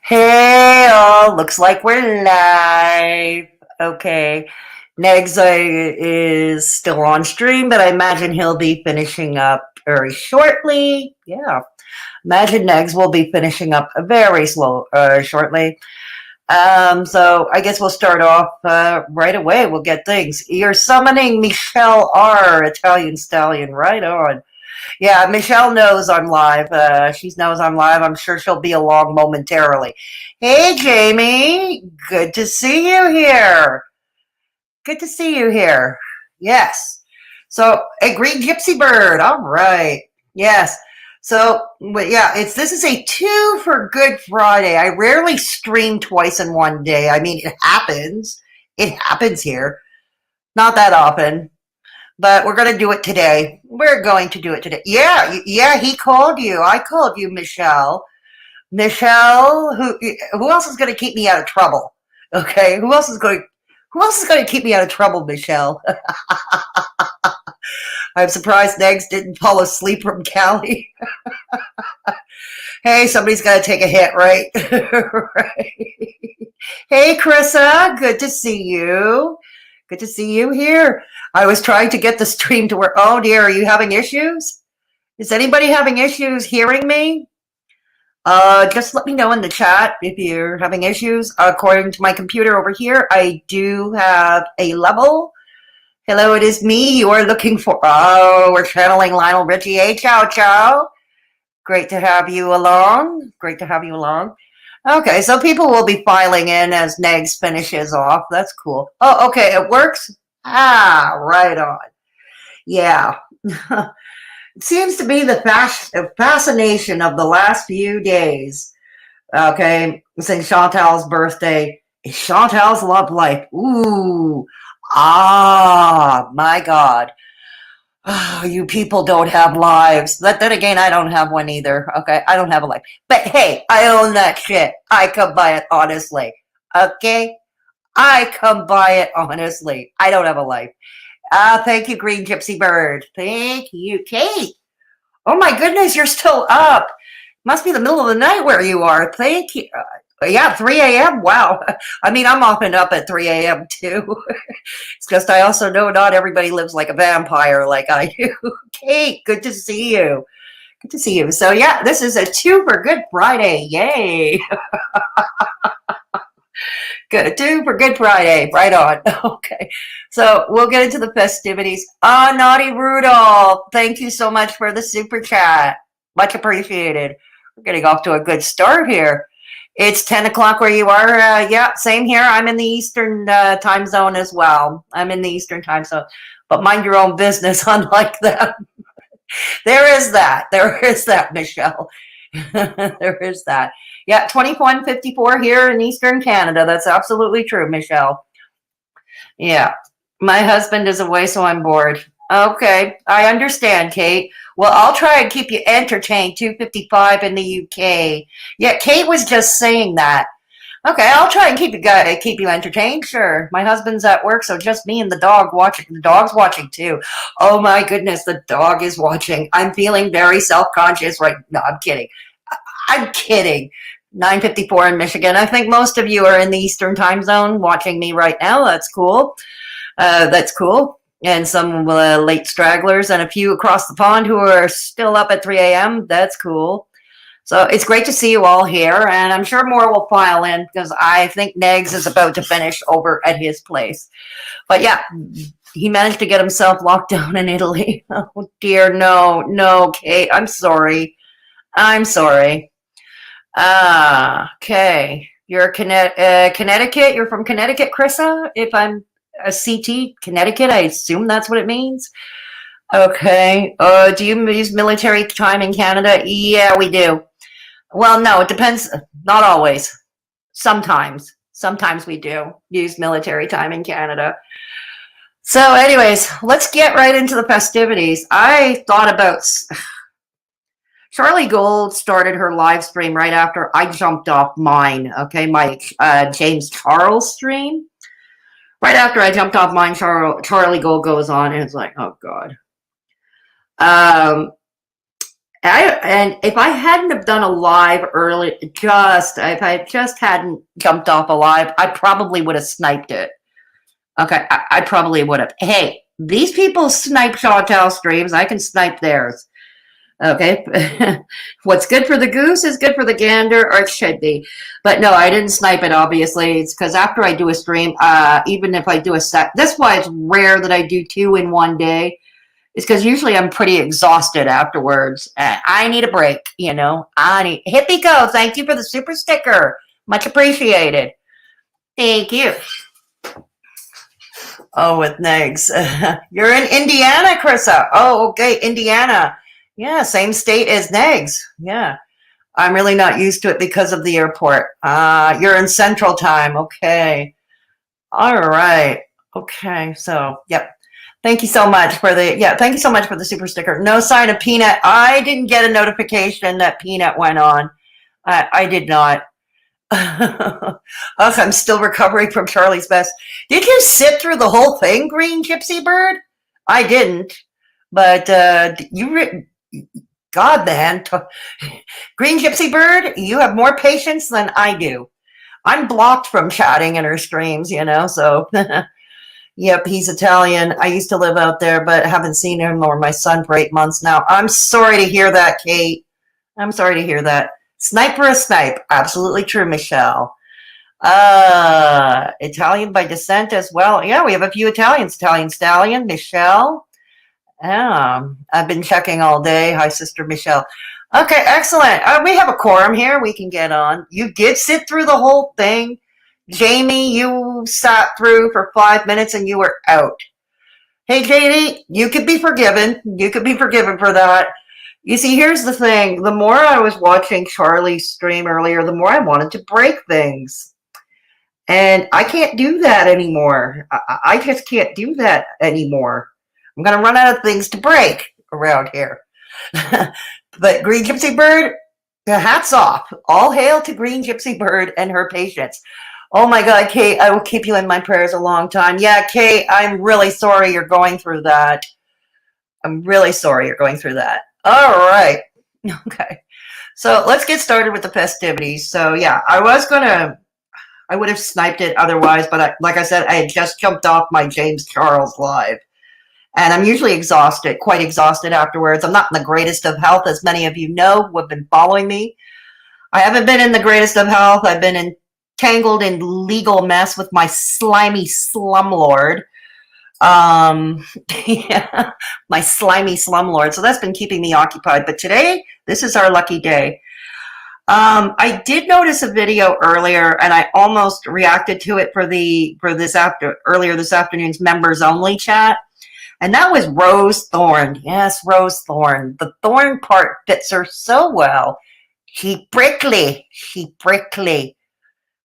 Hey, all, looks like we're live. Okay. Negs is still on stream, but I imagine he'll be finishing up very shortly. Yeah. Imagine Negs will be finishing up very shortly. So I guess we'll start off right away. We'll get things. You're summoning Michelle R, Italian Stallion, right on. Yeah, Michelle knows I'm live. She knows I'm live. I'm sure she'll be along momentarily. Hey, Jamie. Good to see you here. Good to see you here. Yes. So, a green gypsy bird. All right. Yes. So, but yeah, this is a two for Good Friday. I rarely stream twice in one day. I mean, it happens. It happens here. Not that often. But we're going to do it today. We're going to do it today. Yeah, he called you. I called you, Michelle. Michelle, who else is going to keep me out of trouble? Okay, who else is going to keep me out of trouble, Michelle? I'm surprised Negs didn't fall asleep from Callie. Hey, somebody's got to take a hit, right? Right. Hey, Chrissa, good to see you. Good to see you here. I was trying to get the stream to work. Oh dear, are you having issues? Is anybody having issues hearing me? Just let me know in the chat if you're having issues. According to my computer over here, I do have a level. Hello, it is me you are looking for. Oh, we're channeling Lionel Richie. Hey, ciao, ciao. Great to have you along. Great to have you along. Okay, so people will be filing in as Negs finishes off. That's cool. Oh, okay, it works? Ah, right on. Yeah. It seems to be the fascination of the last few days. Okay, since Chantal's birthday. Is Chantal's love life? Ooh. Ah, my God. Oh, you people don't have lives. But then again, I don't have one either. Okay, I don't have a life. But hey, I own that shit. I come by it honestly. Okay, I come by it honestly. I don't have a life. Thank you, Green Gypsy Bird. Thank you, Kate. Oh my goodness, you're still up. Must be the middle of the night where you are. Thank you. Yeah, 3 a.m. Wow. I mean, I'm often up at 3 a.m. too. It's just I also know not everybody lives like a vampire like I do. Kate, good to see you. Good to see you. So yeah, this is a two for Good Friday. Yay. Good. Two for Good Friday. Right on. Okay. So we'll get into the festivities. Naughty Rudolph. Thank you so much for the super chat. Much appreciated. We're getting off to a good start here. It's 10 o'clock where you are. Yeah, same here. I'm in the Eastern time zone as well. I'm in the Eastern time zone. But mind your own business, unlike them. There is that. There is that, Michelle. There is that. Yeah, 21:54 here in Eastern Canada. That's absolutely true, Michelle. Yeah. My husband is away, so I'm bored. Okay, I understand, Kate. Well, I'll try and keep you entertained. 2:55 in the UK. Yeah, Kate was just saying that. Okay, I'll try and keep you entertained. Sure. My husband's at work, so just me and the dog watching. The dog's watching too. Oh my goodness, the dog is watching. I'm feeling very self-conscious right. No, I'm kidding. I'm kidding. 9:54 in Michigan. I think most of you are in the Eastern time zone watching me right now. That's cool. That's cool. And some late stragglers and a few across the pond who are still up at 3 a.m. That's cool. So it's great to see you all here, and I'm sure more will file in because I think Negs is about to finish over at his place. But yeah, he managed to get himself locked down in Italy. Oh dear, no, Kate, I'm sorry. I'm sorry. Okay. You're Connecticut. You're from Connecticut, Chrissa. If I'm a CT, Connecticut, I assume that's what it means. Okay. Do you use military time in Canada? Yeah, we do. Well, no, it depends. Not always. Sometimes. Sometimes we do use military time in Canada. So, anyways, let's get right into the festivities. I thought about Charlie Gold started her live stream right after I jumped off mine. Okay, my James Charles stream. Right after I jumped off mine, Charlie Gold goes on, and it's like, oh god. And if I hadn't have done a live early, if I just hadn't jumped off a live, I probably would have sniped it. Okay, I probably would have. Hey, these people snipe Chantel streams. I can snipe theirs. Okay, what's good for the goose is good for the gander, or it should be. But no, I didn't snipe it. Obviously, it's because after I do a stream, even if I do a set, that's why it's rare that I do 2 in one day. It's because usually I'm pretty exhausted afterwards. I need a break, you know. Hippie go. Thank you for the super sticker. Much appreciated. Thank you. Oh, with Negs. You're in Indiana, Krissa. Oh, okay, Indiana. Yeah, same state as Negs. Yeah. I'm really not used to it because of the airport. You're in Central Time. Okay. All right. Okay. So, yep. Thank you so much for thank you so much for the super sticker. No sign of Peanut. I didn't get a notification that Peanut went on. I did not. I'm still recovering from Charlie's Best. Did you sit through the whole thing, Green Gypsy Bird? I didn't, but God, man, Green Gypsy Bird, you have more patience than I do. I'm blocked from chatting in her streams, you know, so yep, he's Italian. I used to live out there, but haven't seen him or my son for 8 months now. I'm sorry to hear that, Kate. I'm sorry to hear that. Snipe for a snipe. Absolutely true, Michelle. Italian by descent as well. Yeah, we have a few Italians. Italian Stallion, Michelle. I've been checking all day. Hi, Sister Michelle. Okay, excellent. We have a quorum here. We can get on. You did sit through the whole thing. Jamie, you sat through for 5 minutes and you were out. Hey, JD, you could be forgiven. You could be forgiven for that. You see, here's the thing. The more I was watching Charlie's stream earlier, the more I wanted to break things. And I can't do that anymore. I just can't do that anymore. I'm going to run out of things to break around here. But Green Gypsy Bird, hats off. All hail to Green Gypsy Bird and her patience. Oh my God, Kate, I will keep you in my prayers a long time. Yeah, Kate, I'm really sorry you're going through that. I'm really sorry you're going through that. All right. Okay. So let's get started with the festivities. So yeah, I would have sniped it otherwise, but like I said, I had just jumped off my James Charles live. And I'm usually exhausted, quite exhausted afterwards. I'm not in the greatest of health, as many of you know who have been following me. I haven't been in the greatest of health. I've been entangled in legal mess with my slimy slumlord. Yeah, my slimy slumlord. So that's been keeping me occupied. But today, this is our lucky day. I did notice a video earlier, and I almost reacted to it for earlier this afternoon's members only chat. And that was Rosethorn. Yes, Rosethorn. The thorn part fits her so well. She prickly.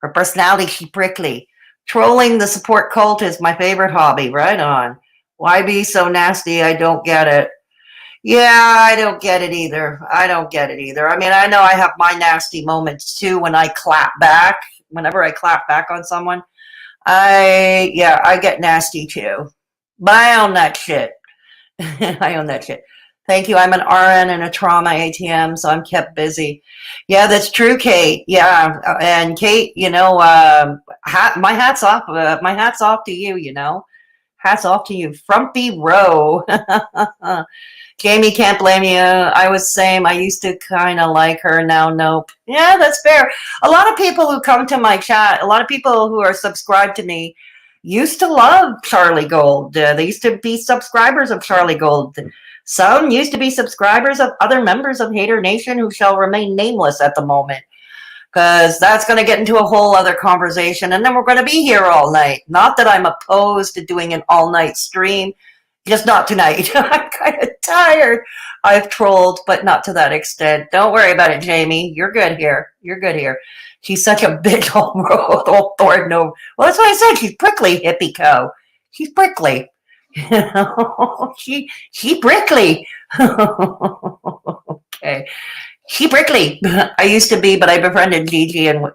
Her personality, she prickly. Trolling the support cult is my favorite hobby. Right on. Why be so nasty? I don't get it. Yeah, I don't get it either. I mean, I know I have my nasty moments too when I clap back. Whenever I clap back on someone, I get nasty too. But I own that shit. I own that shit. Thank you. I'm an RN and a trauma ATM, so I'm kept busy. Yeah, that's true, Kate. Yeah, and Kate, you know, my hat's off. My hat's off to you. You know, hats off to you, Frumpy Row. Jamie, can't blame you. I was same. I used to kind of like her. Now, nope. Yeah, that's fair. A lot of people who come to my chat, a lot of people who are subscribed to me, used to love Charlie Gold. They used to be subscribers of Charlie Gold. Some used to be subscribers of other members of Haydurnation who shall remain nameless at the moment, because that's going to get into a whole other conversation, and then we're going to be here all night. Not that I'm opposed to doing an all-night stream, just not tonight. I'm kind of tired. I've trolled, but not to that extent. Don't worry about it, Jamie. You're good here. She's such a bitch, old Thorn. No, well, that's what I said. She's prickly, hippie co. She's prickly. she prickly. Okay, she prickly. I used to be, but I befriended Gigi, and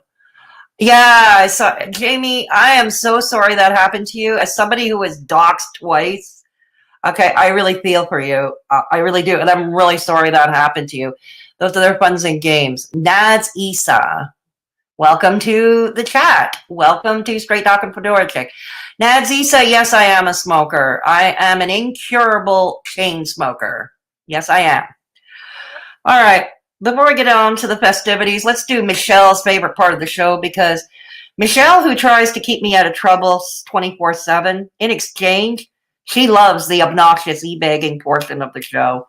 yeah, I saw Jamie. I am so sorry that happened to you. As somebody who was doxxed twice, Okay, I really feel for you. I really do. And I'm really sorry that happened to you. Those are their funs and games. Nads Isa, welcome to the chat. Welcome to Straight Talkin' Fedora Chick. Nads Isa, yes, I am a smoker. I am an incurable chain smoker. Yes, I am. All right, before we get on to the festivities, let's do Michelle's favorite part of the show, because Michelle, who tries to keep me out of trouble 24/7, in exchange, she loves the obnoxious e-bagging portion of the show.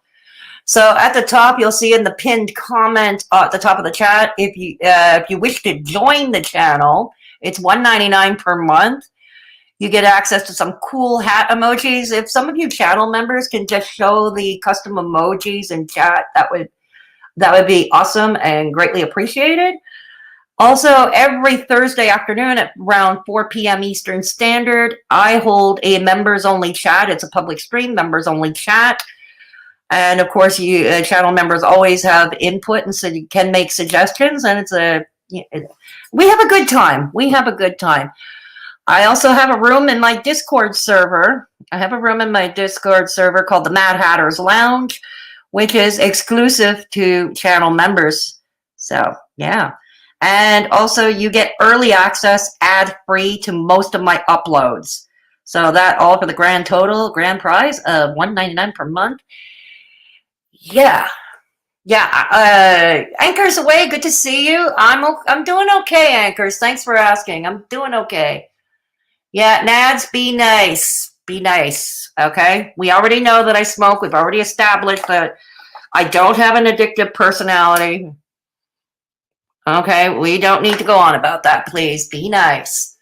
So at the top, you'll see in the pinned comment at the top of the chat, if you wish to join the channel, it's $1.99 per month. You get access to some cool hat emojis. If some of you channel members can just show the custom emojis in chat, that would be awesome and greatly appreciated. Also, every Thursday afternoon at around 4 p.m. Eastern Standard, I hold a members-only chat. It's a public stream, members-only chat. And of course, you channel members always have input, and so you can make suggestions. And we have a good time. We have a good time. I also have a room in my Discord server. I have a room in my Discord server called the Mad Hatter's Lounge, which is exclusive to channel members. So, yeah. And also, you get early access ad-free to most of my uploads. So that all for the grand prize of $1.99 per month. Yeah. Anchor's away. Good to see you. I'm doing okay, Anchors. Thanks for asking. I'm doing okay. Yeah, Nads, be nice. Be nice, okay? We already know that I smoke. We've already established that I don't have an addictive personality. Okay, we don't need to go on about that, please. Be nice.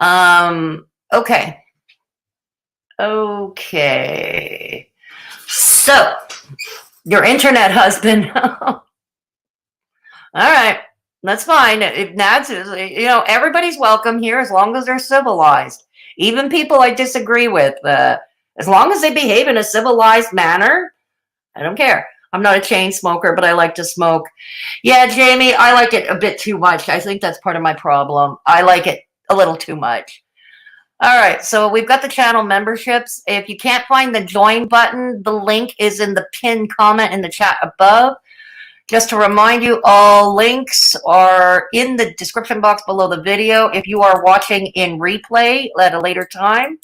Okay. Okay. So, your internet husband. All right. That's fine. If Nads is, everybody's welcome here as long as they're civilized. Even people I disagree with, as long as they behave in a civilized manner, I don't care. I'm not a chain smoker, but I like to smoke. Yeah, Jamie, I like it a bit too much. I think that's part of my problem. I like it a little too much. All right, so we've got the channel memberships. If you can't find the join button, the link is in the pinned comment in the chat above. Just to remind you, all links are in the description box below the video. If you are watching in replay at a later time,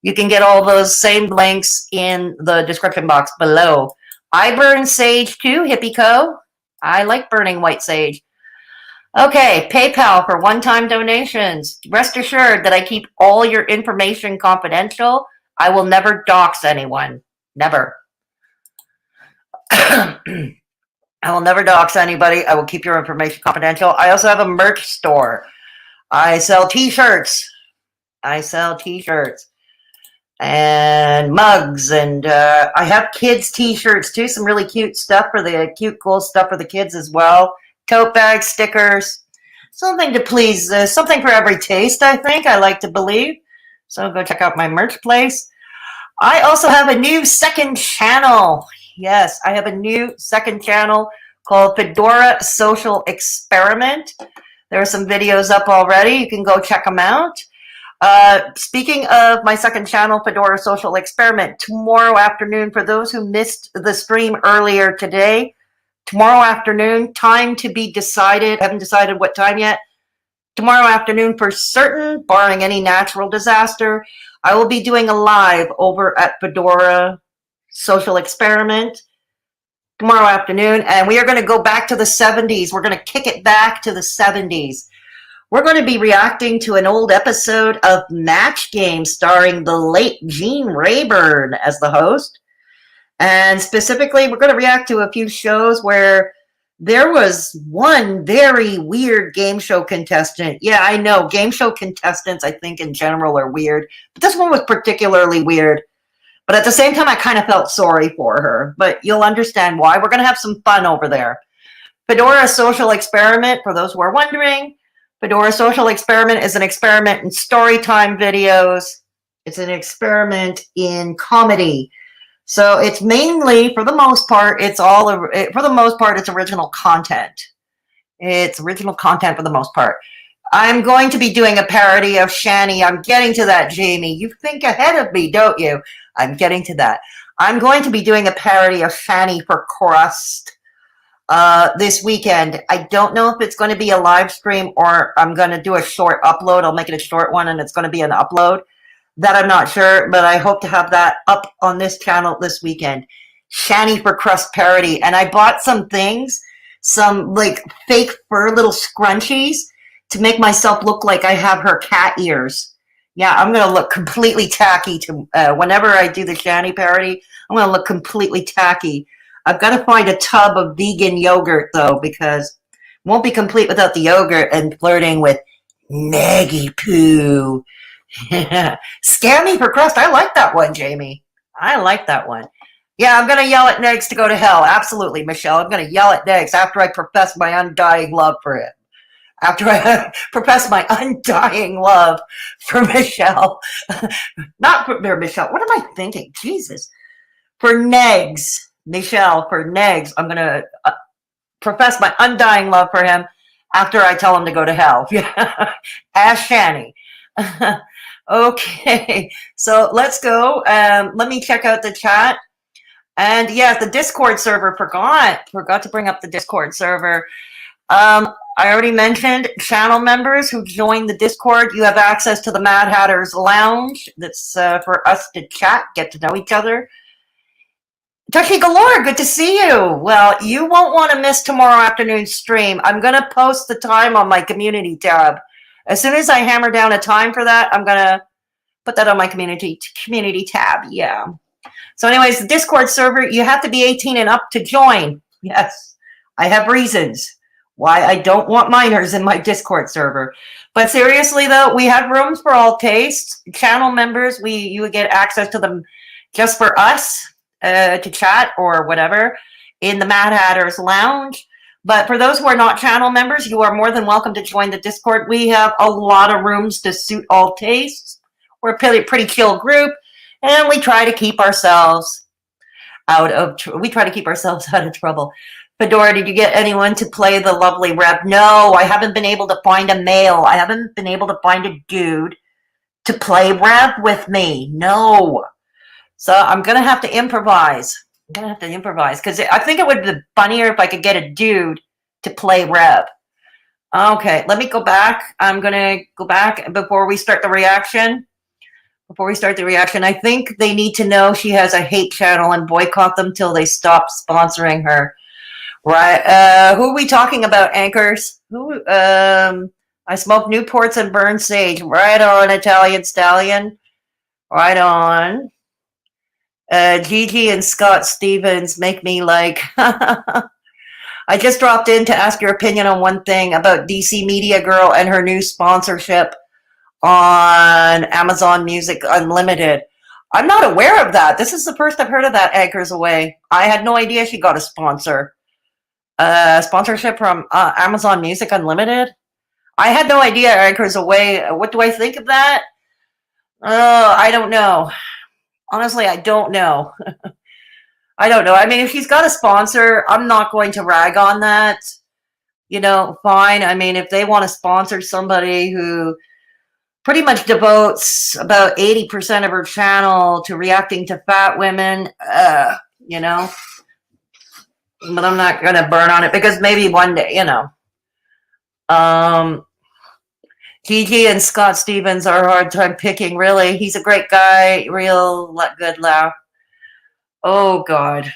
you can get all those same links in the description box below. I burn sage too, Hippie Co. I like burning white sage. Okay, PayPal for one-time donations. Rest assured that I keep all your information confidential. I will never dox anyone. Never. I will never dox anybody. I will keep your information confidential. I also have a merch store. I sell t-shirts. And mugs, and I have kids t-shirts too, some really cute stuff for the cool stuff for the kids as well. Tote bags, stickers, something to please, something for every taste, I think, I like to believe. So go check out my merch place. I also have a new second channel. Yes, I have a new second channel called Fedora Social Experiment. There are some videos up already. You can go check them out. Speaking of my second channel, Fedora Social Experiment, tomorrow afternoon, for those who missed the stream earlier today, tomorrow afternoon, time to be decided. I haven't decided what time yet. Tomorrow afternoon for certain, barring any natural disaster, I will be doing a live over at Fedora Social Experiment tomorrow afternoon, and we are going to go back to the 70s. We're going to kick it back to the 70s. We're going to be reacting to an old episode of Match Game starring the late Gene Rayburn as the host. And specifically, we're going to react to a few shows where there was one very weird game show contestant. Yeah, I know. Game show contestants, I think, in general are weird. But this one was particularly weird. But at the same time, I kind of felt sorry for her. But you'll understand why. We're going to have some fun over there. Fedora Social Experiment, for those who are wondering, Fedora Social Experiment is an experiment in storytime videos. It's an experiment in comedy. So it's mainly, for the most part, it's original content. It's original content for the most part. I'm going to be doing a parody of Shani. I'm getting to that, Jamie. You think ahead of me, don't you? I'm getting to that. I'm going to be doing a parody of Shani for Crust this weekend. I don't know if it's going to be a live stream or I'm going to do a short upload. I'll make it a short one and it's going to be an upload. That I'm not sure, but I hope to have that up on this channel this weekend. Shani for Crust parody. And I bought some things, some like fake fur little scrunchies to make myself look like I have her cat ears. Yeah, I'm going to look completely tacky to whenever I do the Shani parody. I'm going to look completely tacky. I've got to find a tub of vegan yogurt, though, because it won't be complete without the yogurt and flirting with Maggie Poo. Scammy for Crust. I like that one, Jamie. I like that one. Yeah, I'm going to yell at Negs to go to hell. Absolutely, Michelle. I'm going to yell at Negs after I profess my undying love for him. After I profess my undying love for Michelle. Not for Michelle. What am I thinking? Jesus. For Negs. Michelle, for Negs. I'm going to profess my undying love for him after I tell him to go to hell. Ask Shani. Okay, so let's go. Let me check out the chat. And yeah, the Discord server, forgot to bring up the Discord server. I already mentioned channel members who join the Discord. You have access to the Mad Hatter's Lounge. That's for us to chat, get to know each other. Tushy Galore, good to see you. Well, you won't want to miss tomorrow afternoon's stream. I'm going to post the time on my community tab. As soon as I hammer down a time for that, I'm going to put that on my community tab. Yeah. So anyways, the Discord server, you have to be 18 and up to join. Yes, I have reasons why I don't want minors in my Discord server. But seriously, though, we have rooms for all tastes. Channel members, you would get access to them just for us to chat or whatever in the Mad Hatter's Lounge. But for those who are not channel members, you are more than welcome to join the Discord. We have a lot of rooms to suit all tastes. We're a pretty chill group, and we try to keep ourselves out of trouble. Fedora, did you get anyone to play the lovely rep? No, I haven't been able to find a male. I haven't been able to find a dude to play rep with me. No. So I'm going to have to improvise. Because I think it would be funnier if I could get a dude to play Rev. Okay, let me go back. I'm going to go back before we start the reaction. I think they need to know she has a hate channel and boycott them till they stop sponsoring her. Right. Who are we talking about, anchors? I smoke Newports and burn sage. Right on, Italian Stallion. Right on. Gigi and Scott Stevens make me like... I just dropped in to ask your opinion on one thing about DC Media Girl and her new sponsorship on Amazon Music Unlimited. I'm not aware of that. This is the first I've heard of that, Anchors Away. I had no idea she got a sponsorship from Amazon Music Unlimited. I had no idea, Anchors Away. What do I think of that? I don't know. Honestly, I don't know. I mean, if she's got a sponsor, I'm not going to rag on that. You know, fine. I mean, if they want to sponsor somebody who pretty much devotes about 80% of her channel to reacting to fat women, you know. But I'm not going to burn on it because maybe one day, you know. Gigi and Scott Stevens are a hard time picking, really. He's a great guy, real good laugh. Oh, God.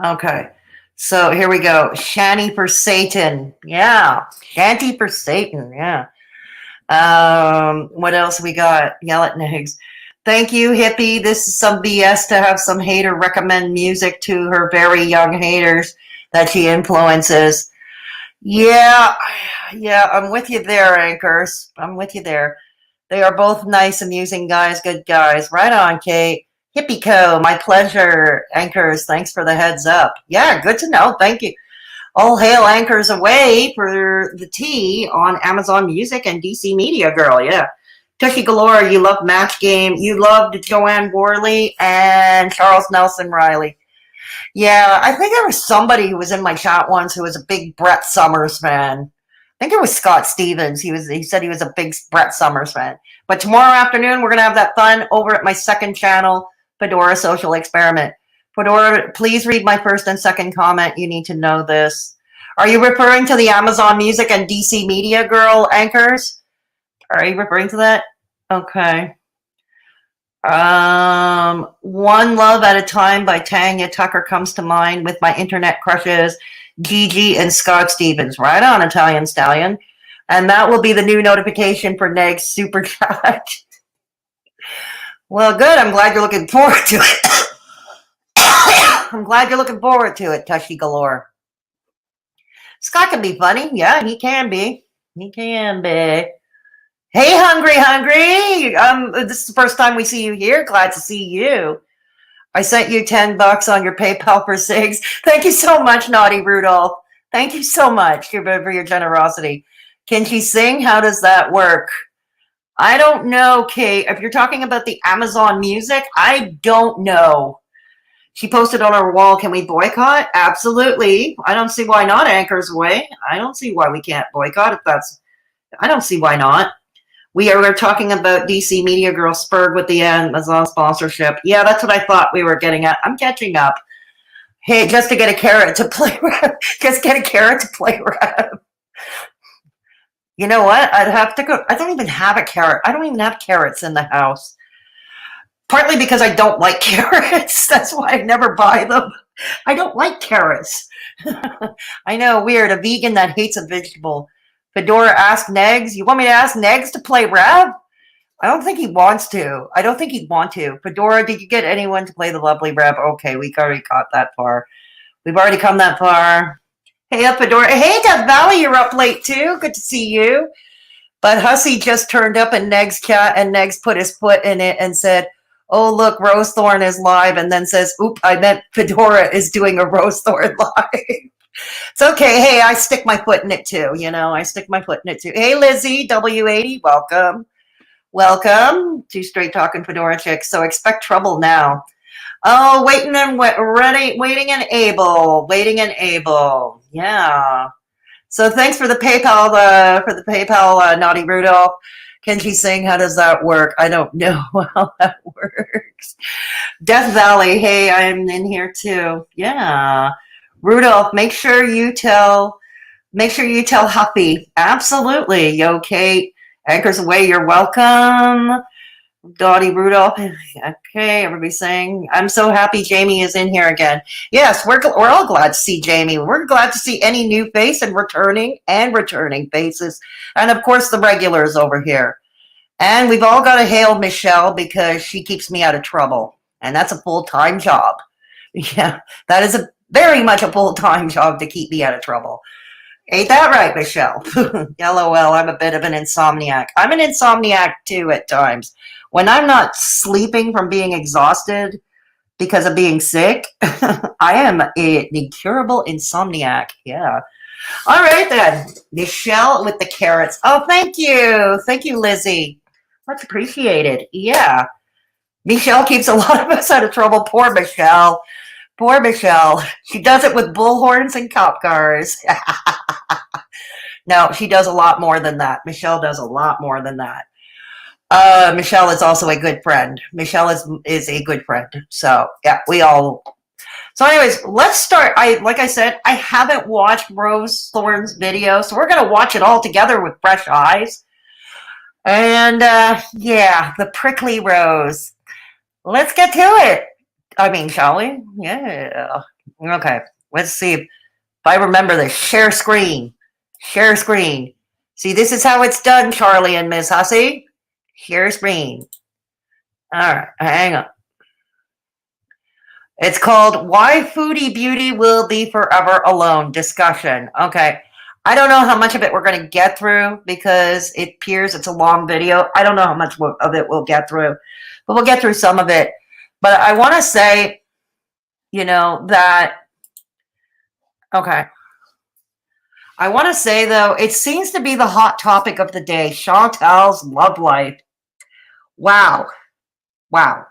Okay. So here we go. Shanty for Satan. Yeah. Shanty for Satan. Yeah. What else we got? Yell at Nigs. Thank you, hippie. This is some BS to have some hater recommend music to her very young haters that she influences. Yeah, I'm with you there, anchors. I'm with you there. They are both nice, amusing guys, good guys. Right on, Kate. Hippie Co, my pleasure. Anchors, thanks for the heads up. Yeah, good to know. Thank you. All hail Anchors Away for the tea on Amazon Music and DC Media Girl. Yeah. Tushy Galore, you love Match Game. You loved Joanne Worley and Charles Nelson Riley. Yeah, I think there was somebody who was in my chat once who was a big Brett Summers fan. I think it was Scott Stevens. He said he was a big Brett Summers fan. But tomorrow afternoon, we're going to have that fun over at my second channel, Fedora Social Experiment. Fedora, please read my first and second comment. You need to know this. Are you referring to the Amazon Music and DC Media Girl anchors? Are you referring to that? Okay. One Love at a Time by Tanya Tucker comes to mind with my internet crushes, Gigi and Scott Stevens. Right on, Italian Stallion. And that will be the new notification for Neg's Super Chat. Well, good. I'm glad you're looking forward to it. I'm glad you're looking forward to it, Tushy Galore. Scott can be funny. Yeah, he can be. He can be. Hey, Hungry. This is the first time we see you here. Glad to see you. I sent you $10 on your PayPal for SIGs. Thank you so much, Naughty Rudolph. Thank you so much for your generosity. Can she sing? How does that work? I don't know, Kate. If you're talking about the Amazon Music, I don't know. She posted on her wall, can we boycott? Absolutely. I don't see why not, Anchor's Way. I don't see why we can't boycott if that's... I don't see why not. We're talking about DC Media Girl Spurg with the Amazon sponsorship. Yeah, that's what I thought we were getting at. I'm catching up. Hey, just to get a carrot to play rap. Just get a carrot to play rap. You know what? I'd have to go. I don't even have a carrot. I don't even have carrots in the house. Partly because I don't like carrots. That's why I never buy them. I don't like carrots. I know, weird. A vegan that hates a vegetable. Fedora asked Negs. You want me to ask Negs to play Rev? I don't think he wants to. I don't think he'd want to. Fedora, did you get anyone to play the lovely Rev? Okay, we already got that far. We've already come that far. Hey up, Fedora. Hey, Death Valley, you're up late too. Good to see you. But Hussy just turned up in Negs' chat, and Negs put his foot in it and said, oh, look, Rosethorn is live, and then says, oop, I meant Fedora is doing a Rosethorn live. It's okay. Hey, I stick my foot in it too. You know, I stick my foot in it too. Hey, Lizzie, W80, welcome. Welcome to Straight Talking Fedora Chicks. So expect trouble now. Oh, waiting and able. Yeah. So thanks for the PayPal, Naughty Rudolph. Can she sing? How does that work? I don't know how that works. Death Valley, hey, I'm in here too. Yeah. Rudolph, make sure you tell Huffy. Absolutely. Yo, Kate. Anchors Away, you're welcome. Dottie Rudolph. Okay, everybody saying, I'm so happy Jamie is in here again. Yes, we're all glad to see Jamie. We're glad to see any new face and returning faces. And of course, the regulars over here. And we've all got to hail Michelle because she keeps me out of trouble. And that's a full-time job. Yeah, that is very much a full-time job to keep me out of trouble. Ain't that right, Michelle? LOL, I'm a bit of an insomniac. I'm an insomniac too at times. When I'm not sleeping from being exhausted because of being sick, I am an incurable insomniac. Yeah. All right then. Michelle with the carrots. Oh, thank you. Thank you, Lizzie. Much appreciated. Yeah. Michelle keeps a lot of us out of trouble. Poor Michelle. Poor Michelle. She does it with bullhorns and cop cars. No, she does a lot more than that. Michelle does a lot more than that. Michelle is also a good friend. Michelle is a good friend. So yeah, we all. So anyways, let's start. Like I said, I haven't watched Rose Thorn's video, so we're gonna watch it all together with fresh eyes. And yeah, the prickly rose. Let's get to it. I mean, shall we? Yeah. Okay. Let's see if I remember this. Share screen. Share screen. See, this is how it's done, Charlie and Miss Hussey. Share screen. All right, hang on. It's called Why Foodie Beauty Will Be Forever Alone discussion. Okay. I don't know how much of it we're going to get through because it appears it's a long video. I don't know how much of it we'll get through, but we'll get through some of it. But I want to say, you know, that, okay. I want to say, though, it seems to be the hot topic of the day, Chantal's love life. Wow. Wow.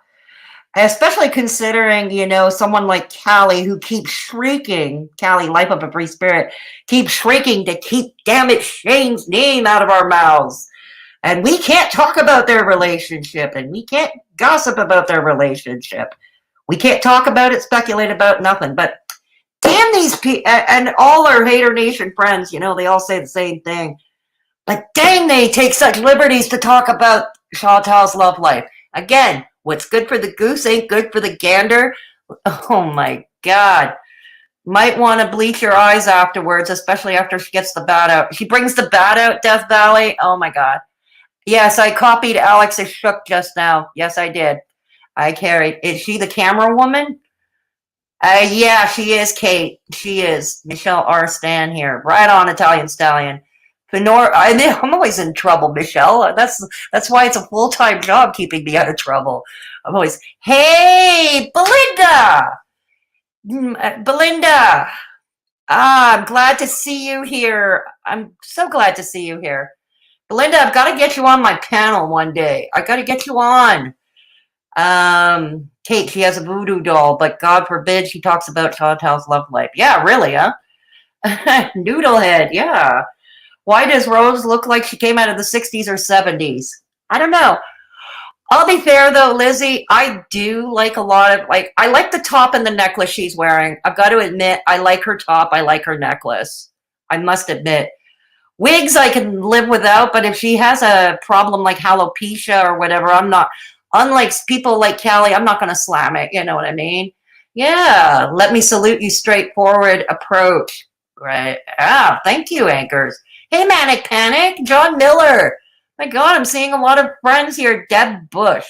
Especially considering, you know, someone like Callie who keeps shrieking, Callie, life of a free spirit, keeps shrieking to keep Dammit Shane's name out of our mouths. And we can't talk about their relationship, and we can't gossip about their relationship. We can't talk about it, speculate about nothing. But damn these people, and all our haydurnation friends, you know, they all say the same thing. But dang, they take such liberties to talk about Chantal's love life. Again, what's good for the goose ain't good for the gander. Oh my God. Might want to bleach your eyes afterwards, especially after she gets the bat out. She brings the bat out, Death Valley. Oh my God. Yes, I copied Alex's shook just now. Yes, I did. I carried. Is she the camera woman? Yeah, she is, Kate. She is. Michelle R. Stan here. Right on, Italian Stallion. Fedora, I'm always in trouble, Michelle. That's why it's a full-time job keeping me out of trouble. I'm always, hey, Belinda! Belinda! Ah, I'm glad to see you here. I'm so glad to see you here. Belinda, I've got to get you on my panel one day. I got to get you on. Kate, she has a voodoo doll, but God forbid she talks about Chantal's love life. Yeah, really, huh? Noodlehead, yeah. Why does Rose look like she came out of the 60s or 70s? I don't know. I'll be fair though, Lizzie. I do like a lot of, like, I like the top and the necklace she's wearing. I've got to admit, I like her top. I like her necklace. I must admit. Wigs I can live without, but if she has a problem like alopecia or whatever, I'm not, unlike people like Callie, I'm not going to slam it. You know what I mean? Yeah. Let me salute you straightforward approach. Right. Ah, thank you, anchors. Hey, Manic Panic, John Miller. My God, I'm seeing a lot of friends here. Deb Bush.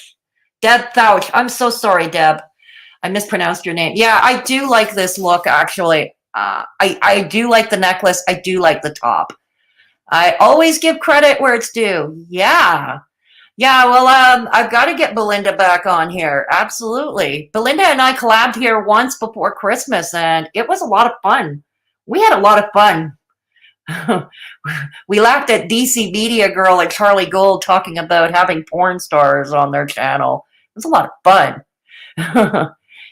Deb Thouch. I'm so sorry, Deb. I mispronounced your name. Yeah, I do like this look, actually. I do like the necklace. I do like the top. I always give credit where it's due. Yeah. Yeah, well, I've got to get Belinda back on here. Absolutely. Belinda and I collabed here once before Christmas, and it was a lot of fun. We had a lot of fun. We laughed at DC Media Girl and Charlie Gold talking about having porn stars on their channel. It was a lot of fun.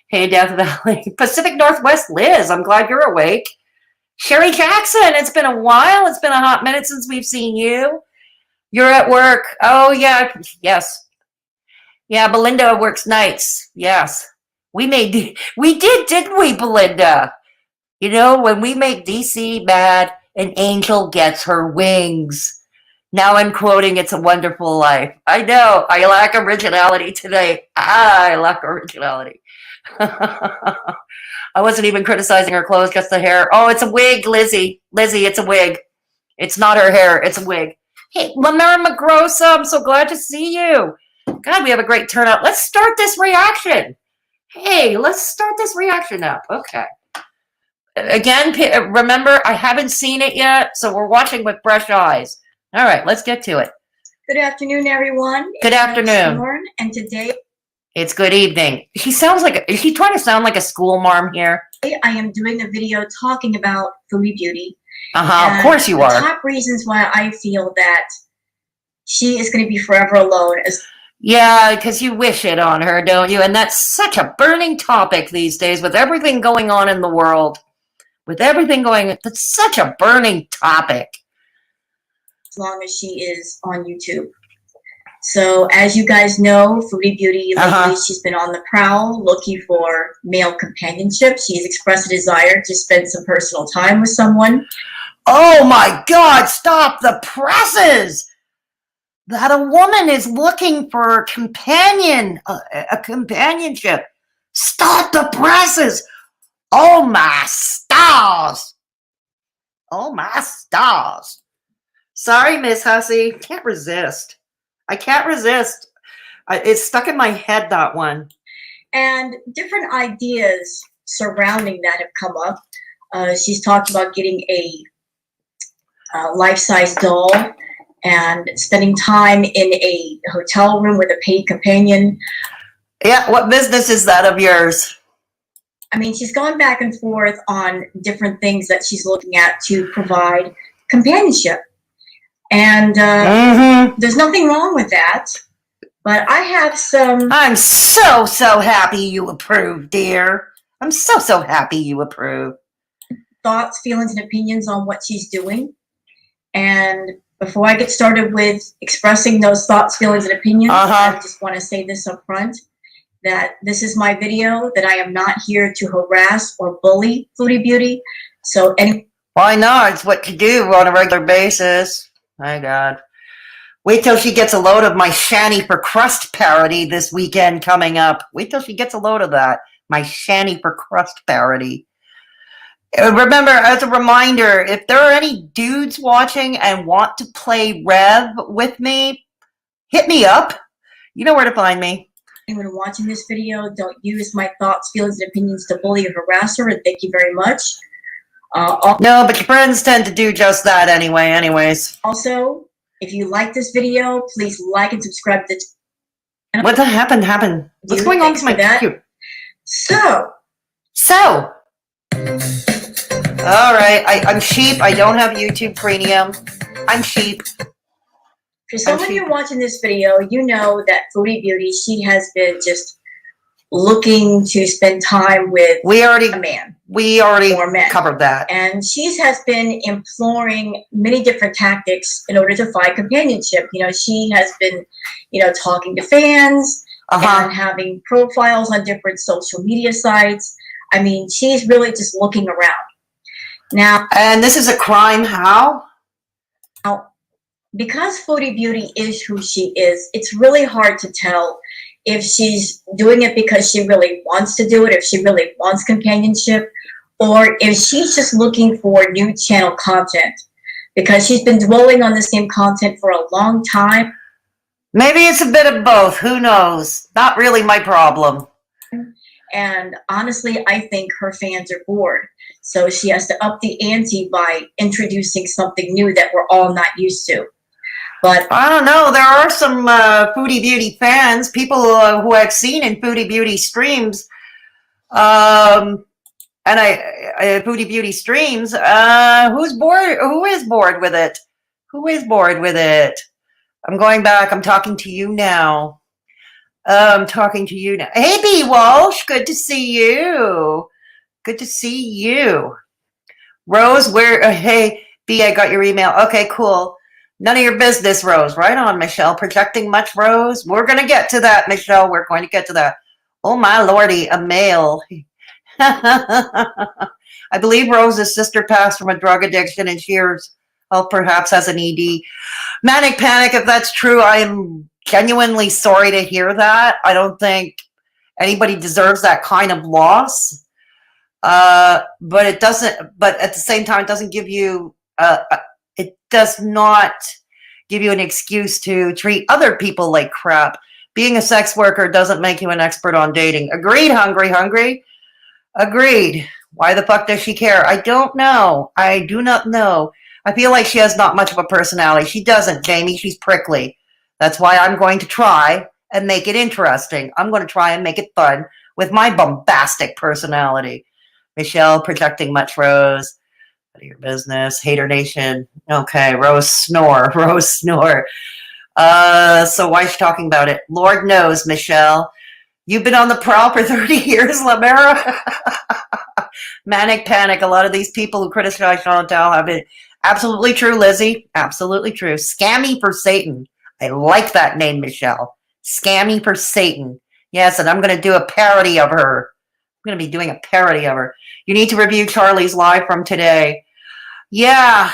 Hey, Death Valley. Pacific Northwest Liz, I'm glad you're awake. Sherry Jackson, it's been a while. It's been a hot minute since we've seen you. You're at work. Oh, yeah. Yes. Yeah, Belinda works nights. Yes. We did, didn't we, Belinda? You know, when we make DC mad, an angel gets her wings. Now I'm quoting It's a Wonderful Life. I know. I lack originality today. I lack originality. I wasn't even criticizing her clothes, just the hair. Oh, it's a wig, Lizzie. Lizzie, it's a wig. It's not her hair. It's a wig. Hey, Lamara Magrosa, I'm so glad to see you. God, we have a great turnout. Let's start this reaction. Hey, let's start this reaction up. Okay. Again, remember, I haven't seen it yet, so we're watching with fresh eyes. All right, let's get to it. Good afternoon, everyone. Good afternoon. Thorn, and today it's good evening. She sounds like, is she trying to sound like a school marm here? I am doing a video talking about Foodie Beauty. Of course you are. The top reasons why I feel that she is going to be forever alone is. Yeah, because you wish it on her, don't you? And that's such a burning topic these days with everything going on in the world. With everything going, that's such a burning topic. As long as she is on YouTube. So, as you guys know, Foodie Beauty, lately she's been on the prowl looking for male companionship. She's expressed a desire to spend some personal time with someone. Oh my God, stop the presses! That a woman is looking for a companion, a companionship. Stop the presses! Oh my stars! Oh my stars! Sorry, Miss Hussey, can't resist. I can't resist. It's stuck in my head, that one. And different ideas surrounding that have come up. She's talked about getting a life-size doll and spending time in a hotel room with a paid companion. Yeah, what business is that of yours? I mean, she's gone back and forth on different things that she's looking at to provide companionship. And there's nothing wrong with that. But I have some. I'm so happy you approve, dear. I'm so happy you approve. Thoughts, feelings, and opinions on what she's doing. And before I get started with expressing those thoughts, feelings, and opinions, I just want to say this up front, that this is my video, that I am not here to harass or bully Foodie Beauty. So why not? It's what you do on a regular basis. My God. Wait till she gets a load of my Shanny for Crust parody this weekend coming up. Wait till she gets a load of that. My Shanny for Crust parody. Remember, as a reminder, if there are any dudes watching and want to play Rev with me, hit me up. You know where to find me. Anyone watching this video, don't use my thoughts, feelings, and opinions to bully or harass her, and thank you very much. No, but your friends tend to do just that anyway, anyways. Also, if you like this video, please like and subscribe to the channel. What happened? What's going on with my computer? So. All right, I'm cheap. I don't have YouTube Premium. I'm cheap. For some of you watching this video, you know that Foodie Beauty, she has been just looking to spend time with a man. We already covered that. And she has been imploring many different tactics in order to find companionship. You know, she has been, you know, talking to fans and having profiles on different social media sites. I mean, she's really just looking around. Now, and this is a crime. How? Now, because Foodie Beauty is who she is, it's really hard to tell if she's doing it because she really wants to do it, if she really wants companionship, or if she's just looking for new channel content because she's been dwelling on the same content for a long time. Maybe it's a bit of both. Who knows? Not really my problem. And honestly, I think her fans are bored. So she has to up the ante by introducing something new that we're all not used to. But I don't know. There are some Foodie Beauty fans, people who I've seen in Foodie Beauty streams, and Foodie Beauty streams. Who's bored? Who is bored with it? Who is bored with it? I'm going back. I'm talking to you now. I'm talking to you now. Hey, B. Walsh. Good to see you. Good to see you. Rose, where? Hey, B. I got your email. Okay, cool. None of your business, Rose. Right on, Michelle. Projecting much, Rose? We're going to get to that, Michelle. We're going to get to that. Oh, my lordy, a male. I believe Rose's sister passed from a drug addiction and she perhaps has an ED. Manic panic, if that's true, I am genuinely sorry to hear that. I don't think anybody deserves that kind of loss. But it doesn't, but at the same time, it doesn't give you, it does not give you an excuse to treat other people like crap. Being a sex worker doesn't make you an expert on dating. Agreed, hungry. Agreed. Why the fuck does she care? I don't know. I do not know. I feel like she has not much of a personality. She doesn't, Jamie. She's prickly. That's why I'm going to try and make it interesting. I'm going to try and make it fun with my bombastic personality. Michelle, projecting much, Rose. Out of your business. Haydurnation. Okay, Rose snore. Rose snore. So why is she talking about it? Lord knows, Michelle. You've been on the prowl for 30 years, Lamera. Manic panic. A lot of these people who criticize Chantal have it. Absolutely true, Lizzie. Absolutely true. Scammy for Satan. I like that name, Michelle. Scammy for Satan. Yes, and I'm going to do a parody of her. I'm going to be doing a parody of her. You need to review Charlie's live from today. Yeah,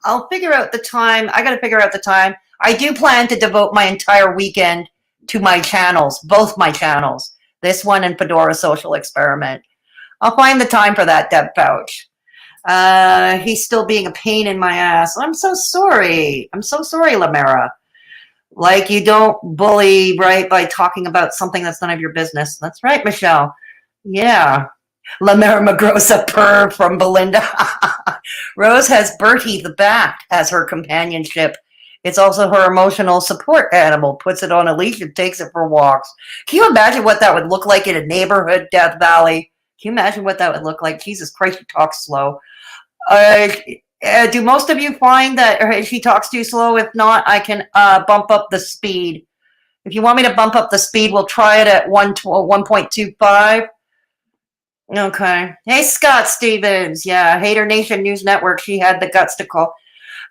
I'll figure out the time. I got to figure out the time. I do plan to devote my entire weekend to my channels, both my channels, this one and Fedora Social Experiment. I'll find the time for that, Deb Pouch. He's still being a pain in my ass. I'm so sorry. I'm so sorry, Lamera. Like, you don't bully, right, by talking about something that's none of your business. That's right, Michelle. Yeah. Lamera Magrosa purr from Belinda. Rose has Bertie the bat as her companionship. It's also her emotional support animal. Puts it on a leash and takes it for walks. Can you imagine what that would look like in a neighborhood, Death Valley? Can you imagine what that would look like? Jesus Christ, she talks slow. Do most of you find that she talks too slow? If not, I can bump up the speed. If you want me to bump up the speed, we'll try it at 1.25. Okay. Hey, Scott Stevens. Yeah, Haydurnation News Network. She had the guts to call.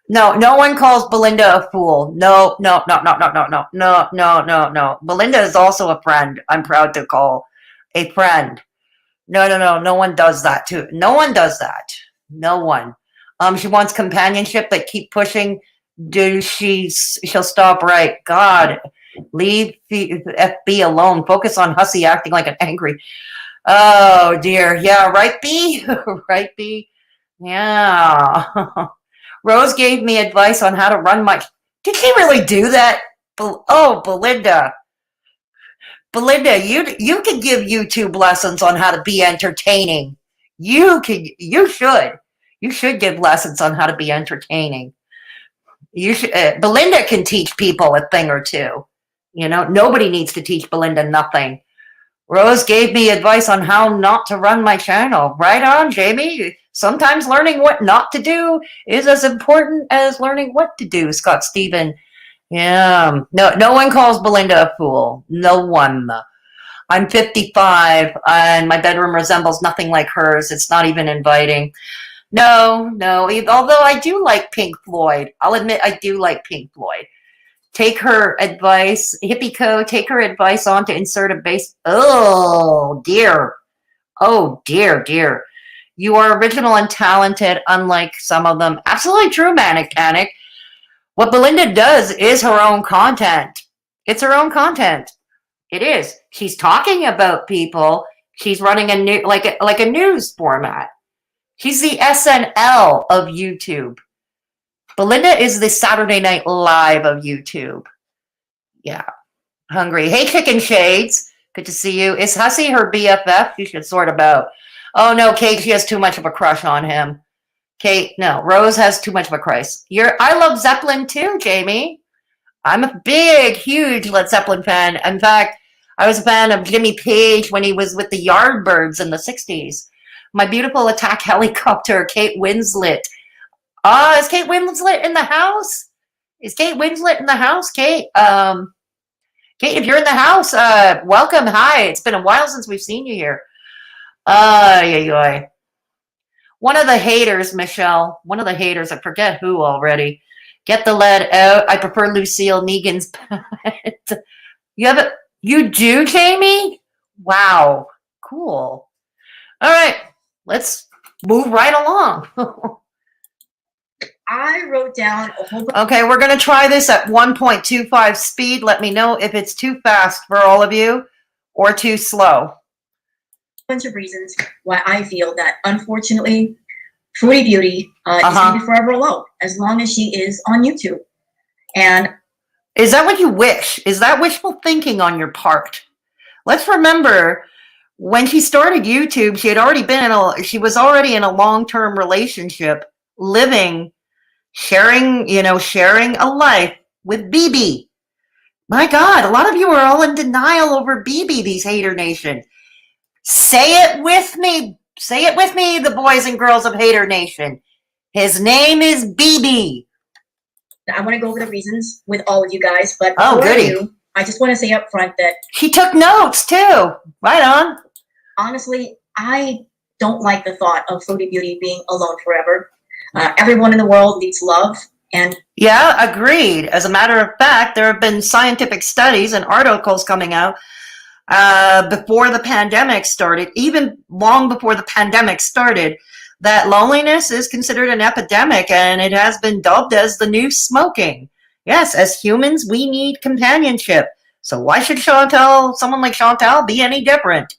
No, no one calls Belinda a fool. No, no, no, no, no, no, no, no, no, no, no. Belinda is also a friend. I'm proud to call a friend. No, no, no. No one does that too. No one does that. No one. She wants companionship, but keep pushing. She'll stop, right? God, leave the FB alone. Focus on hussy acting like an angry. Oh dear. Yeah, right, B? Right, B? Yeah. Rose gave me advice on how to run my. Did she really do that? Oh, Belinda. Belinda, you could give YouTube lessons on how to be entertaining. You should give lessons on how to be entertaining. You should. Belinda can teach people a thing or two. You know, nobody needs to teach Belinda nothing. Rose gave me advice on how not to run my channel. Right on, Jamie. Sometimes learning what not to do is as important as learning what to do, Scott Steven. Yeah. No one calls Belinda a fool. No one. I'm 55 and my bedroom resembles nothing like hers. It's not even inviting. No. Although I do like Pink Floyd. I'll admit I do like Pink Floyd. Take her advice, Hippie Co. Take her advice on to insert a bass. Oh dear. Oh dear. You are original and talented, unlike some of them. Absolutely true, Manic Panic. What Belinda does is her own content. It's her own content. It is. She's talking about people. She's running like a news format. She's the SNL of YouTube. Belinda is the Saturday Night Live of YouTube. Yeah. Hungry. Hey, Chicken Shades. Good to see you. Is Hussy her BFF? You should sort about. Oh, no, Kate, she has too much of a crush on him. Kate, no. Rose has too much of a crush. I love Zeppelin too, Jamie. I'm a big, huge Led Zeppelin fan. In fact, I was a fan of Jimmy Page when he was with the Yardbirds in the 60s. My beautiful attack helicopter, Kate Winslet. Is Kate Winslet in the house? Is Kate Winslet in the house, Kate? Kate, if you're in the house, welcome. Hi. It's been a while since we've seen you here. One of the haters, Michelle. One of the haters. I forget who already. Get the lead out. I prefer Lucille Negan's pet. You do, Jamie? Wow. Cool. All right. Let's move right along. I wrote down a whole bunch. Okay, we're going to try this at 1.25 speed. Let me know if it's too fast for all of you or too slow. Bunch of reasons why I feel that, unfortunately, Foodie Beauty is going to be forever alone, as long as she is on YouTube. And is that what you wish? Is that wishful thinking on your part? Let's remember, when she started YouTube, she was already in a long-term relationship, living, sharing a life with BB. My God, a lot of you are all in denial over BB, these Hater Nation. Say it with me. Say it with me, the boys and girls of Hater Nation. His name is BB. I want to go over the reasons with all of you guys, but I just want to say up front that she took notes too. Right on. Honestly, I don't like the thought of Foodie Beauty being alone forever. Everyone in the world needs love. And yeah, agreed. As a matter of fact, there have been scientific studies and articles coming out before the pandemic started, even long before the pandemic started, that loneliness is considered an epidemic, and it has been dubbed as the new smoking. Yes, as humans, we need companionship. So why should someone like Chantal, be any different?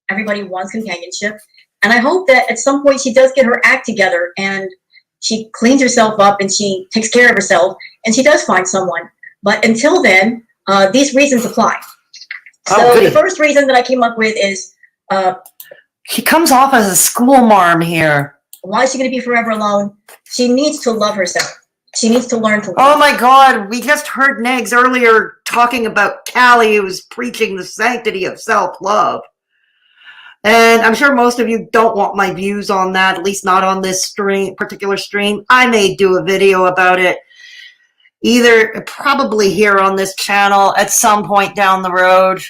Everybody wants companionship. And I hope that at some point she does get her act together and she cleans herself up and she takes care of herself and she does find someone. But until then, these reasons apply. So the first reason that I came up with is she comes off as a school marm here. Why is she going to be forever alone? She needs to love herself. She needs to learn to love. Oh my God, we just heard Negs earlier talking about Callie, who was preaching the sanctity of self-love. And I'm sure most of you don't want my views on that, at least not on this particular stream. I may do a video about it. either probably here on this channel at some point down the road.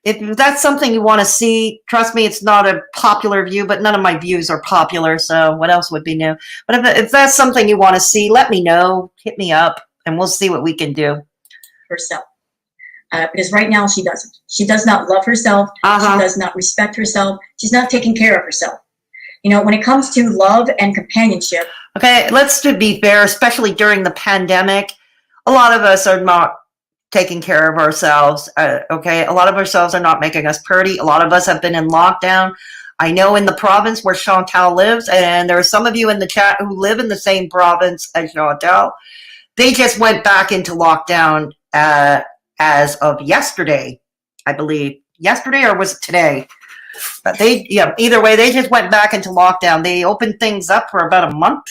If that's something you want to see, trust me, it's not a popular view, but none of my views are popular, so what else would be new? But if that's something you want to see, let me know, hit me up, and we'll see what we can do. Herself. Because right now she doesn't. She does not love herself. She does not respect herself. She's not taking care of herself. You know, when it comes to love and companionship. Okay, let's be fair, especially during the pandemic, a lot of us are not taking care of ourselves. Okay, a lot of ourselves are not making us pretty. A lot of us have been in lockdown. I know in the province where Chantal lives, and there are some of you in the chat who live in the same province as Chantal, they just went back into lockdown as of yesterday, I believe. Yesterday, or was it today? But either way, they just went back into lockdown. They opened things up for about a month,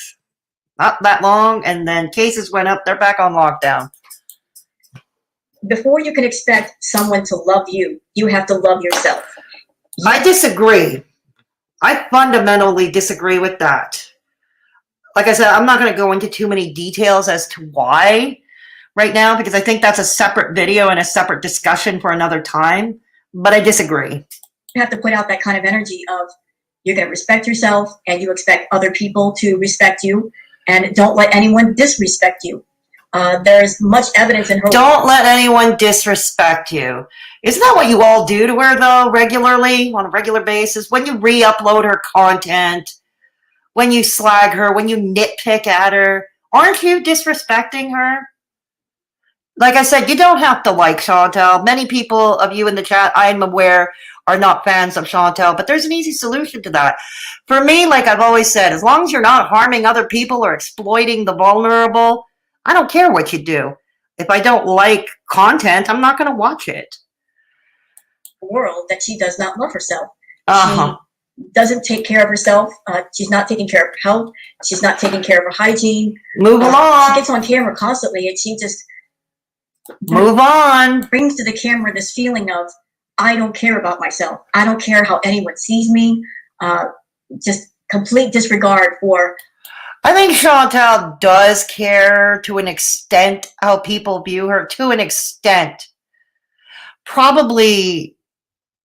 not that long, and then cases went up. They're back on lockdown. Before you can expect someone to love you, you have to love yourself. I disagree. I fundamentally disagree with that. Like I said, I'm not going to go into too many details as to why right now, because I think that's a separate video and a separate discussion for another time, but I disagree. You have to put out that kind of energy of you're going to respect yourself and you expect other people to respect you, and don't let anyone disrespect you. There's much evidence in her. Don't let anyone disrespect you. Isn't that what you all do to her, though, regularly, on a regular basis? When you re-upload her content, when you slag her, when you nitpick at her, aren't you disrespecting her? Like I said, you don't have to like Chantal. Many people of you in the chat, I'm aware, are not fans of Chantal, but there's an easy solution to that. For me, like I've always said, as long as you're not harming other people or exploiting the vulnerable, I don't care what you do. If I don't like content, I'm not going to watch it. World that she does not love herself. She doesn't take care of herself. She's not taking care of her health. She's not taking care of her hygiene. Move along. She gets on camera constantly, and she just move on. Brings to the camera this feeling of, I don't care about myself. I don't care how anyone sees me. Just complete disregard for. I think Chantal does care to an extent how people view her, to an extent. Probably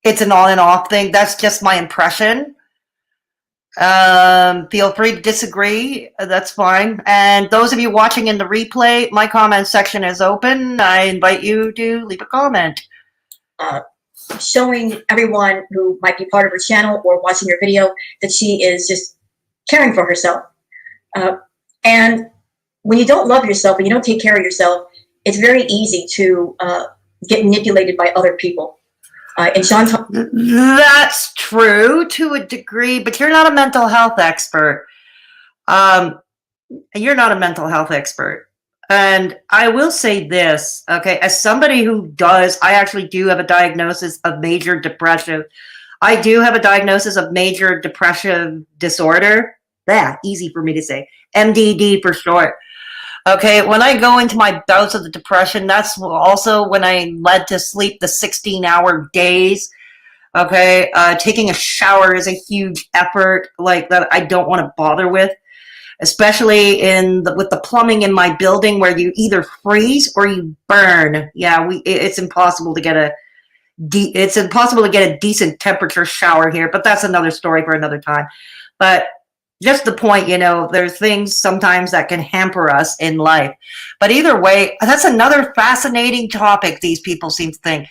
it's an on and off thing. That's just my impression. Feel free to disagree. That's fine. And those of you watching in the replay, my comment section is open. I invite you to leave a comment. Showing everyone who might be part of her channel or watching your video that she is just caring for herself. And when you don't love yourself and you don't take care of yourself, it's very easy to get manipulated by other people. And Chantal, that's true to a degree, but you're not a mental health expert. You're not a mental health expert. And I will say this, okay, as somebody who does, I actually do have a diagnosis of major depression. I do have a diagnosis of major depressive disorder. Yeah, easy for me to say. MDD for short. Okay, when I go into my bouts of the depression, that's also when I led to sleep the 16-hour days. Okay, taking a shower is a huge effort like that I don't want to bother with, especially with the plumbing in my building where you either freeze or you burn. Yeah, it's impossible to get a decent temperature shower here, but that's another story for another time. But just the point, you know, there's things sometimes that can hamper us in life. But either way, that's another fascinating topic these people seem to think.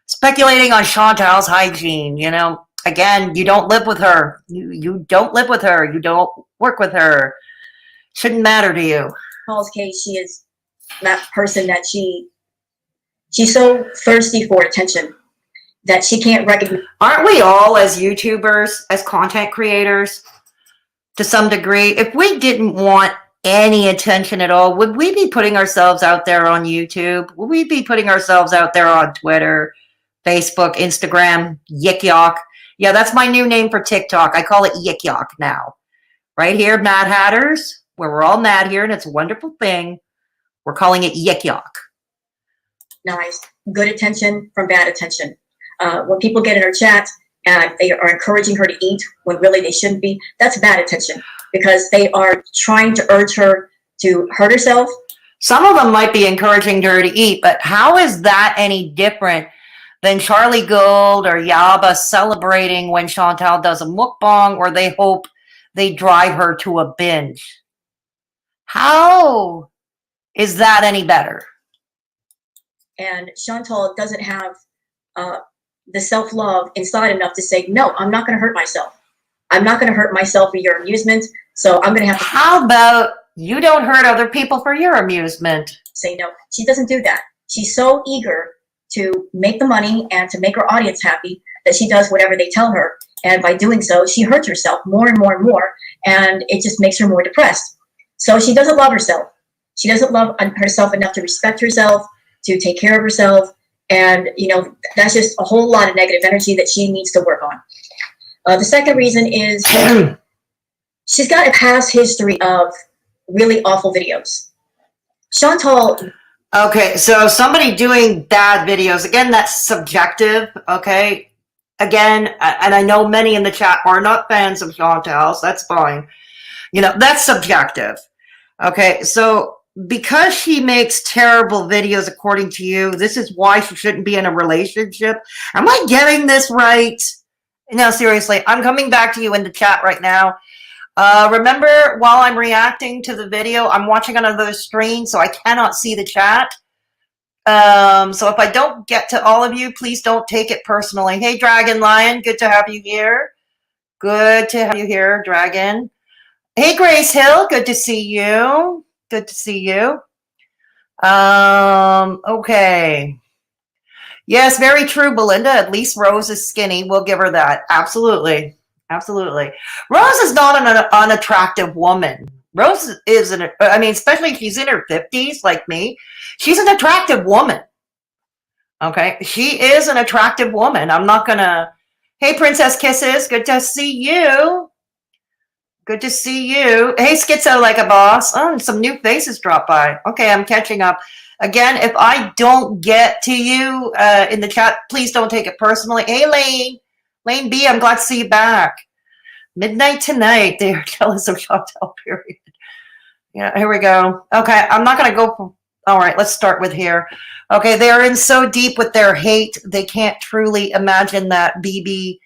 Speculating on Chantal's hygiene, you know. Again, you don't live with her. You don't live with her. You don't work with her. Shouldn't matter to you. Paul's case, she is that person that she's so thirsty for attention that she can't recognize. Aren't we all, as YouTubers, as content creators, to some degree? If we didn't want any attention at all, would we be putting ourselves out there on YouTube? Would we be putting ourselves out there on Twitter, Facebook, Instagram, Yik Yak? Yeah, that's my new name for TikTok. I call it Yik Yak now. Right here, Mad Hatters, where we're all mad here, and it's a wonderful thing. We're calling it Yik Yak. Nice. Good attention from bad attention. When people get in her chat, and they are encouraging her to eat when really they shouldn't be, that's bad attention, because they are trying to urge her to hurt herself. Some of them might be encouraging her to eat, but how is that any different than Charlie Gold or Yaba celebrating when Chantal does a mukbang, or they hope they drive her to a binge? How is that any better? And Chantal doesn't have the self-love inside enough to say, no, I'm not going to hurt myself. I'm not going to hurt myself for your amusement. So I'm going to have to. How about you don't hurt other people for your amusement? Say no. She doesn't do that. She's so eager to make the money and to make her audience happy that she does whatever they tell her. And by doing so, she hurts herself more and more and more. And it just makes her more depressed. So she doesn't love herself. She doesn't love herself enough to respect herself, to take care of herself. And, you know, that's just a whole lot of negative energy that she needs to work on. The second reason is she's got a past history of really awful videos. Chantal. Okay, so somebody doing bad videos, again, that's subjective, okay? Again, and I know many in the chat are not fans of Chantal's, that's fine. You know, that's subjective. Okay, so because she makes terrible videos, according to you, this is why she shouldn't be in a relationship. Am I getting this right? No, seriously, I'm coming back to you in the chat right now. Remember, while I'm reacting to the video, I'm watching on another screen, so I cannot see the chat. So if I don't get to all of you, please don't take it personally. Hey, Dragon Lion, good to have you here. Good to have you here, Dragon. Hey, Grace Hill, good to see you. Good to see you. Okay. Yes, very true, Belinda. At least Rose is skinny. We'll give her that. Absolutely. Absolutely. Rose is not an unattractive woman. Rose is especially if she's in her 50s like me, she's an attractive woman. Okay. She is an attractive woman. I'm not going to. Hey, Princess Kisses. Good to see you. Good to see you. Hey, Schizo like a boss. Oh, some new faces drop by. Okay, I'm catching up. Again, if I don't get to you in the chat, please don't take it personally. Hey, Lane. Lane B, I'm glad to see you back. Midnight tonight. They are jealous of Chantal, period. Yeah, here we go. Okay, I'm not going to go. All right, let's start with here. Okay, they're in so deep with their hate, they can't truly imagine that BB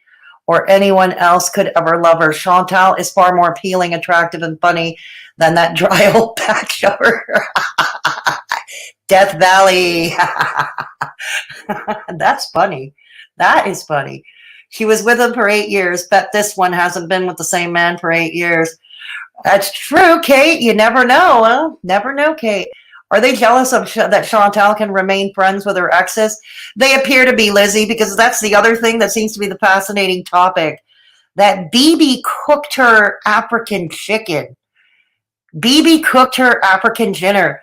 or anyone else could ever love her. Chantal is far more appealing, attractive, and funny than that dry old back shower. Death Valley. That's funny. That is funny. She was with him for 8 years. Bet this one hasn't been with the same man for 8 years. That's true, Kate. You never know, huh? Never know, Kate. Are they jealous of that Chantal can remain friends with her exes? They appear to be, Lizzie, because that's the other thing that seems to be the fascinating topic. That BB cooked her African chicken. BB cooked her African dinner.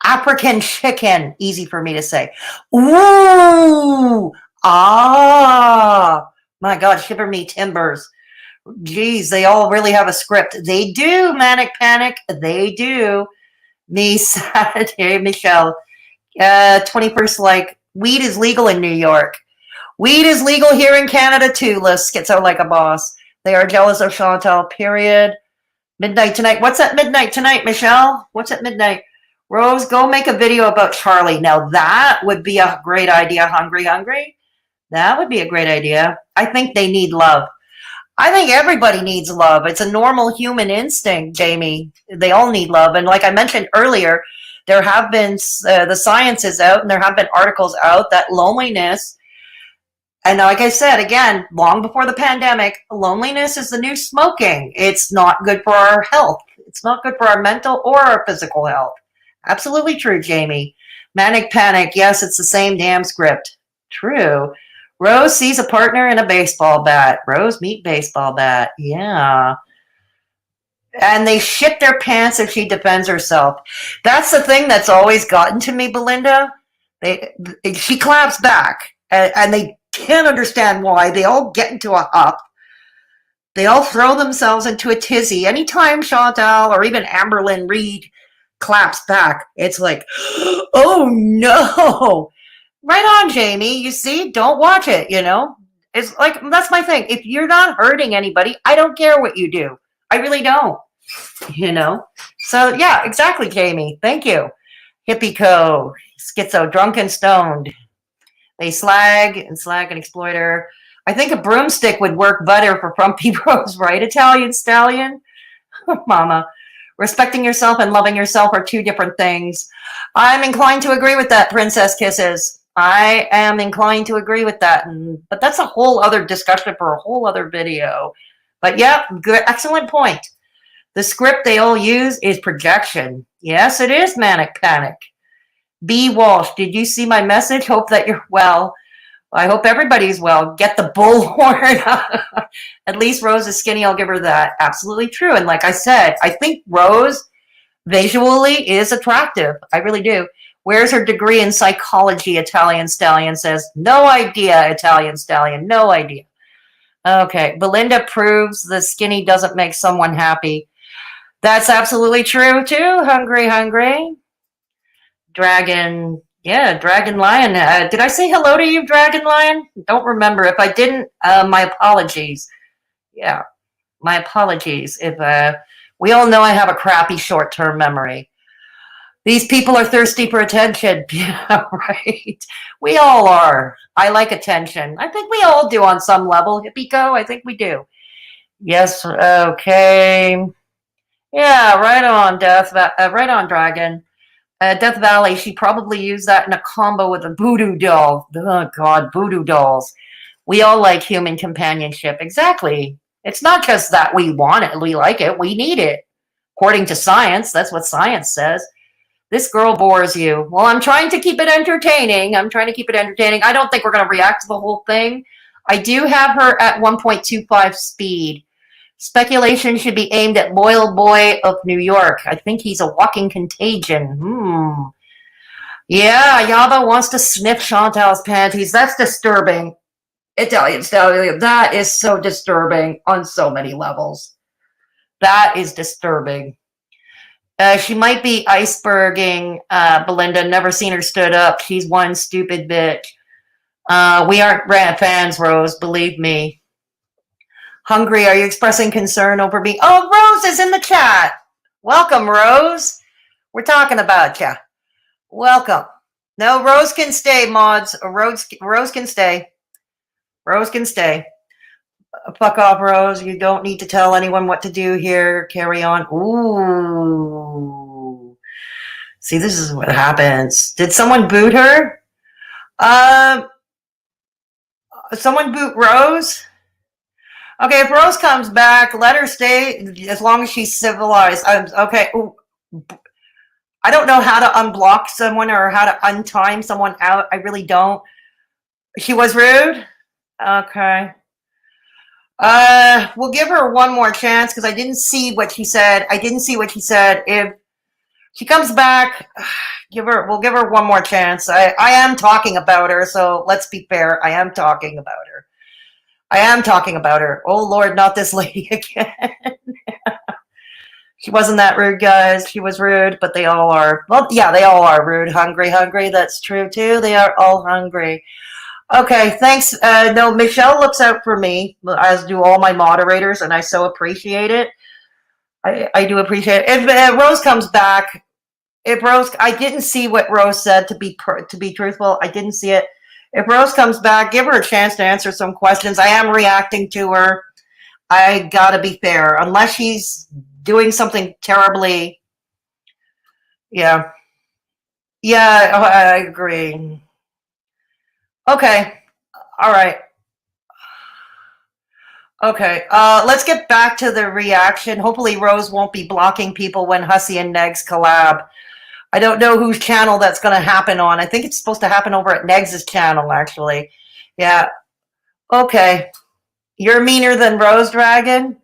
African chicken. Easy for me to say. Ooh. Ah. My God, shiver me timbers. Geez, they all really have a script. They do, Manic Panic. They do. Me, Saturday, Michelle. 21st, like, weed is legal in New York. Weed is legal here in Canada, too, Liz Schizo like a boss. They are jealous of Chantal, period. Midnight tonight. What's at midnight tonight, Michelle? What's at midnight? Rose, go make a video about Charlie. Now, that would be a great idea, Hungry. That would be a great idea. I think they need love. I think everybody needs love. It's a normal human instinct, Jamie. They all need love. And like I mentioned earlier, there have been, the science is out and there have been articles out that loneliness, and like I said, again, long before the pandemic, loneliness is the new smoking. It's not good for our health. It's not good for our mental or our physical health. Absolutely true, Jamie. Manic Panic, yes, it's the same damn script. True. Rose sees a partner in a baseball bat. Rose meet baseball bat. Yeah. And they shit their pants if she defends herself. That's the thing that's always gotten to me, Belinda. She claps back, and they can't understand why. They all get into a huff. They all throw themselves into a tizzy. Anytime Chantal or even Amberlynn Reed claps back, it's like, oh no. Right on, Jamie. You see, don't watch it, you know? It's like, that's my thing. If you're not hurting anybody, I don't care what you do. I really don't. you know? So yeah, exactly, Jamie. Thank you. Hippie Co, schizo, drunk and stoned. They slag and exploiter. I think a broomstick would work better for Frumpy Rose, right? Italian stallion? Mama. Respecting yourself and loving yourself are two different things. I'm inclined to agree with that, Princess Kisses. I am inclined to agree with that. But that's a whole other discussion for a whole other video. But yeah, good, excellent point. The script they all use is projection. Yes, it is manic panic. B. Walsh, did you see my message? Hope that you're well. I hope everybody's well. Get the bullhorn. At least Rose is skinny. I'll give her that. Absolutely true. And like I said, I think Rose visually is attractive. I really do. Where's her degree in psychology? Italian Stallion says. No idea, Italian Stallion. No idea. Okay. Belinda proves the skinny doesn't make someone happy. That's absolutely true too. Hungry. Dragon. Yeah, Dragon Lion. Did I say hello to you, Dragon Lion? Don't remember. If I didn't, my apologies. Yeah, my apologies. If we all know I have a crappy short-term memory. These people are thirsty for attention. Yeah, right. We all are. I like attention. I think we all do on some level. Hippie-co, I think we do. Yes, okay. Yeah, right on, Death. Right on, Dragon. Death Valley, she probably used that in a combo with a voodoo doll. Oh, God, voodoo dolls. We all like human companionship. Exactly. It's not just that we want it, we like it, we need it. According to science, that's what science says. This girl bores you. Well, I'm trying to keep it entertaining. I don't think we're going to react to the whole thing. I do have her at 1.25 speed. Speculation should be aimed at Loyal Boy of New York. I think he's a walking contagion. Yeah, Yaba wants to sniff Chantal's panties. That's disturbing. Italian Stallion. That is so disturbing on so many levels. That is disturbing. She might be iceberging Belinda. Never seen her stood up. She's one stupid bitch. We aren't fans, Rose. Believe me. Hungry, are you expressing concern over me? Oh, Rose is in the chat. Welcome, Rose. We're talking about you. Welcome. No, Rose can stay, mods. Rose can stay. Rose can stay. Fuck off, Rose. You don't need to tell anyone what to do here. Carry on. Ooh. See, this is what happens. Did someone boot her? Someone boot Rose? Okay, if Rose comes back, let her stay as long as she's civilized. Okay. Ooh. I don't know how to unblock someone or how to untime someone out. I really don't. She was rude? Okay. We'll give her one more chance because I didn't see what she said. If she comes back, we'll give her one more chance. I am talking about her, so let's be fair. I am talking about her. Oh, Lord, not this lady again. She wasn't that rude, guys. She was rude, but they all are. Well, yeah, they all are rude. Hungry. That's true, too. They are all hungry. Okay, thanks. No, Michelle looks out for me, as do all my moderators, and I so appreciate it. I do appreciate it. If Rose comes back, I didn't see what Rose said, to be truthful. I didn't see it. If Rose comes back, give her a chance to answer some questions. I am reacting to her. I gotta be fair. Unless she's doing something terribly. Yeah. Yeah, I agree. Okay. All right. Okay. Let's get back to the reaction. Hopefully Rose won't be blocking people when Hussy and Negs collab. I don't know whose channel that's going to happen on. I think it's supposed to happen over at Negs' channel, actually. Yeah. Okay. You're meaner than Rose Dragon?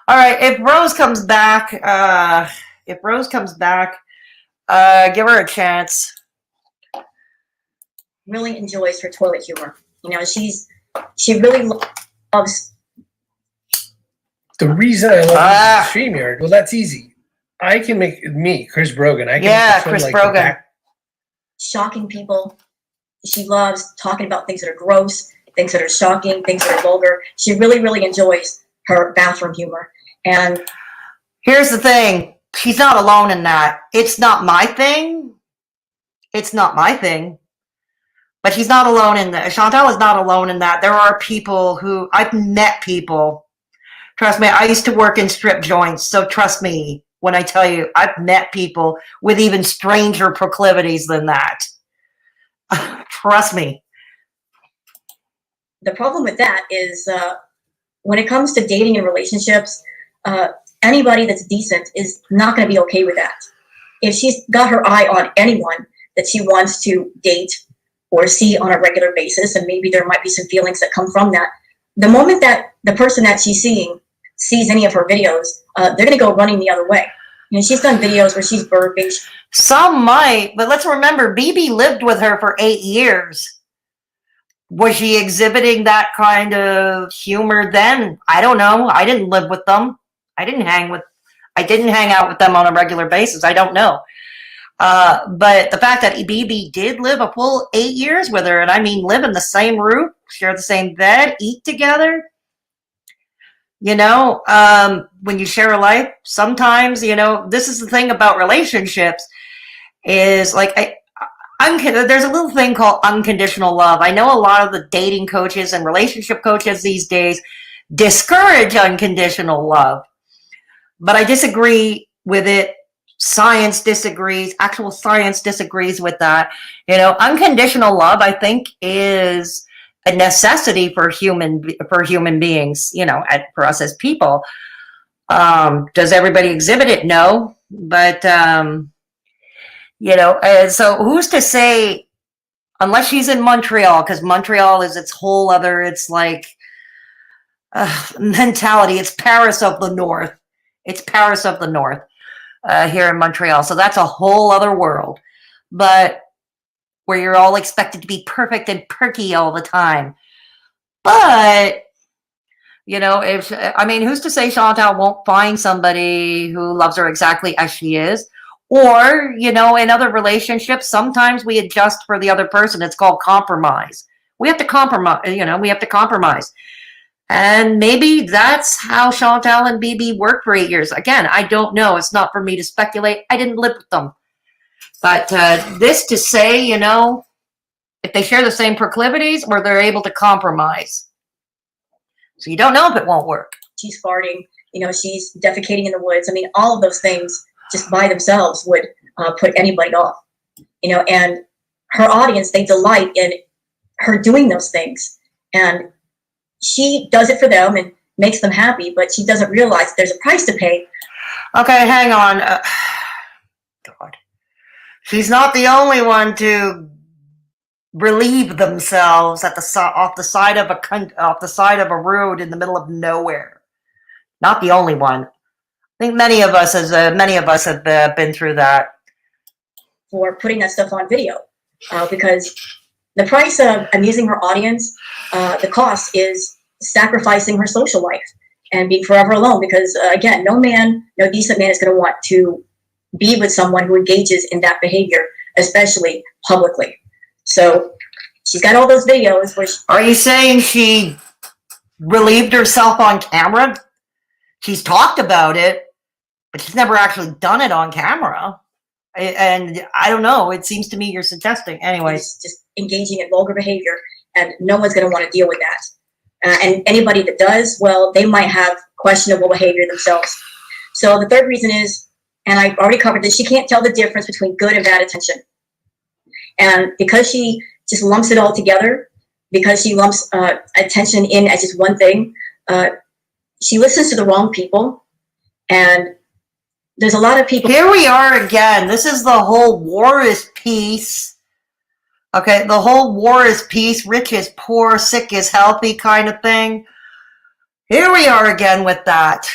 All right. If Rose comes back, give her a chance. Really enjoys her toilet humor. You know, she really loves. The reason I love StreamYard, well, that's easy. I can make Chris Brogan. Chris Brogan. Shocking people. She loves talking about things that are gross, things that are shocking, things that are vulgar. She really, really enjoys her bathroom humor. And Here's the thing. She's not alone in that. It's not my thing. It's not my thing. But she's not alone in that. Chantal is not alone in that. There are people who, I've met people. Trust me, I used to work in strip joints. So trust me when I tell you, I've met people with even stranger proclivities than that. Trust me. The problem with that is when it comes to dating and relationships, anybody that's decent is not going to be okay with that. If she's got her eye on anyone that she wants to date or see on a regular basis, and maybe there might be some feelings that come from that, the moment that the person that she's seeing sees any of her videos, they're going to go running the other way. You know, she's done videos where she's burping. Some might, but let's remember, BB lived with her for 8 years. Was she exhibiting that kind of humor then? I don't know. I didn't live with them. I didn't hang out with them on a regular basis. I don't know. But the fact that BB did live a full 8 years with her, and I mean live in the same roof, share the same bed, eat together, you know, when you share a life, sometimes, you know, this is the thing about relationships is like, there's a little thing called unconditional love. I know a lot of the dating coaches and relationship coaches these days discourage unconditional love, but I disagree with it. Science disagrees. Actual science disagrees with that. You know, unconditional love, I think, is a necessity for human beings. You know, for us as people. Does everybody exhibit it? No, but you know. So who's to say? Unless she's in Montreal, because Montreal is its whole other. It's like mentality. It's Paris of the North. It's Paris of the North. Here in Montreal. So that's a whole other world. But where you're all expected to be perfect and perky all the time. But, you know, who's to say Chantal won't find somebody who loves her exactly as she is? Or, you know, in other relationships, sometimes we adjust for the other person. It's called compromise. We have to compromise, you know, we have to compromise. And maybe that's how Chantal and BB worked for 8 years. Again, I don't know. It's not for me to speculate. I didn't live with them. But this to say, you know, if they share the same proclivities or they're able to compromise. So you don't know if it won't work. She's farting. You know, she's defecating in the woods. I mean, all of those things just by themselves would put anybody off. You know, and her audience, they delight in her doing those things. And she does it for them and makes them happy, but she doesn't realize there's a price to pay. Okay, hang on. God, she's not the only one to relieve themselves at off the side of a road in the middle of nowhere. Not the only one. I think many of us have been through that. For putting that stuff on video, because the price of amusing her audience, the cost is sacrificing her social life and being forever alone. Because again, no decent man is going to want to be with someone who engages in that behavior, especially publicly. So she's got all those videos where Are you saying she relieved herself on camera? She's talked about it, but she's never actually done it on camera. And I don't know. It seems to me you're suggesting. Anyways. Just engaging in vulgar behavior, and no one's going to want to deal with that. And anybody that does, well, they might have questionable behavior themselves. So the third reason is, and I already covered this, she can't tell the difference between good and bad attention. And because she just lumps it all together, because she lumps attention in as just one thing, she listens to the wrong people. And there's a lot of people. Here we are again. This is the whole war is peace. Okay, the whole war is peace, rich is poor, sick is healthy kind of thing. Here we are again with that.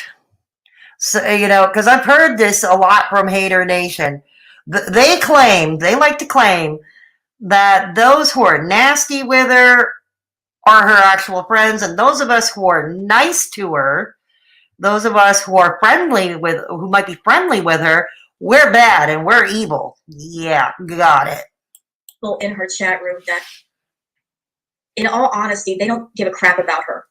So, you know, because I've heard this a lot from haydurnation. They like to claim that those who are nasty with her are her actual friends, and those of us who are nice to her, those of us who are who might be friendly with her, we're bad and we're evil. Yeah, got it. People in her chat room that, in all honesty, they don't give a crap about her.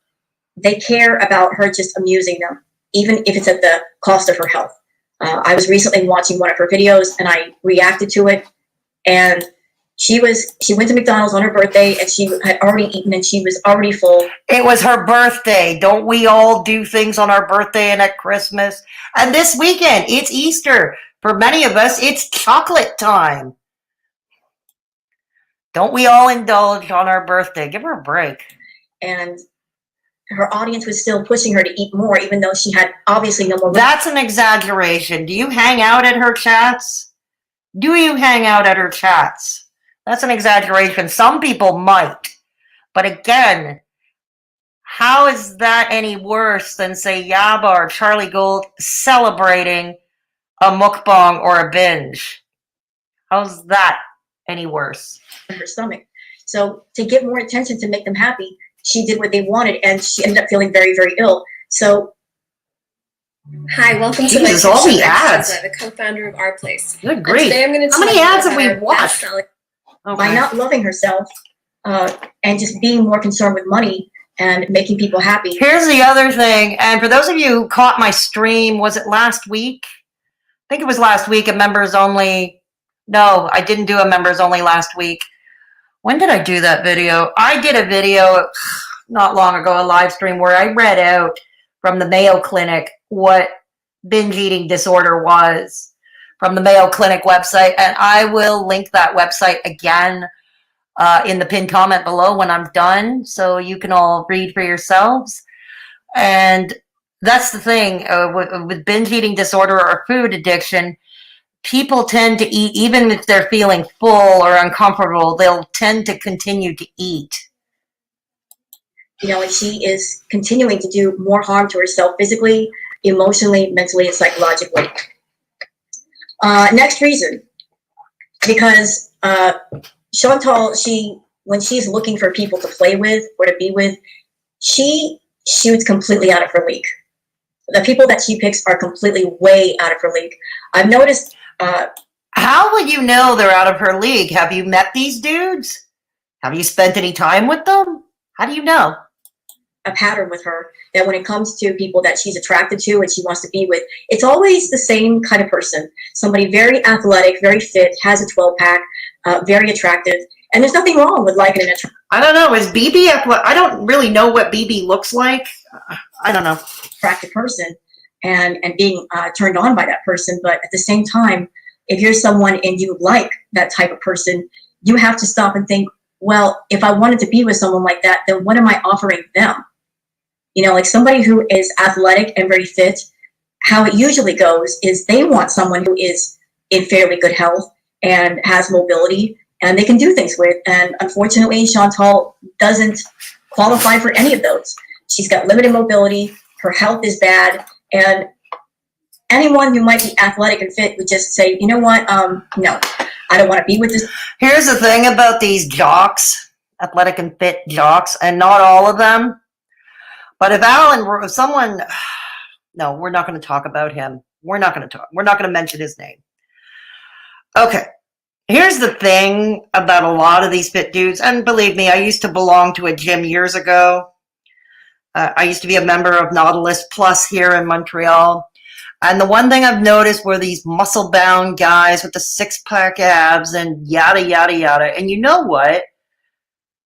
They care about her just amusing them. even if it's at the cost of her health. I was recently watching one of her videos and I reacted to it, and she went to McDonald's on her birthday and she had already eaten and she was already full. It was her birthday. Don't we all do things on our birthday and at Christmas? And this weekend, it's Easter. For many of us, it's chocolate time. Don't we all indulge on our birthday? Give her a break. And her audience was still pushing her to eat more, even though she had obviously no more. That's an exaggeration. Do you hang out at her chats? Do you hang out at her chats? That's an exaggeration. Some people might. But again, how is that any worse than, say, Yaba or Charlie Gold celebrating a mukbang or a binge? How's that any worse? In her stomach. So to get more attention, to make them happy, she did what they wanted, and she ended up feeling very, very ill. So, hi, welcome to Jesus, all the ads. The co-founder of Our Place. Good grief. Today I'm going to How many ads have we watched? by not loving herself and just being more concerned with money and making people happy. Here's the other thing, and for those of you who caught my stream, was it last week? I think it was last week, a members only. No, I didn't do a members only last week. When did I do that video? I did a video not long ago, a live stream, where I read out from the Mayo Clinic what binge eating disorder was from the Mayo Clinic website. And I will link that website again in the pinned comment below when I'm done, so you can all read for yourselves. And that's the thing with binge eating disorder or food addiction. People tend to eat, even if they're feeling full or uncomfortable, they'll tend to continue to eat. You know, and she is continuing to do more harm to herself physically, emotionally, mentally, and psychologically. Next reason, because Chantal, when she's looking for people to play with or to be with, she shoots completely out of her league. The people that she picks are completely way out of her league. I've noticed. How will you know they're out of her league? Have you met these dudes? Have you spent any time with them? How do you know? A pattern with her that when it comes to people that she's attracted to and she wants to be with, it's always the same kind of person. Somebody very athletic, very fit, has a 12-pack, very attractive. And there's nothing wrong with liking an attractive. I don't know. Is BB? I don't really know what BB looks like. I don't know. Attractive person and being turned on by that person. But at the same time, if you're someone and you like that type of person, you have to stop and think, well, if I wanted to be with someone like that, then what am I offering them? You know, like somebody who is athletic and very fit, how it usually goes is they want someone who is in fairly good health and has mobility and they can do things with. And unfortunately, Chantal doesn't qualify for any of those. She's got limited mobility, her health is bad, and anyone who might be athletic and fit would just say, you know what, no, I don't want to be with this. Here's the thing about these jocks, athletic and fit jocks, and not all of them. But if someone, no, we're not going to talk about him. We're not going to mention his name. Okay. Here's the thing about a lot of these fit dudes, and believe me, I used to belong to a gym years ago. I used to be a member of Nautilus Plus here in Montreal. And the one thing I've noticed were these muscle-bound guys with the six-pack abs and yada, yada, yada. And you know what?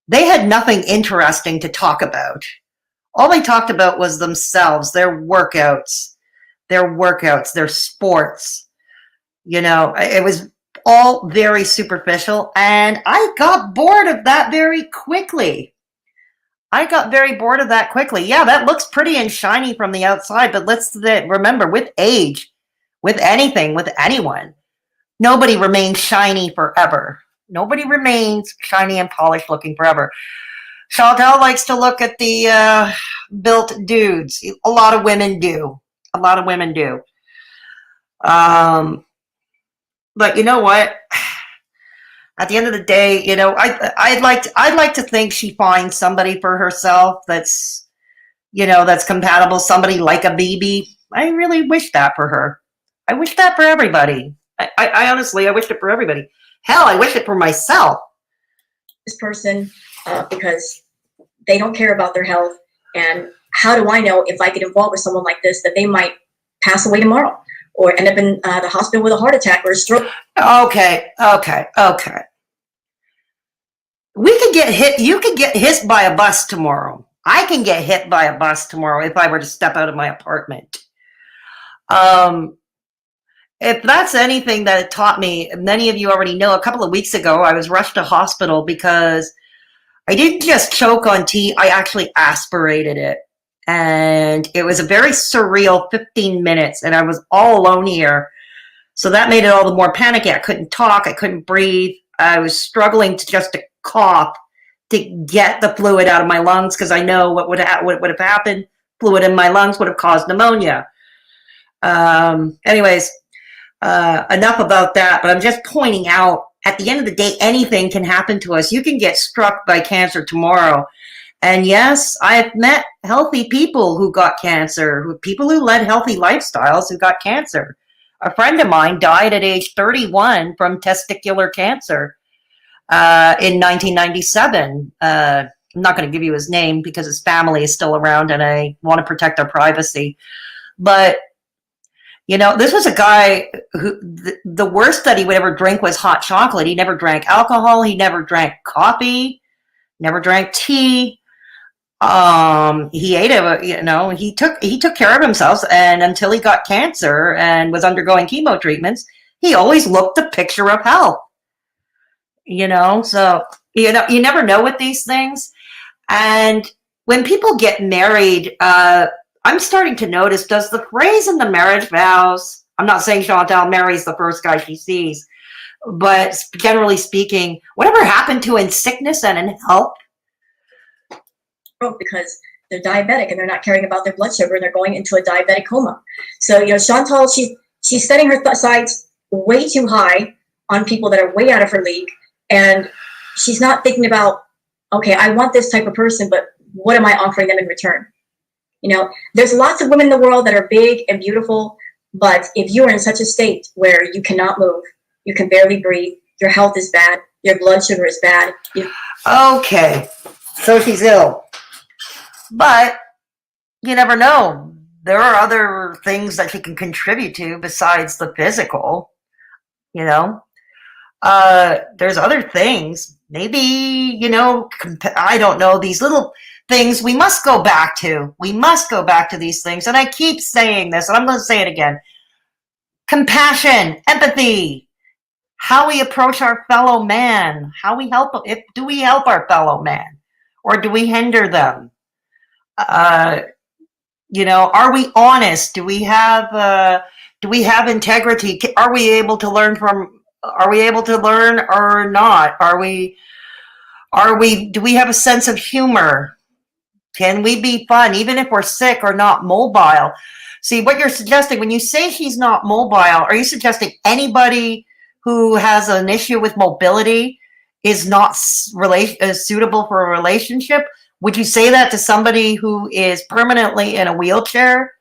They had nothing interesting to talk about. All they talked about was themselves, their workouts, their sports. You know, it was all very superficial. And I got bored of that very quickly. Yeah, that looks pretty and shiny from the outside, but let's remember, with age, with anything, with anyone, nobody remains shiny forever. Nobody remains shiny and polished looking forever. Chantal likes to look at the built dudes. A lot of women do. But you know what? At the end of the day, you know, I'd like to think she finds somebody for herself that's, you know, that's compatible, somebody like a BB. I really wish that for her. I wish that for everybody. I honestly, I wish it for everybody. Hell, I wish it for myself. This person, because they don't care about their health and how do I know if I get involved with someone like this that they might pass away tomorrow or end up in the hospital with a heart attack or a stroke? Okay. We could get hit. You could get hit by a bus tomorrow. I can get hit by a bus tomorrow if I were to step out of my apartment. If that's anything that it taught me, many of you already know, a couple of weeks ago, I was rushed to hospital because I didn't just choke on tea, I actually aspirated it. And it was a very surreal 15 minutes, and I was all alone here. So that made it all the more panicky. I couldn't talk, I couldn't breathe. I was struggling to cough to get the fluid out of my lungs because I know what would have happened. Fluid in my lungs would have caused pneumonia. Anyways, enough about that, but I'm just pointing out, at the end of the day, anything can happen to us. You can get struck by cancer tomorrow. And yes, I've met healthy people who got cancer, people who led healthy lifestyles who got cancer. A friend of mine died at age 31 from testicular cancer in 1997. I'm not going to give you his name because his family is still around and I want to protect their privacy. But you know, this was a guy who the worst that he would ever drink was hot chocolate. He never drank alcohol. He never drank coffee, never drank tea. He ate it, you know, he took care of himself. And until he got cancer and was undergoing chemo treatments, he always looked a picture of health, you know? So, you know, you never know with these things. And when people get married, I'm starting to notice, does the phrase in the marriage vows, I'm not saying Chantal marries the first guy she sees, but generally speaking, whatever happened to in sickness and in health? Because they're diabetic and they're not caring about their blood sugar and they're going into a diabetic coma. So, you know, Chantal, she's setting her sights way too high on people that are way out of her league. And she's not thinking about, okay, I want this type of person, but what am I offering them in return? You know, there's lots of women in the world that are big and beautiful, but if you are in such a state where you cannot move, you can barely breathe, your health is bad, your blood sugar is bad. Okay, so she's ill. But you never know. There are other things that she can contribute to besides the physical, you know. There's other things. Maybe, you know, I don't know, these little things we must go back to. We must go back to these things. And I keep saying this, and I'm going to say it again. Compassion, empathy, how we approach our fellow man, how we help, do we help our fellow man or do we hinder them? You know, are we honest? Do we have integrity? Are we able to learn or not? Do we have a sense of humor? Can we be fun, even if we're sick or not mobile? See, what you're suggesting, when you say she's not mobile, are you suggesting anybody who has an issue with mobility is not suitable for a relationship? Would you say that to somebody who is permanently in a wheelchair?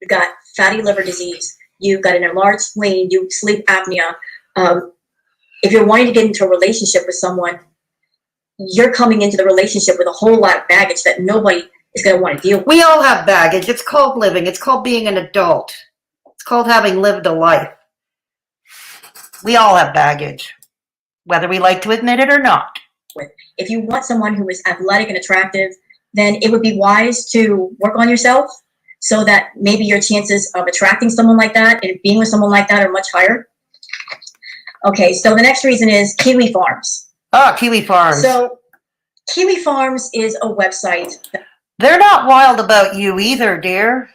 You've got fatty liver disease. You've got an enlarged spleen. You sleep apnea. If you're wanting to get into a relationship with someone, you're coming into the relationship with a whole lot of baggage that nobody is going to want to deal with. We all have baggage. It's called living. It's called being an adult. It's called having lived a life. We all have baggage, whether we like to admit it or not. If you want someone who is athletic and attractive, then it would be wise to work on yourself so that maybe your chances of attracting someone like that and being with someone like that are much higher. Okay, so the next reason is Kiwi Farms. Oh, Kiwi Farms. So Kiwi Farms is a website. They're not wild about you either, dear.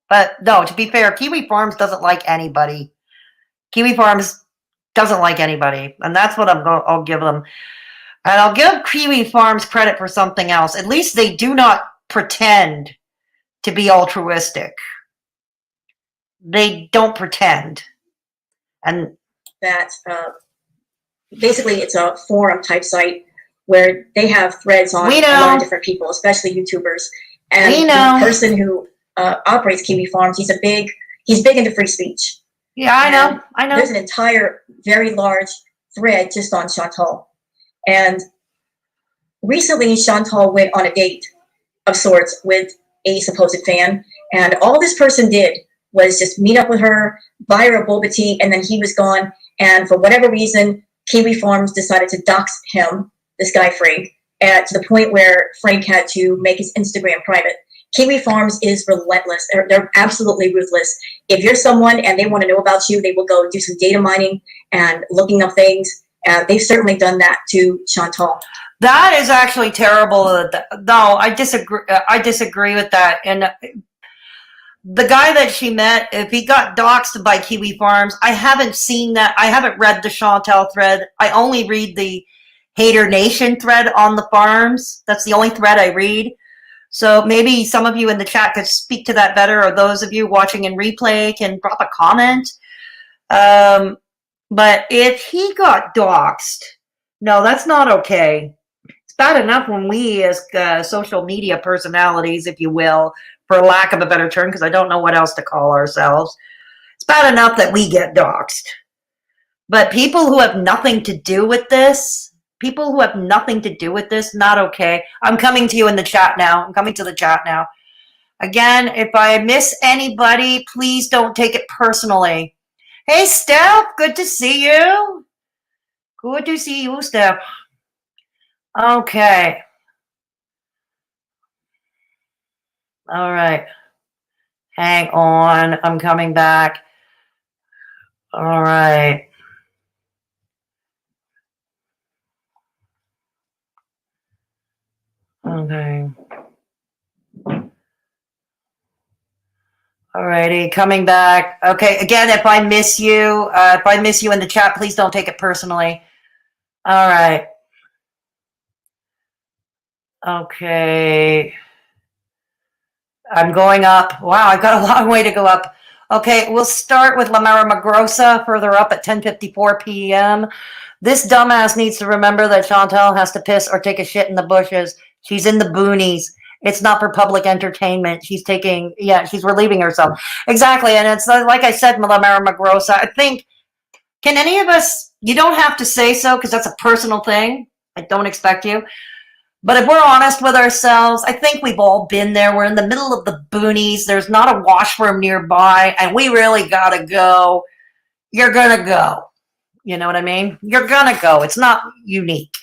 But no, to be fair, Kiwi Farms doesn't like anybody. Kiwi Farms doesn't like anybody. And that's what I'll give them. And I'll give Kiwi Farms credit for something else. At least they do not pretend to be altruistic. They don't pretend. And that basically it's a forum type site where they have threads on a lot of different people, especially YouTubers. And the person who operates Kiwi Farms, he's big into free speech. Yeah, I know. There's an entire very large thread just on Chantal. And recently Chantal went on a date of sorts with a supposed fan. And all this person did was just meet up with her, buy her a boba tea, and then he was gone. And for whatever reason, Kiwi Farms decided to dox him, this guy Frank, to the point where Frank had to make his Instagram private. Kiwi Farms is relentless. They're absolutely ruthless. If you're someone and they want to know about you, they will go do some data mining and looking up things. They've certainly done that to Chantal. That is actually terrible. No, I disagree. I disagree with that. And the guy that she met, if he got doxxed by Kiwi Farms, I haven't seen that. I haven't read the Chantal thread. I only read the haydurnation thread on the farms. That's the only thread I read. So maybe some of you in the chat could speak to that better, or those of you watching in replay can drop a comment. But if he got doxxed, no, that's not okay. It's bad enough when we as social media personalities, if you will, for lack of a better term, because I don't know what else to call ourselves, it's bad enough that we get doxxed. But people who have nothing to do with this, not okay. I'm coming to you in the chat now. I'm coming to the chat now. Again, if I miss anybody, please don't take it personally. Hey, Steph, good to see you. Good to see you, Steph. Okay. All right. Hang on. I'm coming back. All right. Okay. Alrighty, coming back. Okay, again, if I miss you in the chat, please don't take it personally. All right. Okay. I'm going up. Wow, I've got a long way to go up. Okay, we'll start with Lamara Magrosa further up at 10:54 p.m. This dumbass needs to remember that Chantal has to piss or take a shit in the bushes. She's in the boonies. It's not for public entertainment. She's relieving herself. Exactly, and it's like I said, Lamara Magrosa, I think, can any of us, you don't have to say so because that's a personal thing. I don't expect you. But if we're honest with ourselves, I think we've all been there. We're in the middle of the boonies. There's not a washroom nearby, and we really gotta go. You're gonna go. You know what I mean? You're gonna go. It's not unique.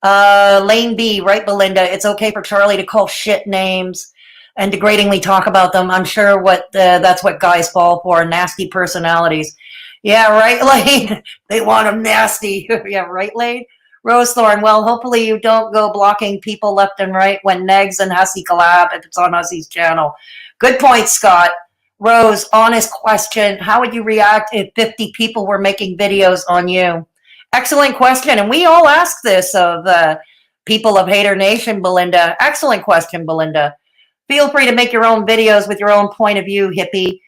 Lane B, right, Belinda? It's okay for Charlie to call shit names and degradingly talk about them. I'm sure that's what guys fall for, nasty personalities. Yeah, right, Lane? They want them nasty. Yeah, right, Lane? Rosethorn, well, hopefully you don't go blocking people left and right when Negs and Hussy collab if it's on Hussy's channel. Good point, Scott. Rose, honest question. How would you react if 50 people were making videos on you? Excellent question. And we all ask this of the people of Haydurnation, Belinda. Excellent question, Belinda. Feel free to make your own videos with your own point of view, hippie.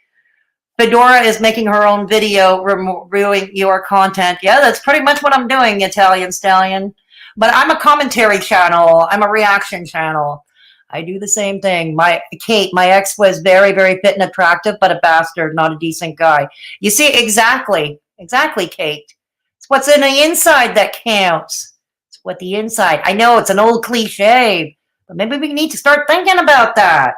Fedora is making her own video reviewing your content. Yeah, that's pretty much what I'm doing, Italian Stallion. But I'm a commentary channel. I'm a reaction channel. I do the same thing. Kate, my ex was very, very fit and attractive, but a bastard, not a decent guy. You see, exactly, Kate. It's what's in the inside that counts. It's what the inside. I know it's an old cliche, but maybe we need to start thinking about that.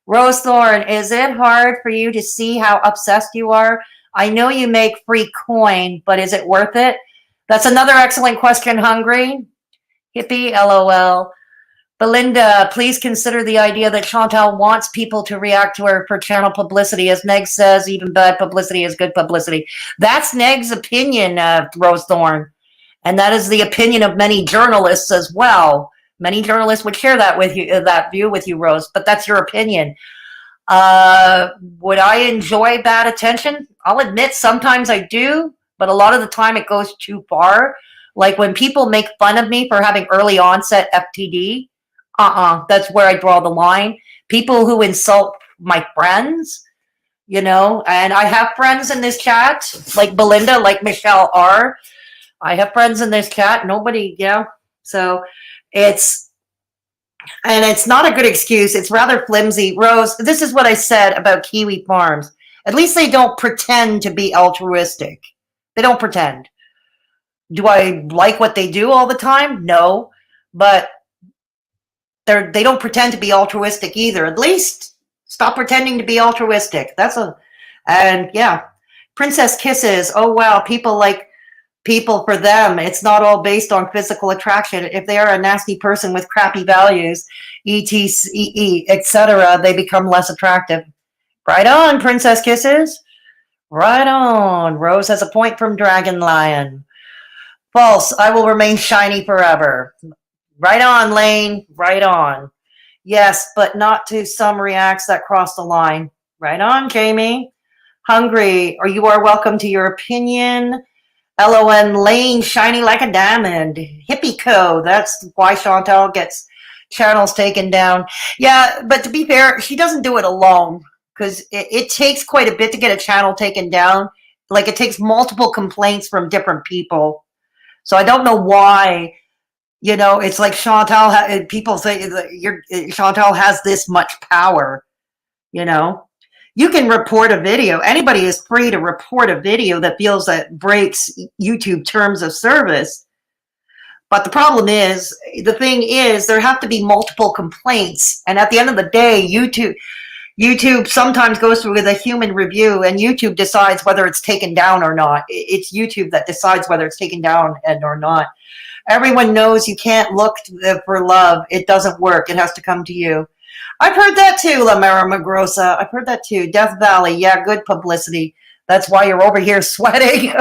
Rosethorn, is it hard for you to see how obsessed you are? I know you make free coin, but is it worth it? That's another excellent question, Hungry. Hippie, LOL. Belinda, please consider the idea that Chantal wants people to react to her for channel publicity. As Neg says, even bad publicity is good publicity. That's Neg's opinion, Rosethorn. And that is the opinion of many journalists as well. Many journalists would share that with you, that view with you, Rose, but that's your opinion. Would I enjoy bad attention? I'll admit sometimes I do, but a lot of the time it goes too far. Like when people make fun of me for having early onset FTD, that's where I draw the line. People who insult my friends, and I have friends in this chat, like Belinda, like Michelle R. I have friends in this chat. Nobody, so it's not a good excuse. It's rather flimsy. Rose, this is what I said about Kiwi Farms. At least they don't pretend to be altruistic. They don't pretend. Do I like what they do all the time? No. But they don't pretend to be altruistic either. At least stop pretending to be altruistic. And yeah, princess kisses. Oh wow, people like people for them. It's not all based on physical attraction. If they are a nasty person with crappy values, etc., they become less attractive. Right on, princess kisses. Right on. Rose has a point from Dragon Lion. False. I will remain shiny forever. Right on, Lane. Right on. Yes, but not to some reacts that cross the line. Right on, Jamie. Hungry, or you are welcome to your opinion. LON Lane, shiny like a diamond. Hippie Co. That's why Chantal gets channels taken down. Yeah, but to be fair, she doesn't do it alone because it takes quite a bit to get a channel taken down. Like it takes multiple complaints from different people. So I don't know why. You know, it's like Chantal. People say that Chantal has this much power. You know, you can report a video. Anybody is free to report a video that feels that breaks YouTube terms of service. But the problem is, the thing is, there have to be multiple complaints, and at the end of the day, YouTube sometimes goes through with a human review, and YouTube decides whether it's taken down or not. It's YouTube that decides whether it's taken down or not. Everyone knows you can't look for love. It doesn't work. It has to come to you. I've heard that too, La Mara Magrosa. I've heard that too. Death Valley. Yeah, good publicity. That's why you're over here sweating.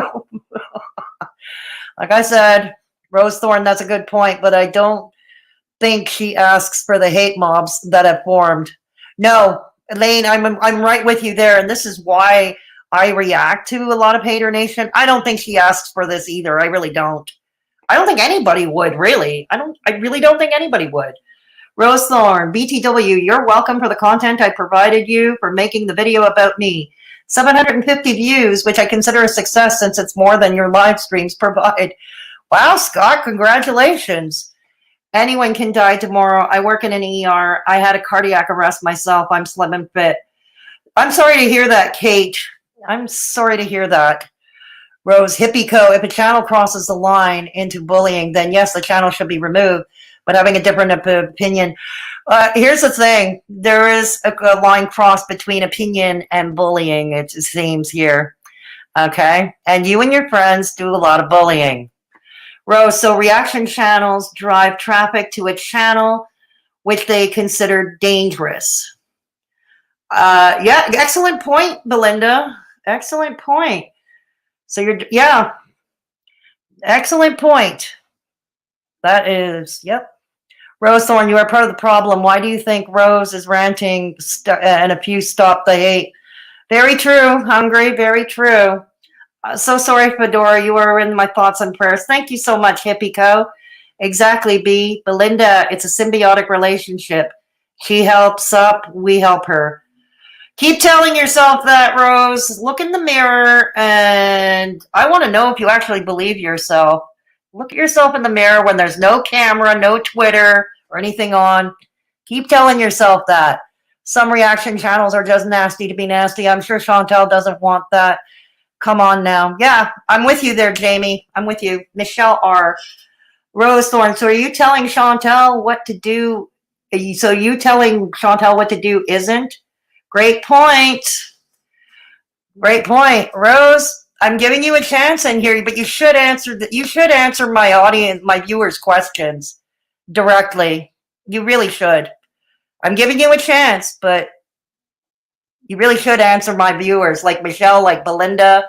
Like I said, Rosethorn, that's a good point, but I don't think she asks for the hate mobs that have formed. No, Elaine, I'm right with you there, and this is why I react to a lot of haydurnation. I don't think she asks for this either. I really don't. I don't think anybody would, really. I really don't think anybody would. Rosethorn, BTW, you're welcome for the content I provided you for making the video about me. 750 views, which I consider a success since it's more than your live streams provide. Wow, Scott, congratulations. Anyone can die tomorrow. I work in an ER. I had a cardiac arrest myself. I'm slim and fit. I'm sorry to hear that, Kate. I'm sorry to hear that. Rose, Hippie Co. If a channel crosses the line into bullying, then yes, the channel should be removed. But having a different opinion. Here's the thing. There is a line crossed between opinion and bullying, it seems here. Okay? And you and your friends do a lot of bullying. Rose, so reaction channels drive traffic to a channel which they consider dangerous. Yeah, excellent point, Belinda. Excellent point. So yeah, excellent point. That is, yep. Rose Thorn, you are part of the problem. Why do you think Rose is ranting and a few stop the hate? Very true, Hungry, very true. So sorry, Fedora, you are in my thoughts and prayers. Thank you so much, Hippie Co. Exactly, B. Belinda, it's a symbiotic relationship. She helps up, we help her. Keep telling yourself that, Rose. Look in the mirror, and I want to know if you actually believe yourself. Look at yourself in the mirror when there's no camera, no Twitter, or anything on. Keep telling yourself that. Some reaction channels are just nasty to be nasty. I'm sure Chantal doesn't want that. Come on now. Yeah, I'm with you there, Jamie. I'm with you. Michelle R. Rose Thorn. So are you telling Chantal what to do? So you telling Chantal what to do isn't? Great point. Great point. Rose, I'm giving you a chance in here, but you should answer my audience, my viewers' questions directly. You really should. I'm giving you a chance, but you really should answer my viewers, like Michelle, like Belinda,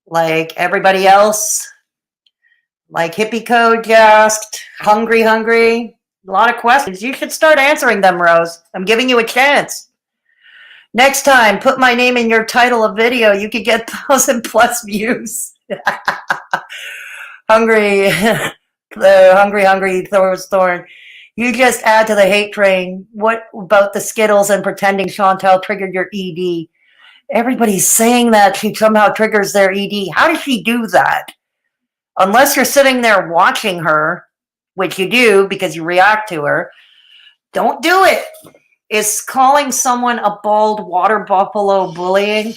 like everybody else, like Hippie Code asked, Hungry. A lot of questions. You should start answering them, Rose. I'm giving you a chance. Next time, put my name in your title of video. You could get 1,000+ views. Hungry, Thorn. You just add to the hate train. What about the Skittles and pretending Chantal triggered your ED? Everybody's saying that she somehow triggers their ED. How does she do that? Unless you're sitting there watching her, which you do because you react to her, don't do it. Is calling someone a bald water buffalo bullying?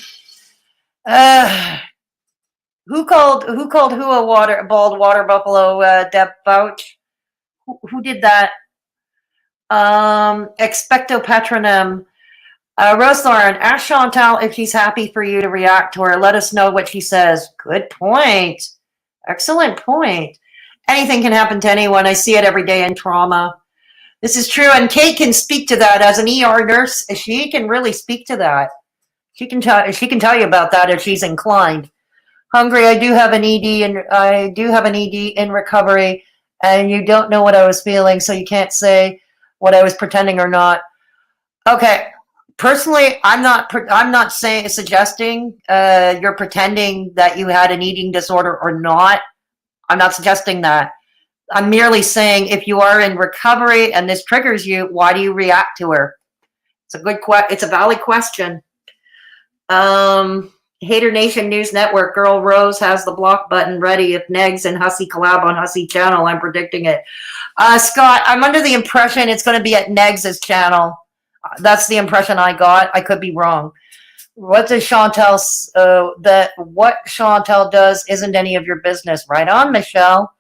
Who called who a bald water buffalo, Deb Bouch? Who did that? Expecto Patronum. Rosethorn, ask Chantal if she's happy for you to react to her. Let us know what she says. Good point. Excellent point. Anything can happen to anyone. I see it every day in trauma. This is true, and Kate can speak to that as an ER nurse. She can really speak to that. She can tell you about that if she's inclined. Hungry, I do have an ED in recovery, and you don't know what I was feeling, so you can't say what I was pretending or not. Okay. Personally, I'm not suggesting you're pretending that you had an eating disorder or not. I'm not suggesting that. I'm merely saying if you are in recovery and this triggers you, why do you react to her? It's a valid question. Haydurnation News Network, Girl Rose has the block button ready if Negs and Hussy collab on Hussy channel. I'm predicting it. Scott, I'm under the impression it's going to be at Negs' channel. That's the impression I got. I could be wrong. What Chantal does isn't any of your business. Right on, Michelle.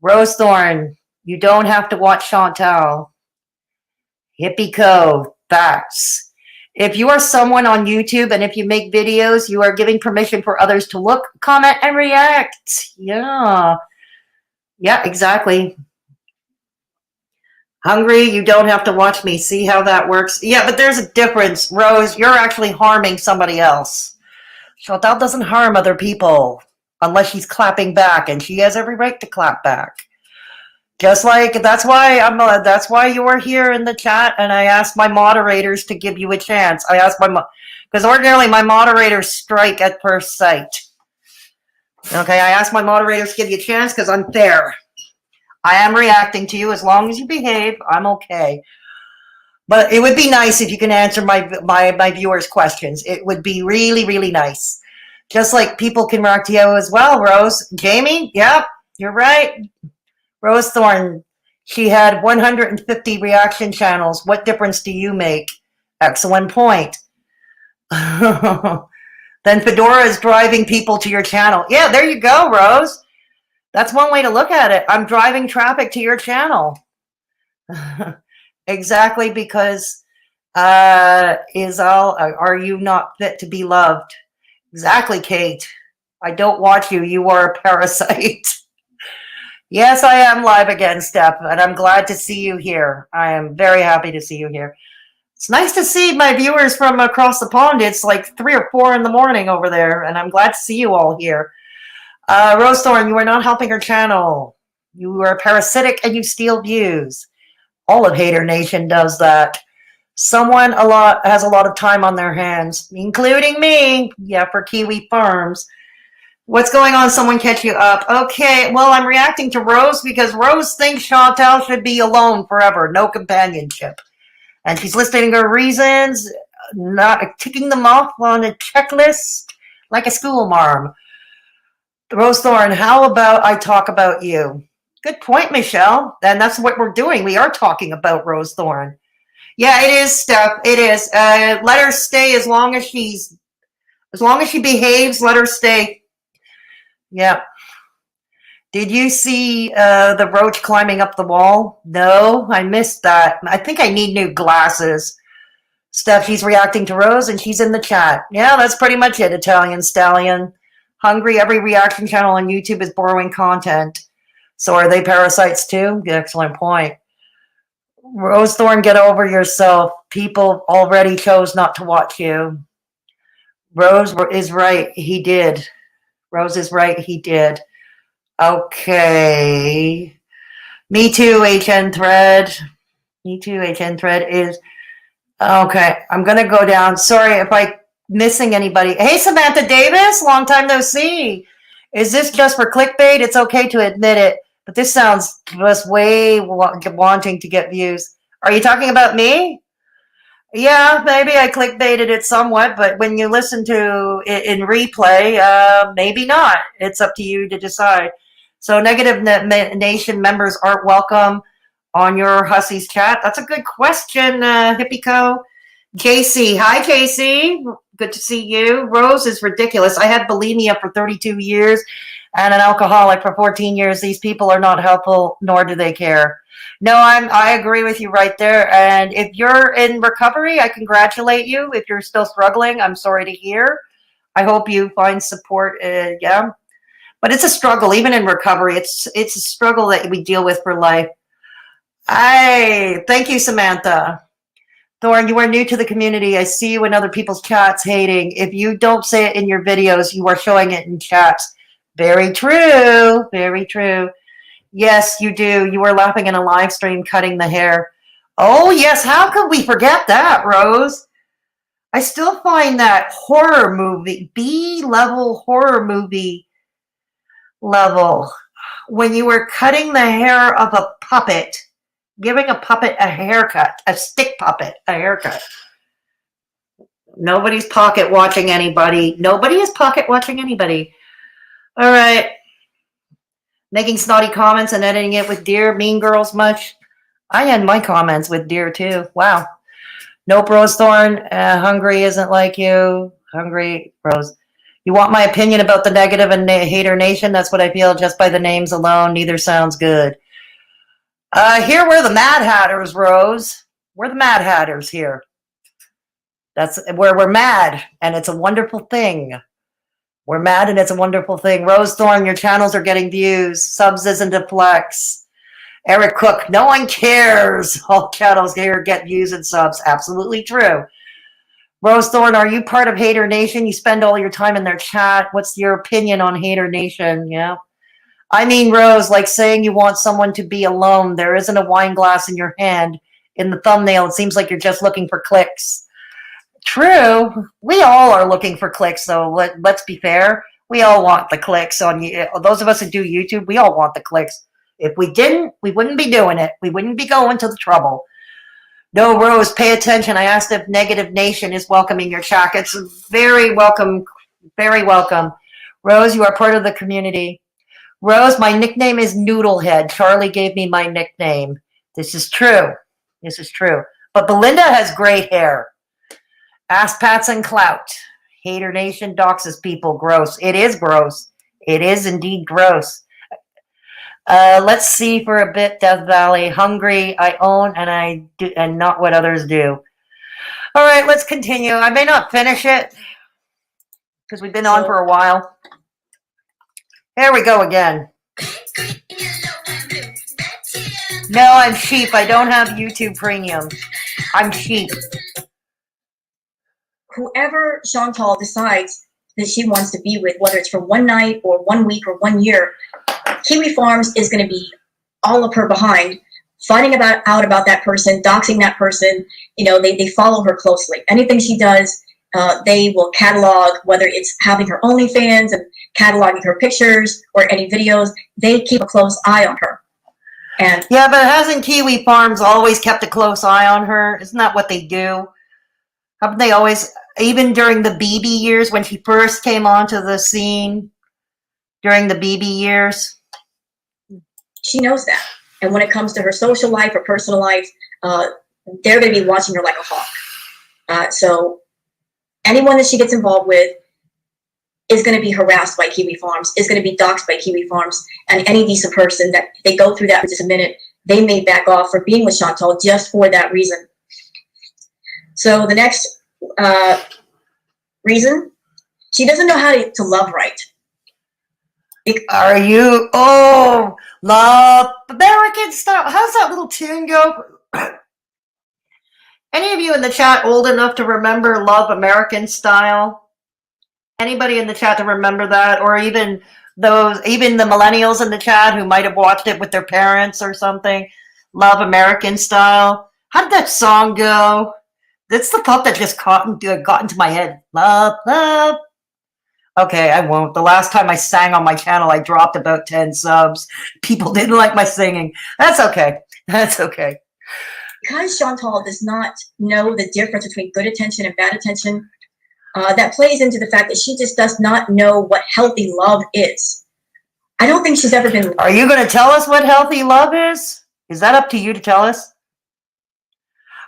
Rosethorn, you don't have to watch Chantal. Hippie Co. Facts. If you are someone on YouTube and if you make videos, you are giving permission for others to look, comment, and react. Yeah. Yeah, exactly. Hungry, you don't have to watch me. See how that works? Yeah, but there's a difference. Rose, you're actually harming somebody else. Chantal doesn't harm other people unless she's clapping back, and she has every right to clap back. Just like that's why you are here in the chat, and I asked my moderators to give you a chance. I asked because ordinarily my moderators strike at first sight. Okay, I asked my moderators to give you a chance because I'm fair. I am reacting to you. As long as you behave, I'm okay. But it would be nice if you can answer my viewers' questions. It would be really, really nice. Just like people can react to you as well, Rose. Jamie, yep, you're right. Rose Thorn, she had 150 reaction channels. What difference do you make? Excellent point. Then Fedora is driving people to your channel. Yeah, there you go, Rose. That's one way to look at it. I'm driving traffic to your channel. Exactly, because Izal, are you not fit to be loved? Exactly, Kate. I don't watch you. You are a parasite. Yes, I am live again, Steph, and I'm glad to see you here. I am very happy to see you here. It's nice to see my viewers from across the pond. It's like 3 or 4 in the morning over there, and I'm glad to see you all here. Rosethorn, you are not helping her channel. You are parasitic and you steal views. All of Haydurnation does that. Someone has a lot of time on their hands, including me. Yeah, for Kiwi Farms. What's going on? Someone catch you up. Okay, well, I'm reacting to Rose because Rose thinks Chantal should be alone forever, no companionship. And she's listing her reasons, not ticking them off on a checklist like a schoolmarm. Rosethorn, how about I talk about you? Good point, Michelle. And that's what we're doing. We are talking about Rosethorn. Yeah, it is, Steph. It is. Let her stay as long as she behaves. Let her stay. Yeah. Did you see the roach climbing up the wall? No, I missed that. I think I need new glasses. Steph, she's reacting to Rose and she's in the chat. Yeah, that's pretty much it, Italian Stallion. Hungry, every reaction channel on YouTube is borrowing content. So are they parasites too? Excellent point. Rosethorn, get over yourself. People already chose not to watch you. Rose is right. He did. Rose is right. He did. Okay. Me too, HN thread. Me too, HN thread is... Okay, I'm going to go down. Sorry if I'm missing anybody. Hey, Samantha Davis, long time no see. Is this just for clickbait? It's okay to admit it, but this sounds just way wanting to get views. Are you talking about me? Yeah, maybe I clickbaited it somewhat, but when you listen to it in replay, maybe not. It's up to you to decide. So Negative Nation members aren't welcome on your Hussies chat. That's a good question, Hippico. JC, hi JC. Good to see you. Rose is ridiculous. I had bulimia for 32 years and an alcoholic for 14 years. These people are not helpful, nor do they care. No, I agree with you right there. And if you're in recovery, I congratulate you. If you're still struggling, I'm sorry to hear. I hope you find support. Yeah, but it's a struggle, even in recovery. It's a struggle that we deal with for life. Thank you, Samantha. Thorn, you are new to the community. I see you in other people's chats hating. If you don't say it in your videos, you are showing it in chats. Very true. Very true. Yes, you do. You were laughing in a live stream cutting the hair. Oh, yes. How could we forget that, Rose? I still find that horror movie, B-level horror movie level, when you were cutting the hair of a puppet, giving a puppet a haircut, a stick puppet, a haircut. Nobody's pocket watching anybody. Nobody is pocket watching anybody. All right. Making snotty comments and editing it with dear, mean girls much. I end my comments with dear too. Wow. Nope, rosethorn. Hungry isn't like you. Hungry, Rose. You want my opinion about the negative and haydurnation? That's what I feel just by the names alone. Neither sounds good. Here we're the Mad Hatters, Rose. We're the Mad Hatters here. That's where we're mad, and it's a wonderful thing. We're mad, and it's a wonderful thing. Rose Thorn, your channels are getting views. Subs isn't a flex. Eric Cook, no one cares. All channels here get views and subs. Absolutely true. Rose Thorn, are you part of Hater Nation? You spend all your time in their chat. What's your opinion on Hater Nation? Yeah. I mean, Rose, like saying you want someone to be alone. There isn't a wine glass in your hand. In the thumbnail, it seems like you're just looking for clicks. True. We all are looking for clicks, though. Let's be fair. We all want the clicks on you. Those of us that do YouTube, we all want the clicks. If we didn't, we wouldn't be doing it. We wouldn't be going to the trouble. No, Rose, pay attention. I asked if Negative Nation is welcoming your chat. It's very welcome. Very welcome. Rose, you are part of the community. Rose, my nickname is Noodlehead. Charlie gave me my nickname. This is true. This is true. But Belinda has great hair. Ass pats and clout. Hater Nation doxes people. Gross. It is gross. It is indeed gross. Let's see for a bit, Death Valley. Hungry, I own, and I do, and not what others do. All right, let's continue. I may not finish it because we've been on for a while. Here we go again. No, I'm Chic. I don't have YouTube Premium. I'm Chic. Whoever Chantal decides that she wants to be with, whether it's for one night or 1 week or 1 year, Kiwi Farms is going to be all up her behind, finding out about that person, doxing that person. You know, they follow her closely. Anything she does, they will catalog, whether it's having her OnlyFans and cataloging her pictures or any videos. They keep a close eye on her. And yeah, but hasn't Kiwi Farms always kept a close eye on her? Isn't that what they do? Haven't they always, even during the BB years when she first came onto the scene, during the BB years? She knows that. And when it comes to her social life or personal life, they're going to be watching her like a hawk. So anyone that she gets involved with is going to be harassed by Kiwi Farms, is going to be doxxed by Kiwi Farms, and any decent person that they go through that for just a minute, they may back off for being with Chantal just for that reason. So the next reason, she doesn't know how to love right. Are you, oh, love American style. How's that little tune go? Any of you in the chat old enough to remember Love American Style? Anybody in the chat to remember that? Or even those, even the millennials in the chat who might have watched it with their parents or something? Love American Style. How did that song go? That's the thought that just got into my head. Love, love. Okay, I won't. The last time I sang on my channel, I dropped about 10 subs. People didn't like my singing. That's okay. That's okay. Because Chantal does not know the difference between good attention and bad attention, that plays into the fact that she just does not know what healthy love is. I don't think she's ever been... Are you going to tell us what healthy love is? Is that up to you to tell us?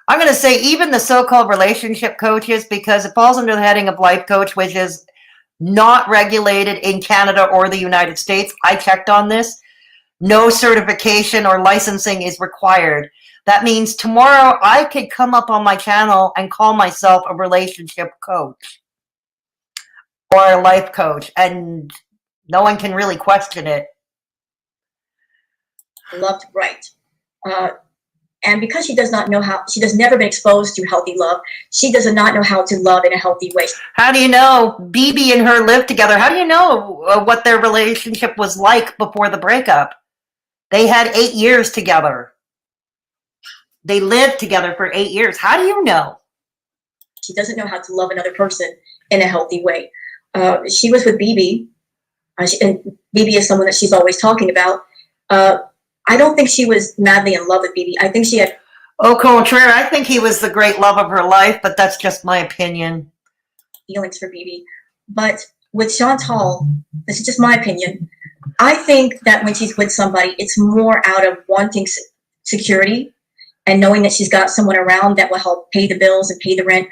I'm going to say even the so-called relationship coaches, because it falls under the heading of life coach, which is not regulated in Canada or the United States. I checked on this. No certification or licensing is required. That means tomorrow I could come up on my channel and call myself a relationship coach or a life coach, and no one can really question it. Loved right. And because she does not know how, she has never been exposed to healthy love. She does not know how to love in a healthy way. How do you know BB and her lived together? How do you know what their relationship was like before the breakup? They had 8 years together. They lived together for 8 years. How do you know? She doesn't know how to love another person in a healthy way. She was with BB, and BB is someone that she's always talking about. I don't think she was madly in love with BB. I think she had... Au contraire, I think he was the great love of her life, but that's just my opinion. ...feelings for BB. But with Chantal, this is just my opinion, I think that when she's with somebody, it's more out of wanting security and knowing that she's got someone around that will help pay the bills and pay the rent.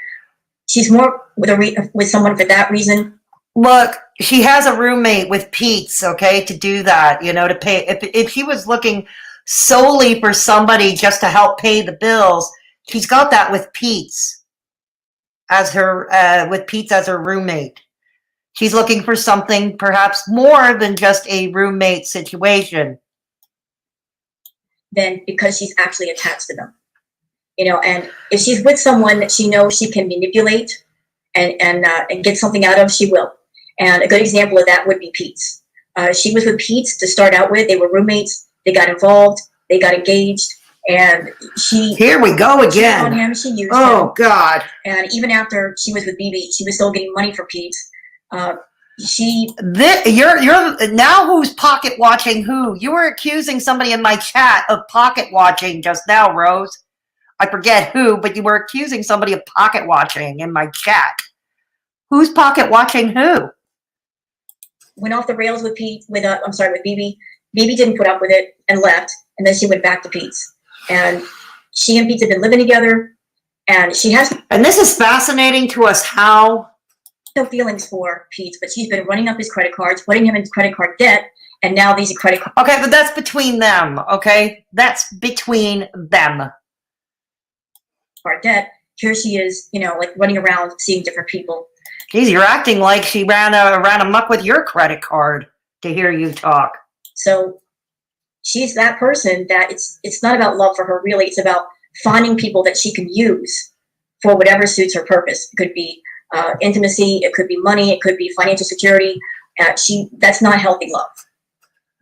She's more with someone for that reason. Look, she has a roommate with Pete's, okay, to do that, you know, to pay. If she was looking solely for somebody just to help pay the bills, she's got that with Pete's as her roommate. She's looking for something perhaps more than just a roommate situation. Then because she's actually attached to them, you know, and if she's with someone that she knows she can manipulate and get something out of, she will. And a good example of that would be Pete's. She was with Pete's to start out with. They were roommates. They got involved. They got engaged. And she... Here we go again. On him, she used him. God. And even after she was with BB, she was still getting money for Pete's. You're now who's pocket watching who? You were accusing somebody in my chat of pocket watching just now, Rose. I forget who, but you were accusing somebody of pocket watching in my chat. Who's pocket watching who? Went off the rails with with BB. BB didn't put up with it and left, and then she went back to Pete's. And she and Pete have been living together, and she has... And this is fascinating to us how... no feelings for Pete, but she's been running up his credit cards, putting him in credit card debt, and now these are credit cards. Okay, but that's between them, okay? That's between them. Card debt. Here she is, you know, like running around seeing different people. Geez, you're acting like she ran amok with your credit card to hear you talk. So she's that person that it's not about love for her, really. It's about finding people that she can use for whatever suits her purpose. It could be intimacy, it could be money, it could be financial security. That's not healthy love.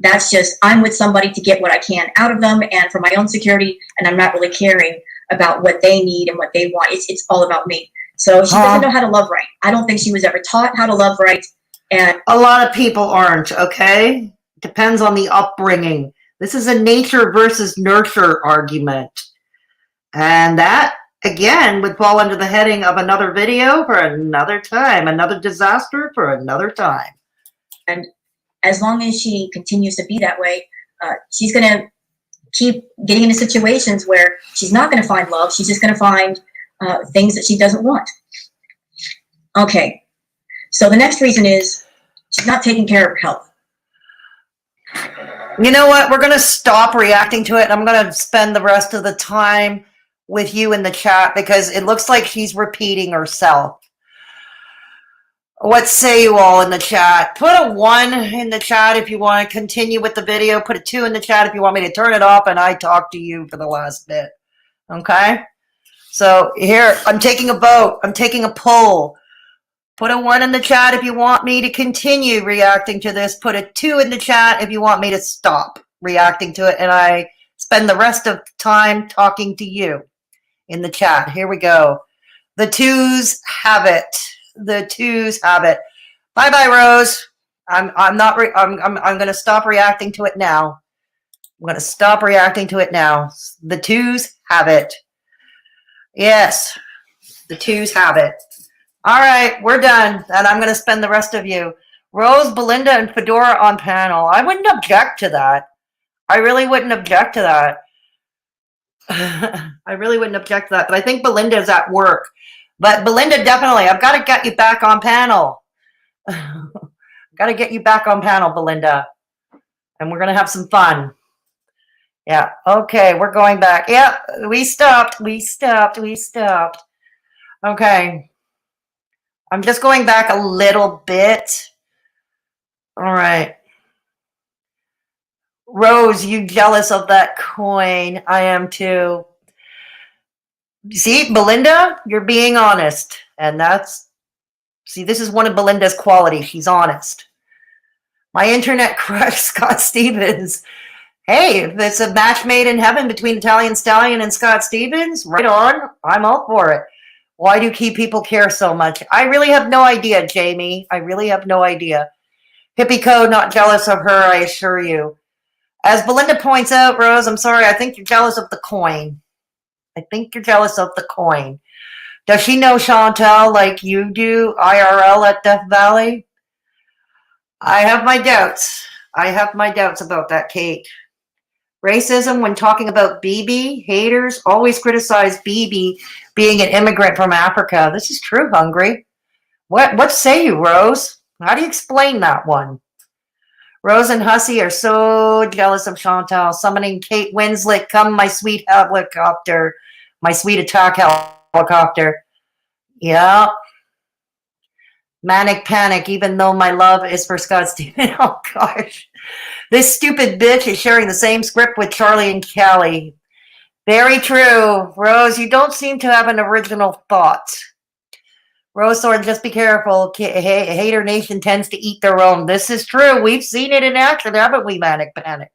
That's just, I'm with somebody to get what I can out of them and for my own security, and I'm not really caring about what they need and what they want. It's all about me. So she doesn't know how to love right. I don't think she was ever taught how to love right. And a lot of people aren't, okay? Depends on the upbringing. This is a nature versus nurture argument. And that, again, would fall under the heading of another video for another time, another disaster for another time. And as long as she continues to be that way, she's going to keep getting into situations where she's not going to find love. She's just going to find things that she doesn't want. Okay. So the next reason is she's not taking care of her health. You know what? We're going to stop reacting to it. And I'm going to spend the rest of the time with you in the chat because it looks like she's repeating herself. What say you all in the chat? Put a 1 in the chat if you want to continue with the video. Put a 2 in the chat if you want me to turn it off and I talk to you for the last bit. Okay? So here, I'm taking a vote. I'm taking a poll. Put a 1 in the chat if you want me to continue reacting to this. Put a 2 in the chat if you want me to stop reacting to it. And I spend the rest of the time talking to you in the chat. Here we go. The 2s have it. The 2s have it. Bye-bye, Rose. I'm going to stop reacting to it now. I'm going to stop reacting to it now. The 2s have it. Yes, the 2s have it. All right, we're done. And I'm going to spend the rest of you. Rose, Belinda, and Fedora on panel. I wouldn't object to that. I really wouldn't object to that. I really wouldn't object to that. But I think Belinda's at work. But Belinda, definitely, I've got to get you back on panel. Got to get you back on panel, Belinda. And we're going to have some fun. Yeah. Okay, we're going back. Yep, we stopped. Okay. I'm just going back a little bit. All right. Rose, you jealous of that coin? I am too. See, Belinda, you're being honest. And see, this is one of Belinda's qualities. She's honest. My internet crush, Scott Stevens. Hey, if it's a match made in heaven between Italian Stallion and Scott Stevens, right on. I'm all for it. Why do key people care so much? I really have no idea, Jamie. I really have no idea. Hippie code, not jealous of her, I assure you. As Belinda points out, Rose, I'm sorry, I think you're jealous of the coin. I think you're jealous of the coin. Does she know Chantal like you do, IRL at Death Valley? I have my doubts. I have my doubts about that, Kate. Racism, when talking about BB, haters always criticize BB being an immigrant from Africa. This is true, Hungry. What say you, Rose? How do you explain that one? Rose and Hussey are so jealous of Chantal, summoning Kate Winslet, come my sweet helicopter, my sweet attack helicopter. Yeah. Manic panic, even though my love is for Scott Stevens. Oh, gosh. This stupid bitch is sharing the same script with Charlie and Callie. Very true. Rose, you don't seem to have an original thought. Rosethorn, just be careful. Haydurnation tends to eat their own. This is true. We've seen it in action, haven't we, Manic Panic?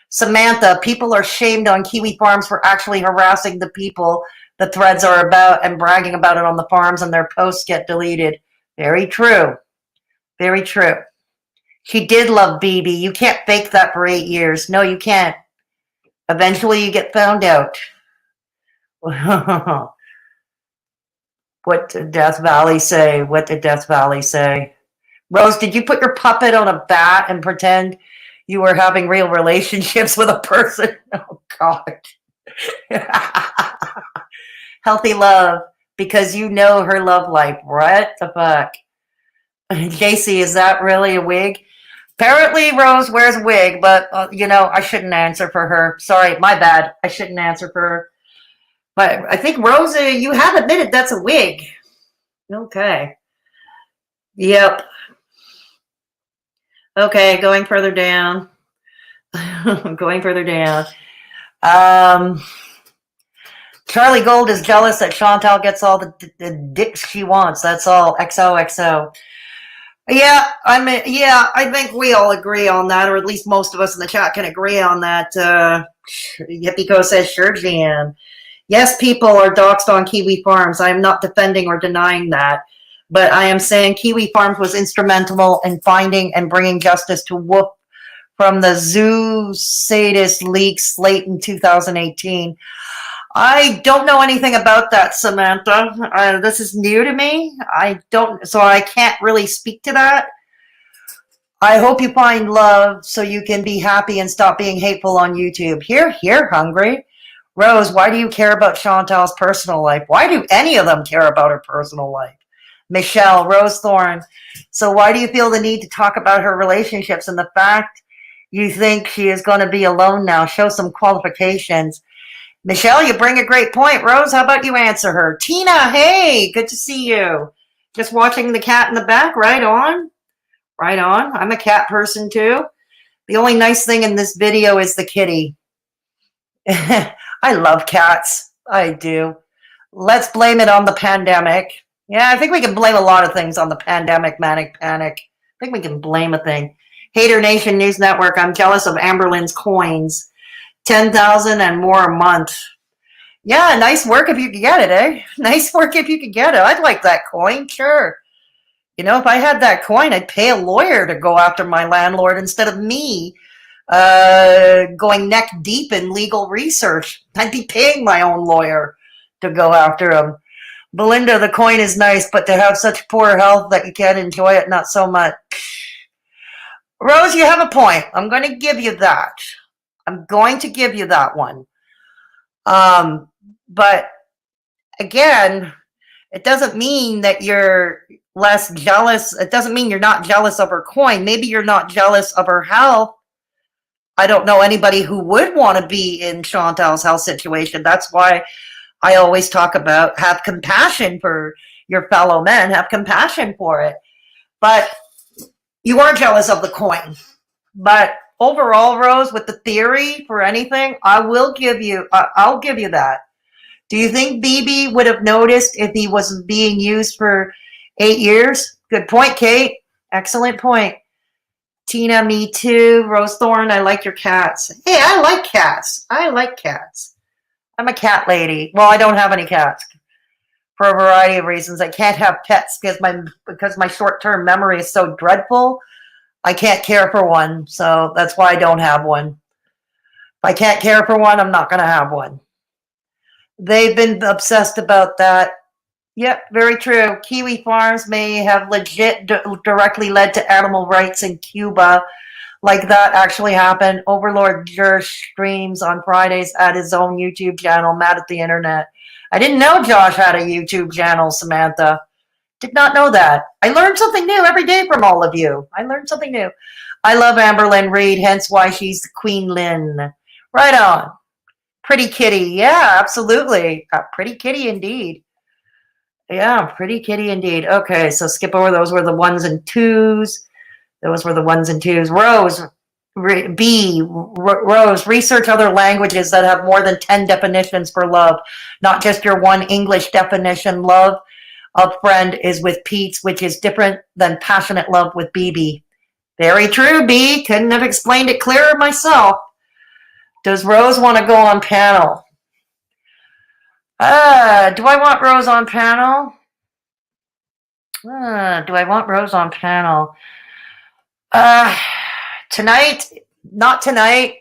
Samantha, people are shamed on Kiwi farms for actually harassing the people the threads are about and bragging about it on the farms, and their posts get deleted. Very true. Very true. She did love BB. You can't fake that for 8 years. No, you can't. Eventually you get found out. What did Death Valley say? What did Death Valley say? Rose, did you put your puppet on a bat and pretend you were having real relationships with a person? Oh, God. Healthy love, because you know her love life. What the fuck? JC, is that really a wig? Apparently, Rose wears a wig, but, I shouldn't answer for her. Sorry, my bad. I shouldn't answer for her. But I think, Rose, you have admitted that's a wig. Okay. Yep. Okay, going further down. Going further down. Charlie Gold is jealous that Chantal gets all the dicks she wants. That's all. XOXO. Yeah, I think we all agree on that, or at least most of us in the chat can agree on that. Yippiko says, sure, Jan. Yes, people are doxxed on Kiwi Farms. I am not defending or denying that. But I am saying Kiwi Farms was instrumental in finding and bringing justice to Whoop from the zoo sadist leak slate in 2018. I don't know anything about that, Samantha. This is new to me. So I can't really speak to that. I hope you find love so you can be happy and stop being hateful on YouTube. Here, Hungry. Rose, why do you care about Chantal's personal life? Why do any of them care about her personal life? Michelle, Rose Thorn. So why do you feel the need to talk about her relationships and the fact you think she is going to be alone now? Show some qualifications. Michelle, you bring a great point. Rose, how about you answer her? Tina, hey, good to see you. Just watching the cat in the back. Right on. Right on. I'm a cat person too. The only nice thing in this video is the kitty. I love cats. I do. Let's blame it on the pandemic. Yeah, I think we can blame a lot of things on the pandemic, manic panic. I think we can blame a thing. Haydurnation News Network, I'm jealous of Amberlynn's coins. 10,000 and more a month. Yeah, nice work if you could get it, eh? Nice work if you could get it. I'd like that coin, sure. If I had that coin, I'd pay a lawyer to go after my landlord instead of me going neck deep in legal research. I'd be paying my own lawyer to go after him. Belinda, the coin is nice, but to have such poor health that you can't enjoy it, not so much. Rose, you have a point. I'm going to give you that. I'm going to give you that one. But again, it doesn't mean that you're less jealous. It doesn't mean you're not jealous of her coin. Maybe you're not jealous of her health. I don't know anybody who would want to be in Chantal's health situation. That's why I always talk about have compassion for your fellow men, have compassion for it. But you are jealous of the coin. But overall, Rose, with the theory for anything, I'll give you that. Do you think BB would have noticed if he was being used for 8 years? Good point, Kate. Excellent point. Tina, me too. Rosethorn, I like your cats. Hey, I like cats. I like cats. I'm a cat lady. Well, I don't have any cats for a variety of reasons. I can't have pets because my short-term memory is so dreadful. I can't care for one, so that's why I don't have one. If I can't care for one, I'm not going to have one. They've been obsessed about that. Yep, very true. Kiwi farms may have legit directly led to animal rights in Cuba. Like that actually happened. Overlord Josh streams on Fridays at his own YouTube channel, Mad at the Internet. I didn't know Josh had a YouTube channel, Samantha. Did not know that. I learned something new every day from all of you. I learned something new. I love Amberlynn Reed, hence why she's Queen Lynn. Right on. Pretty kitty. Yeah, absolutely. A pretty kitty indeed. Yeah, pretty kitty indeed. Okay, so skip over. Those were the ones and twos. Those were the ones and twos. Rose, Rose, research other languages that have more than 10 definitions for love, not just your one English definition. Love of friend is with Pete's, which is different than passionate love with BB. Very true, B. Couldn't have explained it clearer myself. Does Rose want to go on panel? Do I want Rose on panel? Do I want Rose on panel? Tonight? Not tonight.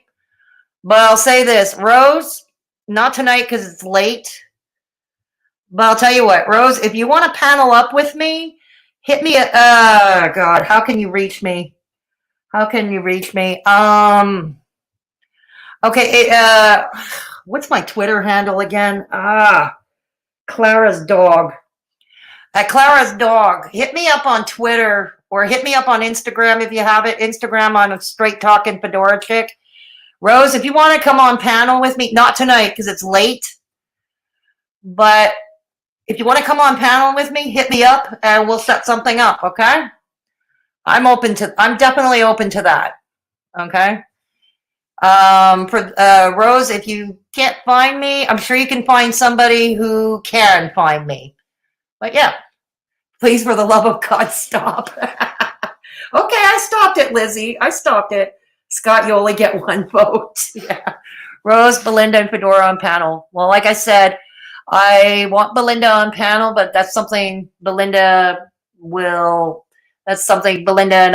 But I'll say this. Rose, not tonight because it's late. But I'll tell you what, Rose, if you want to panel up with me, hit me at, God, how can you reach me? How can you reach me? Okay, what's my Twitter handle again? Clara's dog. At Clara's dog. Hit me up on Twitter or hit me up on Instagram if you have it. Instagram, I'm a straight talking Fedora chick. Rose, if you want to come on panel with me, not tonight because it's late, but if you want to come on panel with me, hit me up and we'll set something up, okay? I'm definitely open to that, okay? For Rose, if you can't find me, I'm sure you can find somebody who can find me. But yeah, please, for the love of God, stop. Okay, I stopped it, Lizzie. I stopped it. Scott, you only get one vote. Yeah. Rose, Belinda, and Fedora on panel. Well, like I said, I want Belinda on panel, but that's something Belinda and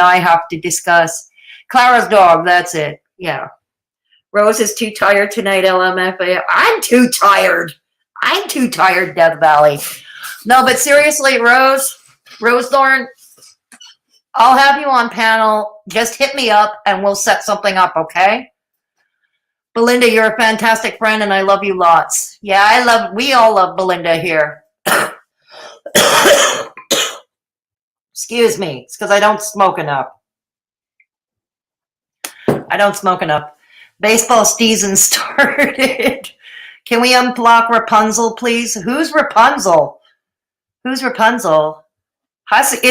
I have to discuss. Clara's dog, that's it. Yeah. Rose is too tired tonight, LMFA. I'm too tired. Death Valley. No, but seriously, Rosethorn, I'll have you on panel. Just hit me up and we'll set something up, okay? Belinda, you're a fantastic friend and I love you lots. Yeah, we all love Belinda here. Excuse me. It's because I don't smoke enough. Baseball season started. Can we unblock Rapunzel, please? Who's Rapunzel? Is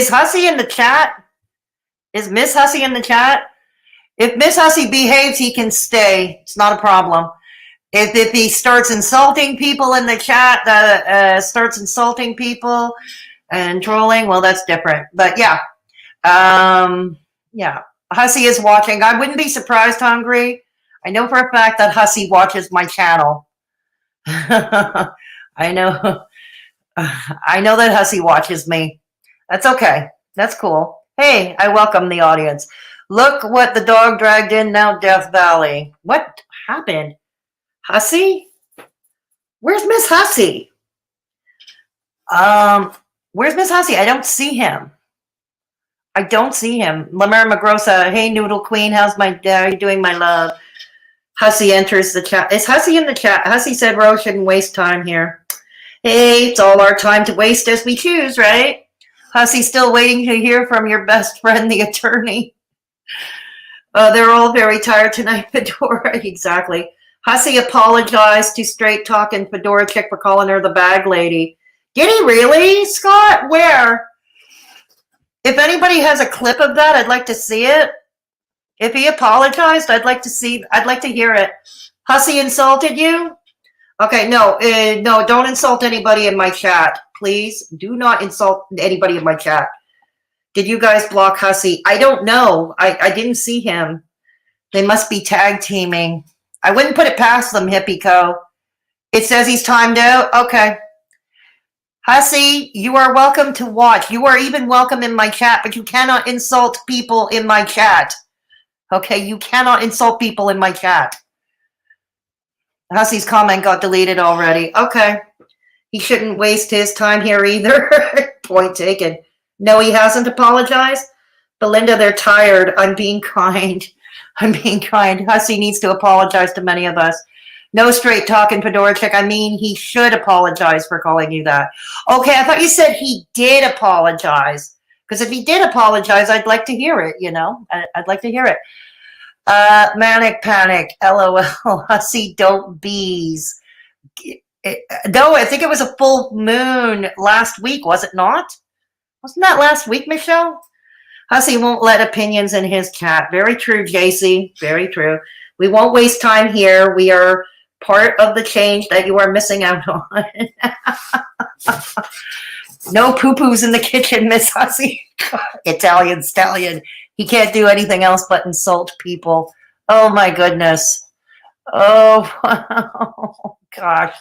Hussy in the chat? Is Miss Hussy in the chat? If Miss Hussy behaves, he can stay. It's not a problem. If he starts insulting people in the chat, and trolling, well, that's different. But yeah. Yeah. Hussy is watching. I wouldn't be surprised, Hungry. I know for a fact that Hussy watches my channel. I know that Hussy watches me. That's okay. That's cool. Hey, I welcome the audience. Look what the dog dragged in now, Death Valley. What happened? Hussy? Where's Miss Hussy? Where's Miss Hussy? I don't see him. Lamar Magrosa, hey, Noodle Queen, how are you doing, my love? Hussy enters the chat. Is Hussy in the chat? Hussy said Rose shouldn't waste time here. Hey, it's all our time to waste as we choose, right? Hussy still waiting to hear from your best friend, the attorney. They're all very tired tonight, Fedora. Exactly. Hussy apologized to Straight Talkin' Fedora Chick for calling her the bag lady. Did he really, Scott? Where? If anybody has a clip of that, I'd like to see it. If he apologized, I'd like to hear it. Hussy insulted you? Okay, no, don't insult anybody in my chat. Please do not insult anybody in my chat. Did you guys block Hussy? I don't know. I didn't see him. They must be tag teaming. I wouldn't put it past them, Hippie Co. It says he's timed out. Okay. Hussy, you are welcome to watch. You are even welcome in my chat, but you cannot insult people in my chat. Okay, you cannot insult people in my chat. Hussy's comment got deleted already. Okay. He shouldn't waste his time here either. Point taken. No, he hasn't apologized. Belinda, they're tired. I'm being kind. I'm being kind. Hussy needs to apologize to many of us. No Straight Talkin' Fedora Chick. I mean, he should apologize for calling you that. Okay, I thought you said he did apologize. Because if he did apologize, I'd like to hear it, you know. I'd like to hear it. Manic Panic, LOL, Hussy don't bees. No, I think it was a full moon last week, was it not? Wasn't that last week, Michelle? Hussy won't let opinions in his chat. Very true, JC. Very true. We won't waste time here. We are part of the change that you are missing out on. No poo-poos in the kitchen, Miss Hussy. Italian stallion. He can't do anything else but insult people. Oh, my goodness. Oh, gosh.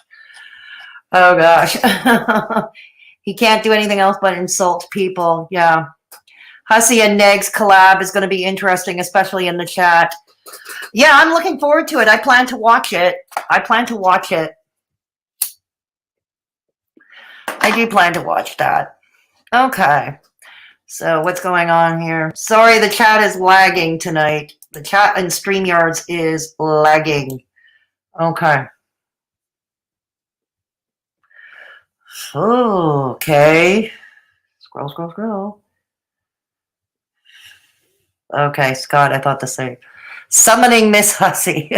Oh, gosh. He can't do anything else but insult people. Yeah. Hussy and Neg's collab is going to be interesting, especially in the chat. Yeah, I'm looking forward to it. I plan to watch it. I do plan to watch that. Okay. So what's going on here? Sorry, the chat is lagging tonight. The chat in StreamYards is lagging. Okay. Okay. Scroll. Okay, Scott, I thought the same. Summoning Miss Hussy.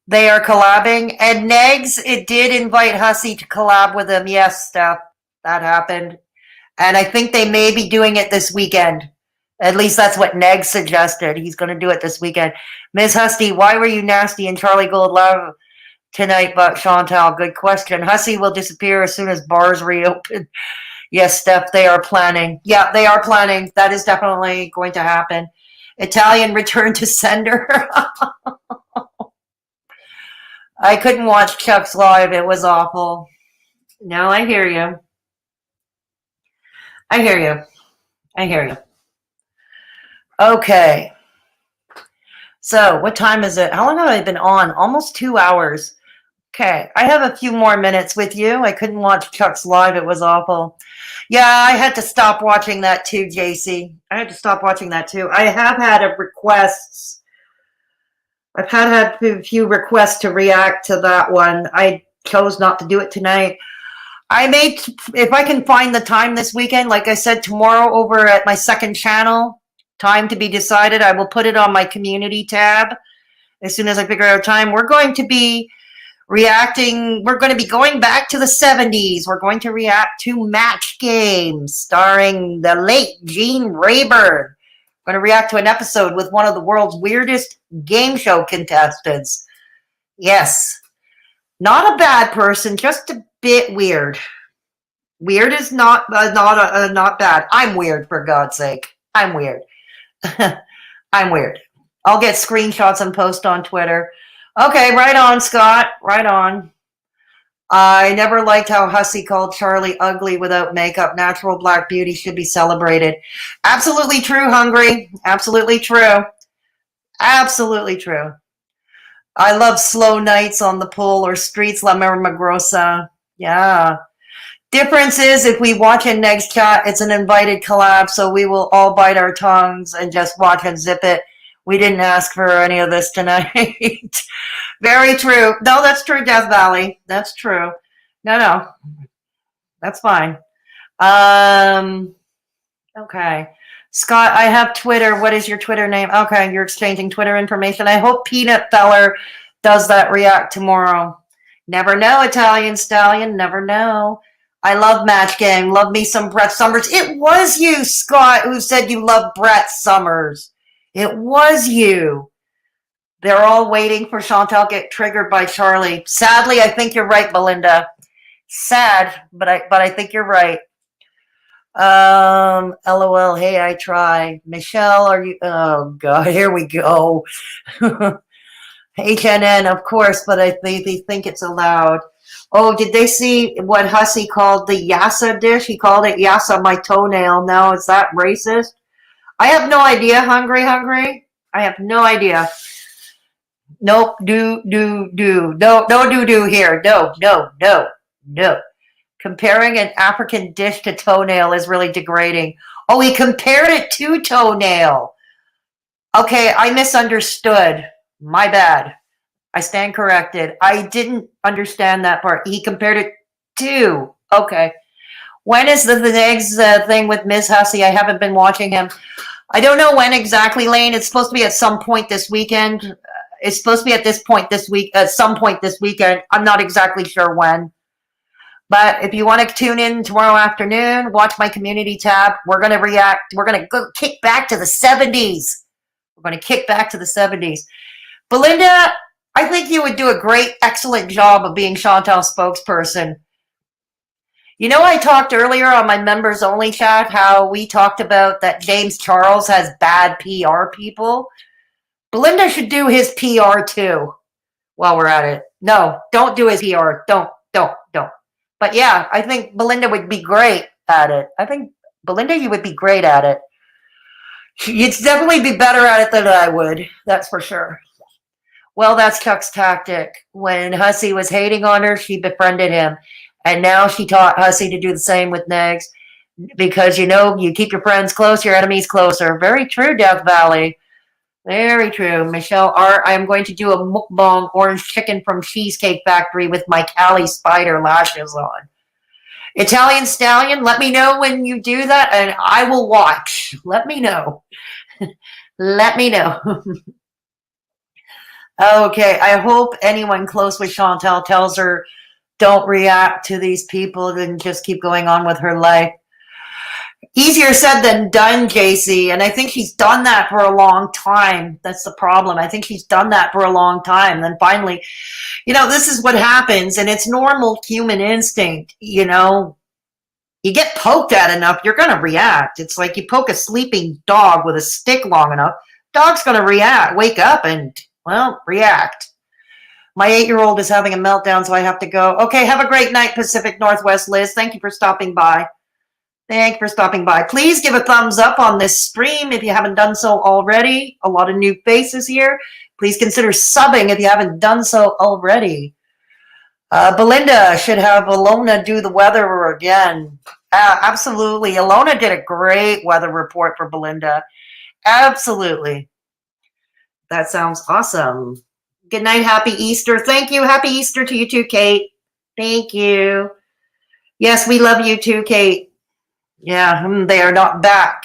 They are collabing. And Negs, it did invite Hussy to collab with him. Yes, Steph, that happened. And I think they may be doing it this weekend. At least that's what Negs suggested. He's going to do it this weekend. Miss Hussy, why were you nasty and Charlie Gold love tonight but Chantal? Good question. Hussy will disappear as soon as bars reopen. Yes, Steph, they are planning. Yeah, they are planning. That is definitely going to happen. Italian return to sender. I couldn't watch Chuck's live. It was awful. No, I hear you. I hear you. Okay. So, what time is it? How long have I been on? Almost 2 hours. Okay. I have a few more minutes with you. I couldn't watch Chuck's live. It was awful. Yeah, I had to stop watching that too, JC. I had to stop watching that too. I have had requests. I've had a few requests to react to that one. I chose not to do it tonight. If I can find the time this weekend, like I said, tomorrow over at my second channel, time to be decided, I will put it on my community tab as soon as I figure out time. We're going to be reacting. We're going to be going back to the 70s. We're going to react to Match Game starring the late Gene Rayburn. We're going to react to an episode with one of the world's weirdest game show contestants. Yes. Not a bad person, just a bit weird. Weird is not bad. I'm weird, for God's sake. I'm weird. I'm weird. I'll get screenshots and post on Twitter. Okay, right on, Scott. Right on. I never liked how Hussy called Charlie ugly without makeup. Natural black beauty should be celebrated. Absolutely true, Hungry. Absolutely true. Absolutely true. I love slow nights on the pool or streets La Mermagrosa. Yeah. Difference is if we watch in next chat, it's an invited collab, so we will all bite our tongues and just watch and zip it. We didn't ask for any of this tonight. Very true. No, that's true, Death Valley. That's true. No. That's fine. Okay. Scott, I have Twitter. What is your Twitter name? Okay, you're exchanging Twitter information. I hope Peanut Feller does that react tomorrow. Never know, Italian Stallion. Never know. I love Match Game. Love me some Brett Summers. It was you, Scott, who said you love Brett Summers. It was you. They're all waiting for Chantal get triggered by Charlie. Sadly, I think you're right, Belinda. Sad, but I think you're right. LOL, hey, I try. Michelle, are you? Oh, God, here we go. HNN, of course, but they think it's allowed. Oh, did they see what Hussey called the yassa dish? He called it yassa my toenail. Now, is that racist? I have no idea, Hungry. I have no idea. Nope, do. No, no do here. No. Comparing an African dish to toenail is really degrading. Oh, he compared it to toenail. Okay, I misunderstood. My bad. I stand corrected. I didn't understand that part. He compared it to. Okay. When is the next thing with Ms. Hussey? I haven't been watching him. I don't know when exactly, Lane. It's supposed to be at some point this weekend. It's supposed to be at this point this week, at some point this weekend. I'm not exactly sure when. But if you want to tune in tomorrow afternoon, watch my community tab. We're going to react. We're going to go kick back to the 70s. We're going to kick back to the 70s. Belinda, I think you would do a great, excellent job of being Chantal's spokesperson. You know, I talked earlier on my members only chat how we talked about that James Charles has bad PR people. Belinda should do his PR too while we're at it. No, don't do his PR. Don't. But yeah, I think Belinda would be great at it. I think, Belinda, you would be great at it. You'd definitely be better at it than I would. That's for sure. Well, that's Chuck's tactic. When Hussey was hating on her, she befriended him. And now she taught Hussey to do the same with Negs. Because, you know, you keep your friends close, your enemies closer. Very true, Death Valley. Very true. Michelle R., I am going to do a mukbang orange chicken from Cheesecake Factory with my Callie spider lashes on. Italian Stallion, let me know when you do that, and I will watch. Let me know. Let me know. Okay, I hope anyone close with Chantal tells her don't react to these people and just keep going on with her life. Easier said than done, JC, and I think she's done that for a long time. That's the problem. I think she's done that for a long time. Then finally, you know, this is what happens, and it's normal human instinct, you know. You get poked at enough, you're going to react. It's like you poke a sleeping dog with a stick long enough, dog's going to react, wake up and, well, react. My 8-year-old is having a meltdown, so I have to go. Okay, have a great night, Pacific Northwest, Liz. Thank you for stopping by. Thank you for stopping by. Please give a thumbs up on this stream if you haven't done so already. A lot of new faces here. Please consider subbing if you haven't done so already. Belinda should have Alona do the weather again. Absolutely. Alona did a great weather report for Belinda. Absolutely. That sounds awesome. Good night. Happy Easter. Thank you. Happy Easter to you too, Kate. Thank you. Yes, we love you too, Kate. Yeah, they are not back.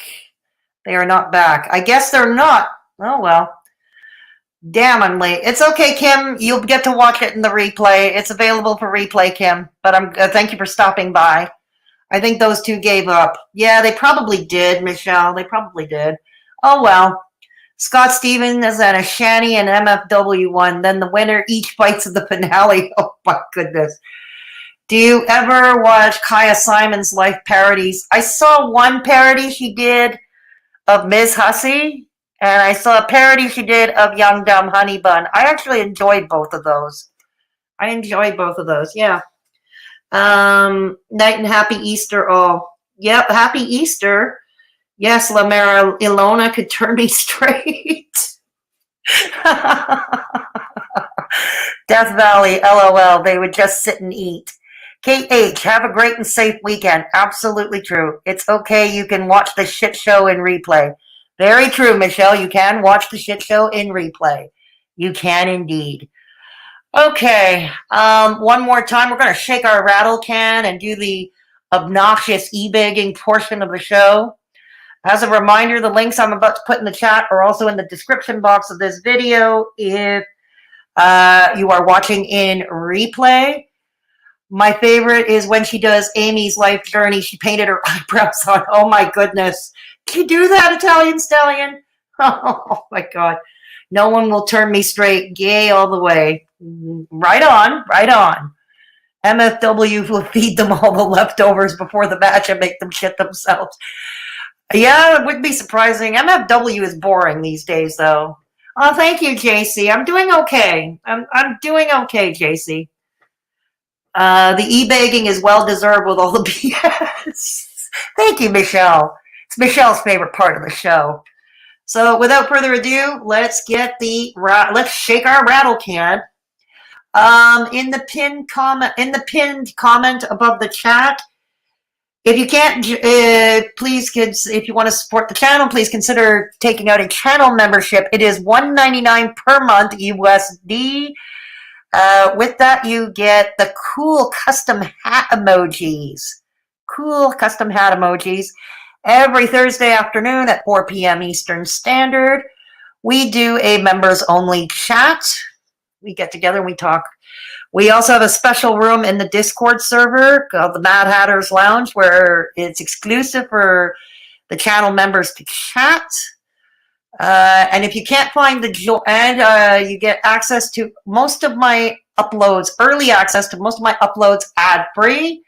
They are not back. I guess they're not. Oh, well. Damn, I'm late. It's okay, Kim. You'll get to watch it in the replay. It's available for replay, Kim. But thank you for stopping by. I think those two gave up. Yeah, they probably did, Michelle. They probably did. Oh, well. Scott Stevens is at a Shanny and MFW one. Then the winner each bites of the finale. Oh, my goodness. Do you ever watch Kaya Simon's life parodies? I saw one parody she did of Ms. Hussey, and I saw a parody she did of Young Dumb Honey Bun. I actually enjoyed both of those. Yeah. Night and happy Easter all. Yep, happy Easter. Yes, Lamera, Ilona could turn me straight. Death Valley, LOL, they would just sit and eat. Kate H, have a great and safe weekend. Absolutely true. It's okay, you can watch the shit show in replay. Very true, Michelle. You can watch the shit show in replay. You can indeed. Okay, one more time. We're going to shake our rattle can and do the obnoxious e-begging portion of the show. As a reminder, the links I'm about to put in the chat are also in the description box of this video if you are watching in replay. My favorite is when she does Amy's life journey. She painted her eyebrows on. Oh my goodness. Can you do that, Italian Stallion? Oh my God. No one will turn me straight. Gay all the way. Right on, right on. MFW will feed them all the leftovers before the match and make them shit themselves. Yeah, it would be surprising. MFW is boring these days, though. Oh, thank you, JC. I'm doing okay. I'm doing okay, JC. The e-bagging is well-deserved with all the BS. Thank you, Michelle. It's Michelle's favorite part of the show. So, without further ado, let's get let's shake our rattle can. In the pinned comment above the chat, if you can't, please, kids, if you want to support the channel, please consider taking out a channel membership. It is $1.99 per month USD. With that, you get the cool custom hat emojis. Cool custom hat emojis. Every Thursday afternoon at 4 p.m. Eastern Standard, we do a members-only chat. We get together and we talk. We also have a special room in the Discord server called the Mad Hatter's Lounge, where it's exclusive for the channel members to chat. And if you can't find you get access to most of my uploads, early access to most of my uploads ad-free,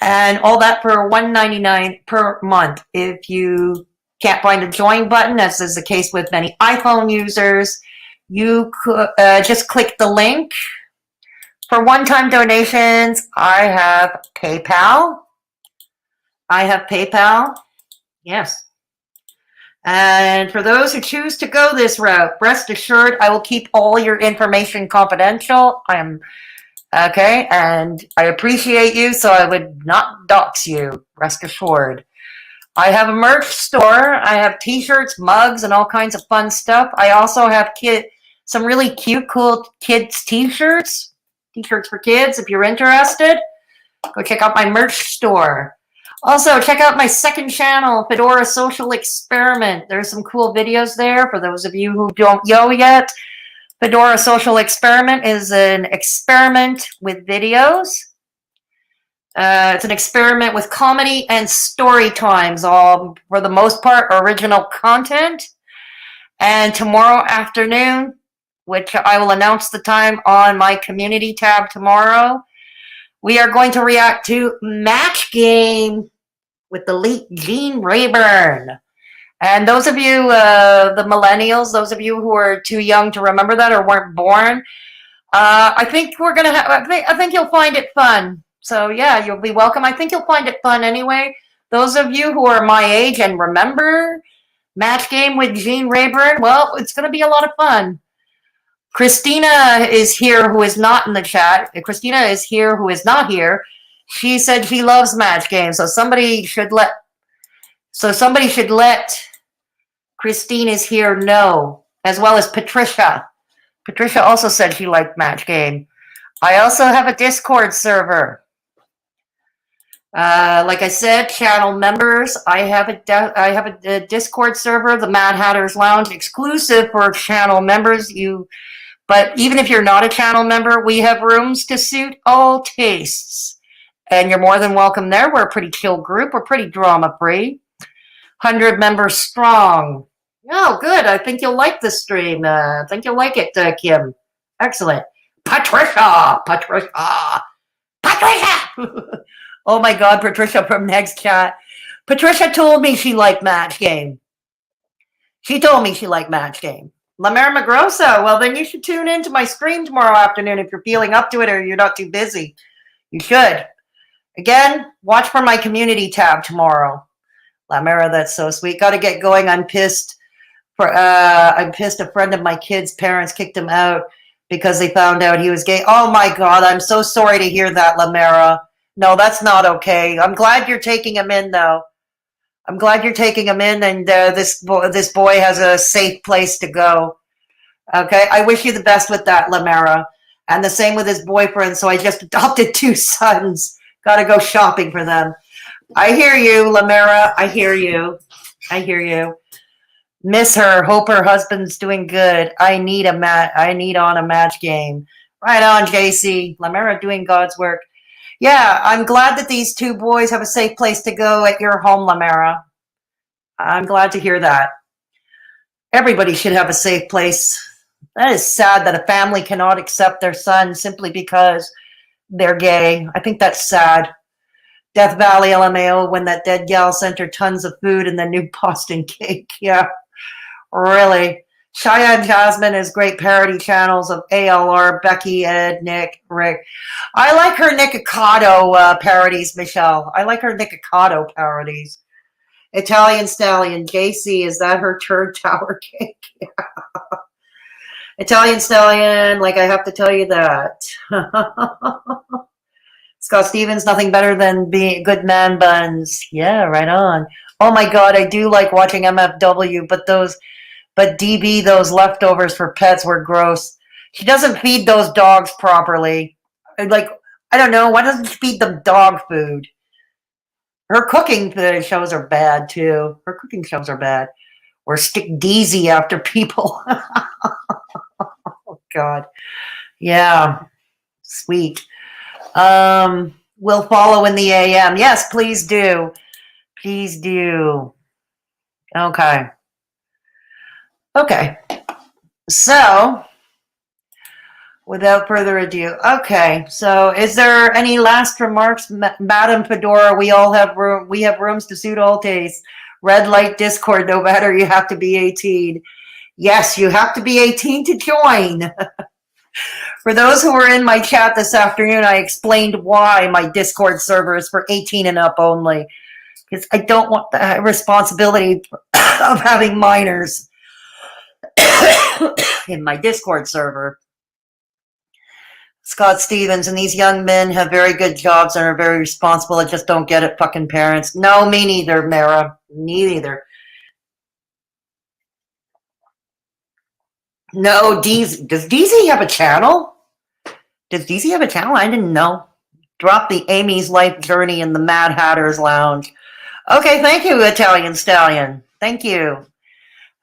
and all that for $1.99 per month. If you can't find the join button, as is the case with many iPhone users, you could just click the link. For one-time donations, I have PayPal. Yes. And for those who choose to go this route, rest assured I will keep all your information confidential. Okay, and I appreciate you, so I would not dox you, rest assured. I have a merch store. I have t-shirts, mugs, and all kinds of fun stuff. I also have some really cute, cool kids t-shirts. T-shirts for kids, if you're interested. Go check out my merch store. Also, check out my second channel, Fedora Social Experiment. There's some cool videos there for those of you who don't know yet. Fedora Social Experiment is an experiment with videos. It's an experiment with comedy and story times, all for the most part original content. And tomorrow afternoon, which I will announce the time on my community tab tomorrow, we are going to react to Match Game with the late Gene Rayburn. And those of you, the millennials, those of you who are too young to remember that or weren't born, I think we're gonna have. I think you'll find it fun. So yeah, you'll be welcome. I think you'll find it fun anyway. Those of you who are my age and remember Match Game with Gene Rayburn, well, it's gonna be a lot of fun. Christina is here, who is not in the chat. Christina is here, who is not here. She said she loves Match Game, so somebody should let Christine is here know, as well as Patricia. Patricia also said she liked Match Game. I also have a Discord server. Like I said, channel members. I have a Discord server, the Mad Hatter's Lounge, exclusive for channel members. But even if you're not a channel member, we have rooms to suit all tastes. And you're more than welcome there. We're a pretty chill group. We're pretty drama-free. 100 members strong. Oh, good. I think you'll like the stream. I think you'll like it, Kim. Excellent. Patricia! Oh my God, Patricia from Next Chat. Patricia told me she liked Match Game. Lamar Magrosa, well, then you should tune in to my stream tomorrow afternoon if you're feeling up to it or you're not too busy. You should. Again, watch for my community tab tomorrow. Lamara, that's so sweet. Got to get going. I'm pissed. A friend of my kid's parents kicked him out because they found out he was gay. Oh my God, I'm so sorry to hear that, Lamara. No, that's not okay. I'm glad you're taking him in, though. I'm glad you're taking him in, and this boy has a safe place to go. Okay, I wish you the best with that, Lamara. And the same with his boyfriend. So I just adopted 2 sons. Got to go shopping for them. I hear you, Lamera. I hear you. I hear you. Miss her. Hope her husband's doing good. I need on a match game. Right on, JC. Lamera doing God's work. Yeah, I'm glad that these two boys have a safe place to go at your home, Lamera. I'm glad to hear that. Everybody should have a safe place. That is sad that a family cannot accept their son simply because they're gay. I think that's sad. Death Valley LMAO when that dead gal sent her tons of food and the new Boston cake. Yeah, really. Cheyenne Jasmine has great parody channels of ALR, Becky, Ed, Nick, Rick. I like her Nikocado parodies, Michelle. I like her Nikocado parodies. Italian Stallion, JC, is that her turd tower cake? Yeah. Italian Stallion, like I have to tell you that. Scott Stevens, nothing better than being good man buns. Yeah, right on. Oh my God, I do like watching MFW, but DB, those leftovers for pets were gross. She doesn't feed those dogs properly. Like, I don't know, why doesn't she feed them dog food? Her cooking shows are bad too. Her cooking shows are bad. Or stick Deezy after people. Oh God. Yeah. Sweet. We'll follow in the AM. Yes, please do. Please do. Okay. Okay. So, without further ado, okay. So, is there any last remarks, Madam Fedora? We all have room. We have rooms to suit all tastes. Red light Discord. No matter, you have to be 18. Yes, you have to be 18 to join. For those who were in my chat this afternoon, I explained why my Discord server is for 18 and up only. Because I don't want the responsibility of having minors in my Discord server. Scott Stevens, and these young men have very good jobs and are very responsible. I just don't get it, fucking parents. No, me neither, Mara. Me neither. No, does DZ have a channel? Does DZ have a channel? I didn't know. Drop the Amy's Life Journey in the Mad Hatter's Lounge. Okay, thank you, Italian Stallion. Thank you.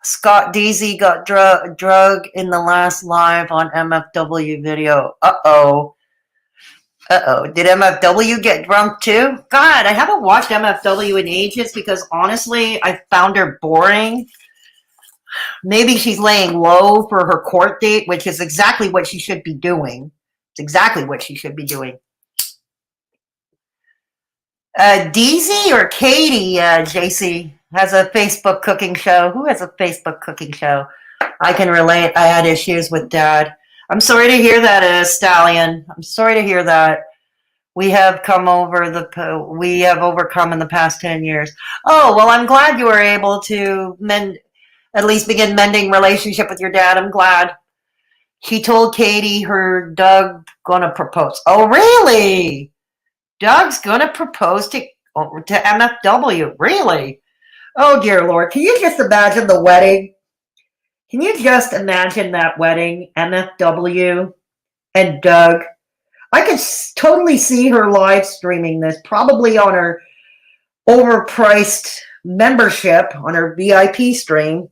Scott DZ got drug in the last live on MFW video. Uh-oh. Uh-oh. Did MFW get drunk too? God, I haven't watched MFW in ages because honestly, I found her boring. Maybe she's laying low for her court date, which is exactly what she should be doing. It's exactly what she should be doing. DZ or Katie, JC, has a Facebook cooking show. Who has a Facebook cooking show? I can relate. I had issues with Dad. I'm sorry to hear that, Stallion. I'm sorry to hear that. We have overcome in the past 10 years. Oh, well, I'm glad you were able to at least begin mending relationship with your dad. I'm glad. She told Katie her Doug gonna propose. Oh, really? Doug's gonna propose to MFW. Really? Oh, dear Lord. Can you just imagine the wedding? Can you just imagine that wedding? MFW and Doug. I could totally see her live streaming this, probably on her overpriced membership, on her VIP stream.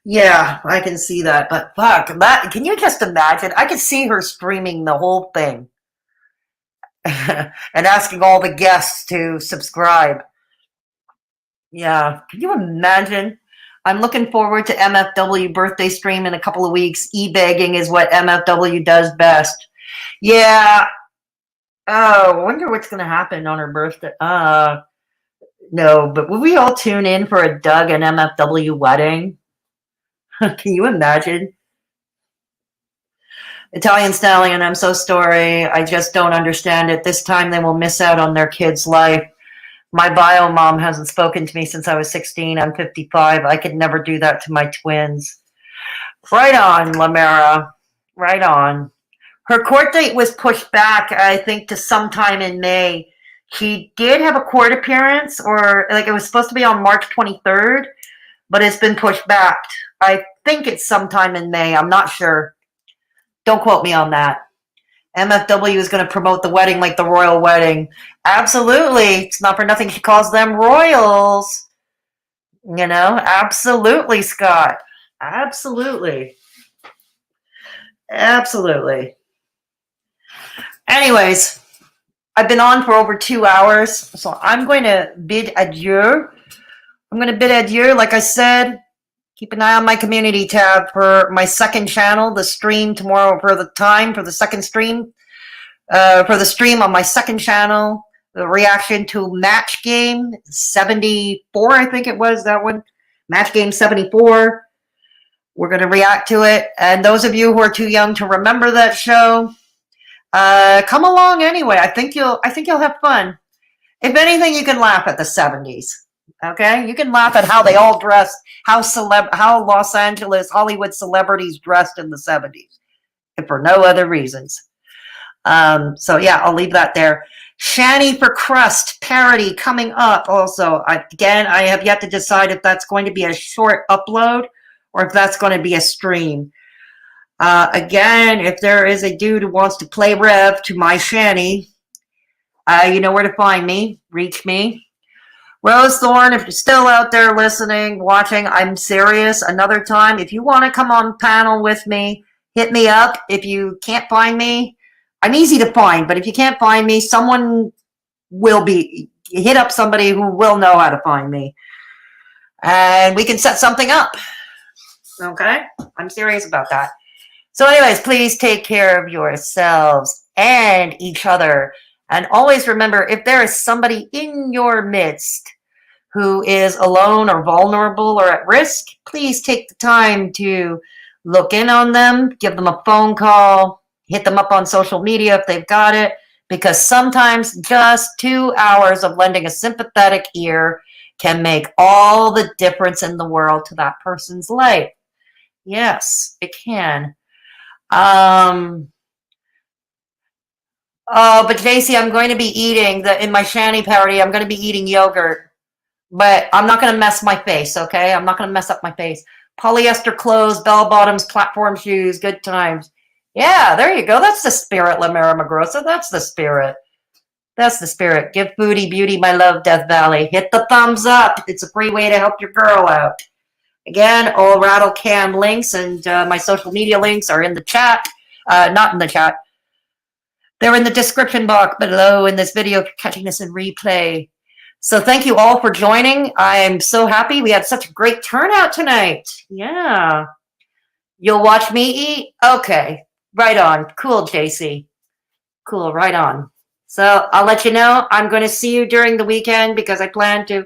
Yeah, I can see that. But fuck, can you just imagine? I could see her streaming the whole thing. And asking all the guests to subscribe. Yeah, can you imagine? I'm looking forward to MFW birthday stream in a couple of weeks. E-begging is what MFW does best. Yeah. Oh, I wonder what's going to happen on her birthday. No, but will we all tune in for a Doug and MFW wedding? Can you imagine? Italian Stallion, I'm so sorry. I just don't understand it. This time they will miss out on their kid's life. My bio mom hasn't spoken to me since I was 16. I'm 55. I could never do that to my twins. Right on, Lamera. Right on. Her court date was pushed back, I think, to sometime in May. She did have a court appearance, or like it was supposed to be on March 23rd, but it's been pushed back. I think it's sometime in May. I'm not sure. Don't quote me on that. MFW is going to promote the wedding like the royal wedding. Absolutely. It's not for nothing she calls them royals. You know, absolutely, Scott. Absolutely. Absolutely. Anyways, I've been on for over 2 hours, so I'm going to bid adieu. I'm going to bid adieu. Like I said, keep an eye on my community tab for my second channel, the stream tomorrow for the time for the second stream, for the stream on my second channel, the reaction to Match Game 74, I think it was, that one. Match Game 74. We're going to react to it. And those of you who are too young to remember that show, come along anyway. I think you'll have fun. If anything, you can laugh at the 70s. Okay? You can laugh at how they all dressed, how Los Angeles, Hollywood celebrities dressed in the 70s, if for no other reasons. So yeah, I'll leave that there. Shani for Crust parody coming up also. Again, I have yet to decide if that's going to be a short upload or if that's going to be a stream. Again, if there is a dude who wants to play Rev to my Shani, you know where to find me. Reach me. Rosethorn, if you're still out there listening, watching, I'm serious. Another time, if you want to come on panel with me, hit me up. If you can't find me, I'm easy to find, but if you can't find me, someone will be, hit up somebody who will know how to find me. And we can set something up. Okay? I'm serious about that. So anyways, please take care of yourselves and each other. And always remember, if there is somebody in your midst who is alone or vulnerable or at risk, please take the time to look in on them, give them a phone call, hit them up on social media if they've got it, because sometimes just 2 hours of lending a sympathetic ear can make all the difference in the world to that person's life. Yes, it can. Oh, but JC, I'm going to be eating in my Shani parody. I'm going to be eating yogurt, but I'm not going to mess my face. Okay, I'm not going to mess up my face. Polyester clothes, bell bottoms, platform shoes, good times. Yeah, there you go. That's the spirit, La Mera Magrosa. That's the spirit. That's the spirit. Give Foodie Beauty my love, Death Valley. Hit the thumbs up. It's a free way to help your girl out. Again, all Rattle Cam links and my social media links are in the chat. Not in the chat. They're in the description box below in this video if you're catching this in replay. So thank you all for joining. I'm so happy. We had such a great turnout tonight. Yeah. You'll watch me eat? Okay. Right on. Cool, JC. Cool, right on. So I'll let you know. I'm going to see you during the weekend because I plan to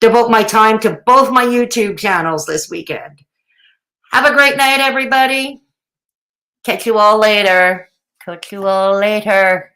devote my time to both my YouTube channels this weekend. Have a great night, everybody. Catch you all later. Catch you all later.